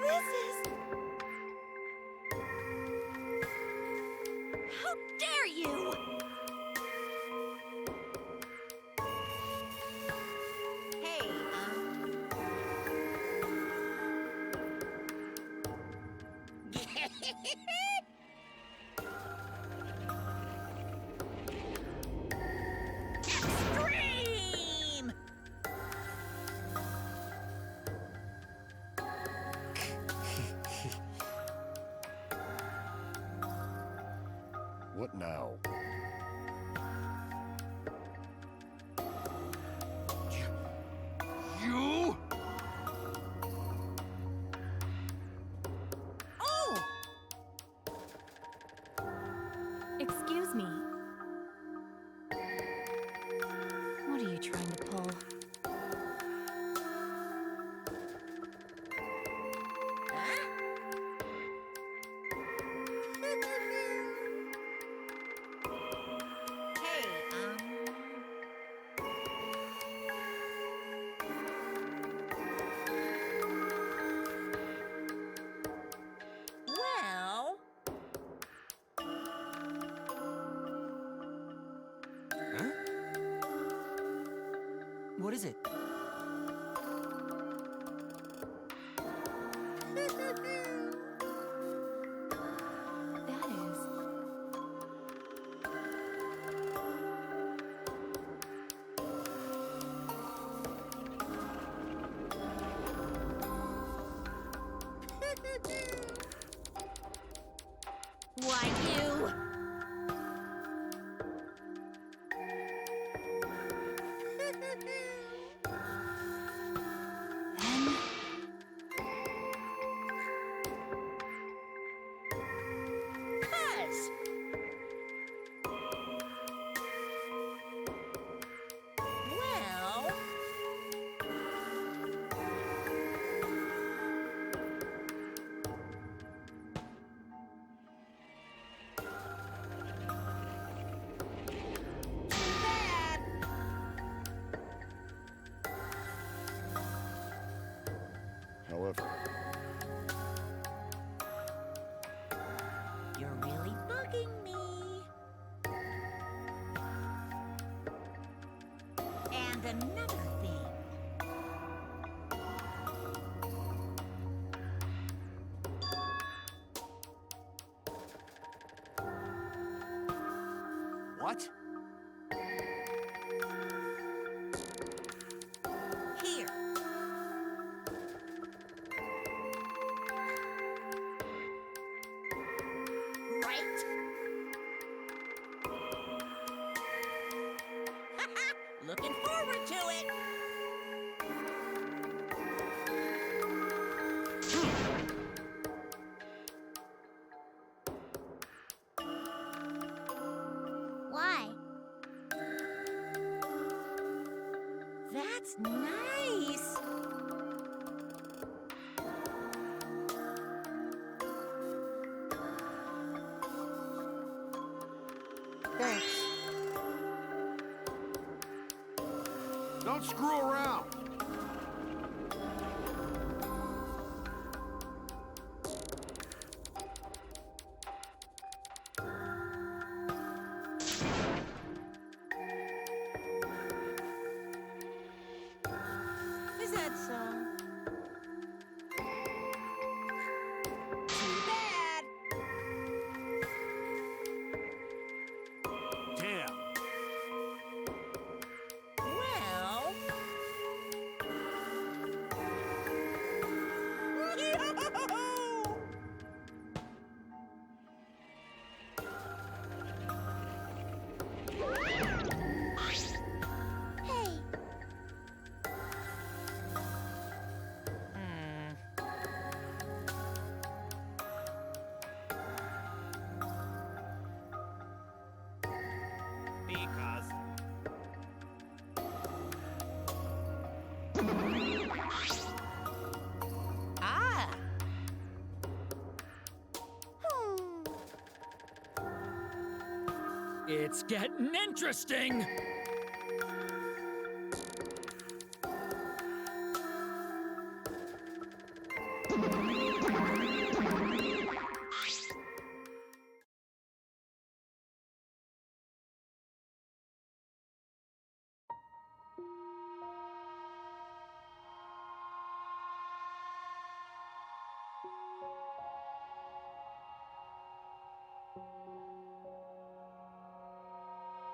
This is... How dare you! Hey, Extreme! What now? You? Oh! Excuse me. What are you trying to pull? Hey, well... Huh? What is it? That is... Why, you... Then... Cuz... Well... Too bad. However, You're really bugging me. And another thing. What? Here. Right? Looking forward to it. Why? That's nice. Thanks. don't screw around. Is that so? Too bad. Damn. Well... Ah! It's getting interesting!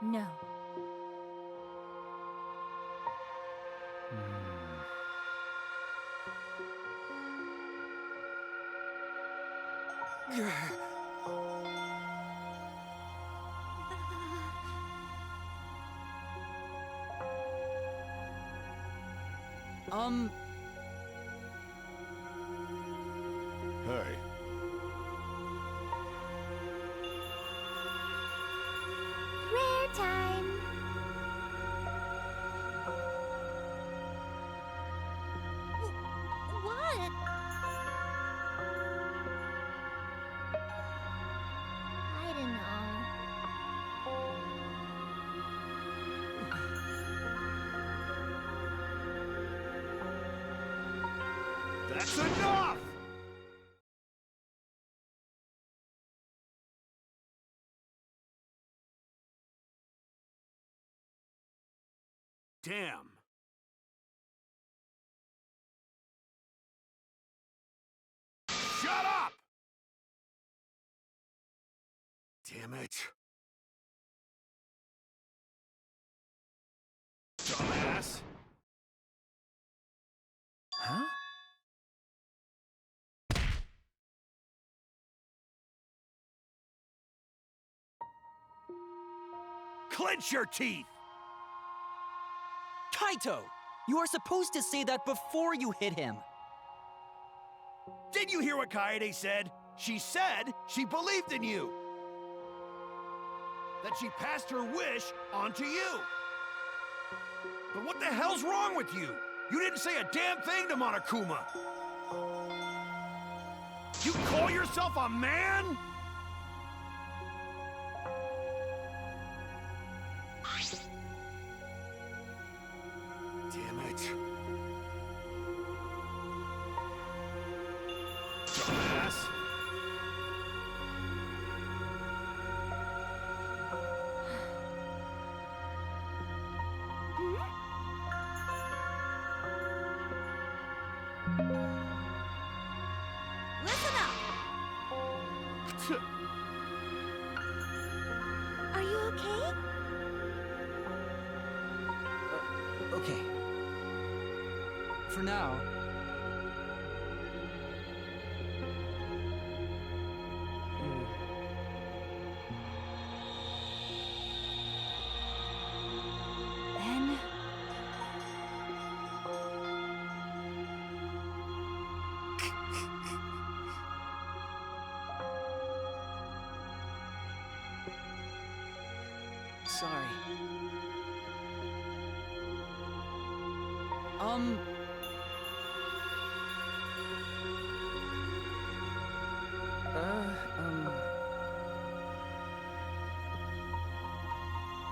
No. Hey, Prayer time. What? I don't know. that's enough! Damn. Shut up! Damn it. Dumbass. Huh? Clench your teeth! Kaito! You are supposed to say that before you hit him. Did you hear what Kaede said? She said she believed in you. That she passed her wish on to you. But what the hell's wrong with you? You didn't say a damn thing to Monokuma. You call yourself a man? Damn it. Dumbass. Listen up! Are you okay? Okay. For now. Then... Sorry.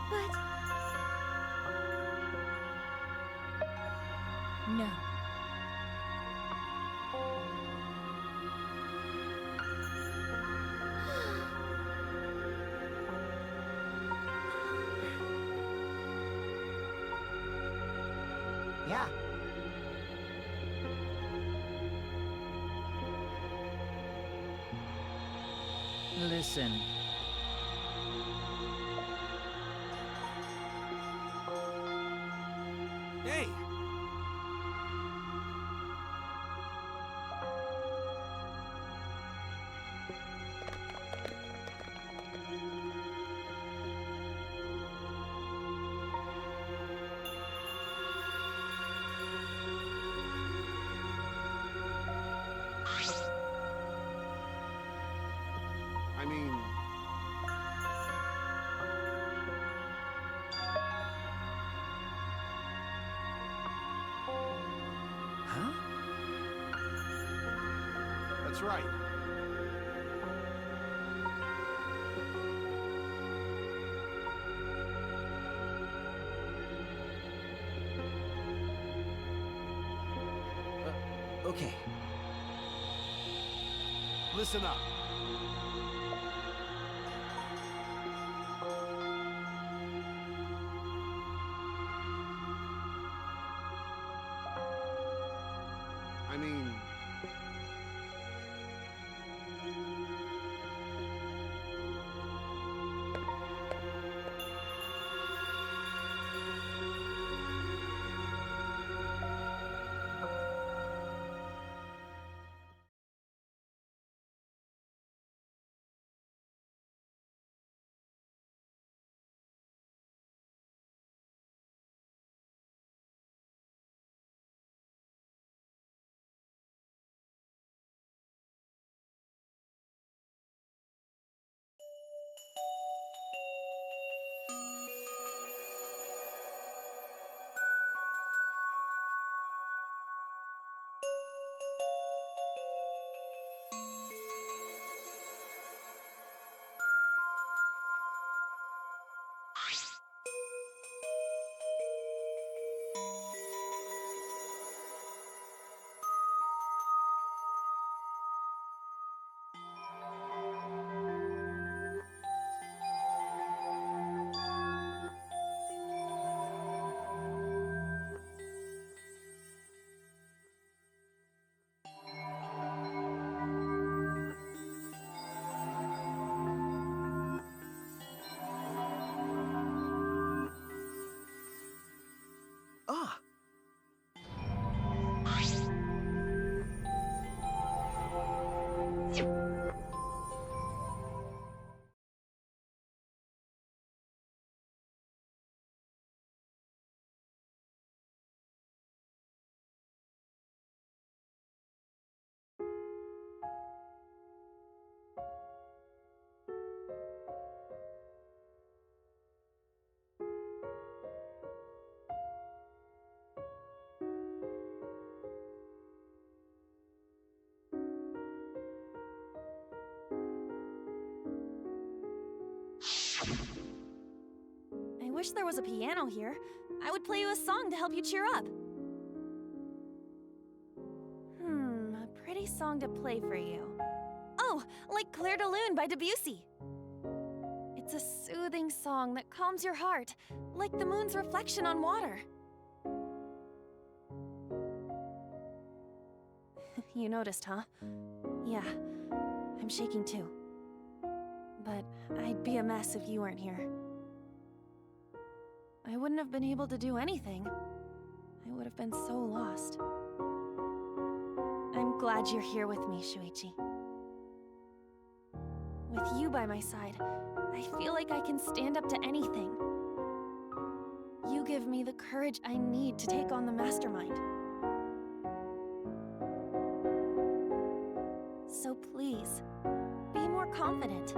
But No. Yeah. Listen. Hey. I mean... That's right. Okay. Listen up. I mean... Ah! I wish there was a piano here. I would play you a song to help you cheer up. A pretty song to play for you. Oh, like Clair de Lune by Debussy. It's a soothing song that calms your heart, like the moon's reflection on water. You noticed, huh? Yeah, I'm shaking too. But I'd be a mess if you weren't here. I wouldn't have been able to do anything. I would have been so lost. I'm glad you're here with me, Shuichi. With you by my side, I feel like I can stand up to anything. You give me the courage I need to take on the Mastermind. So please, be more confident.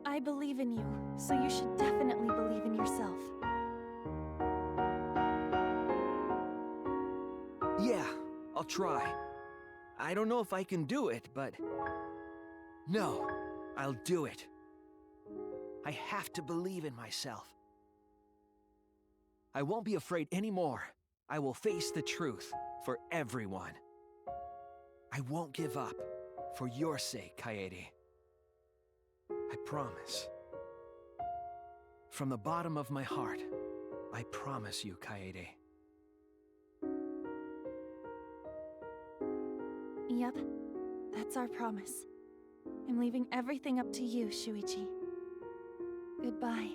I believe in you, so you should definitely believe in yourself. Yeah, I'll try. I don't know if I can do it, but... No, I'll do it. I have to believe in myself. I won't be afraid anymore. I will face the truth for everyone. I won't give up, for your sake, Kaede. I promise. From the bottom of my heart, I promise you, Kaede. Yep, that's our promise. I'm leaving everything up to you, Shuichi. Goodbye.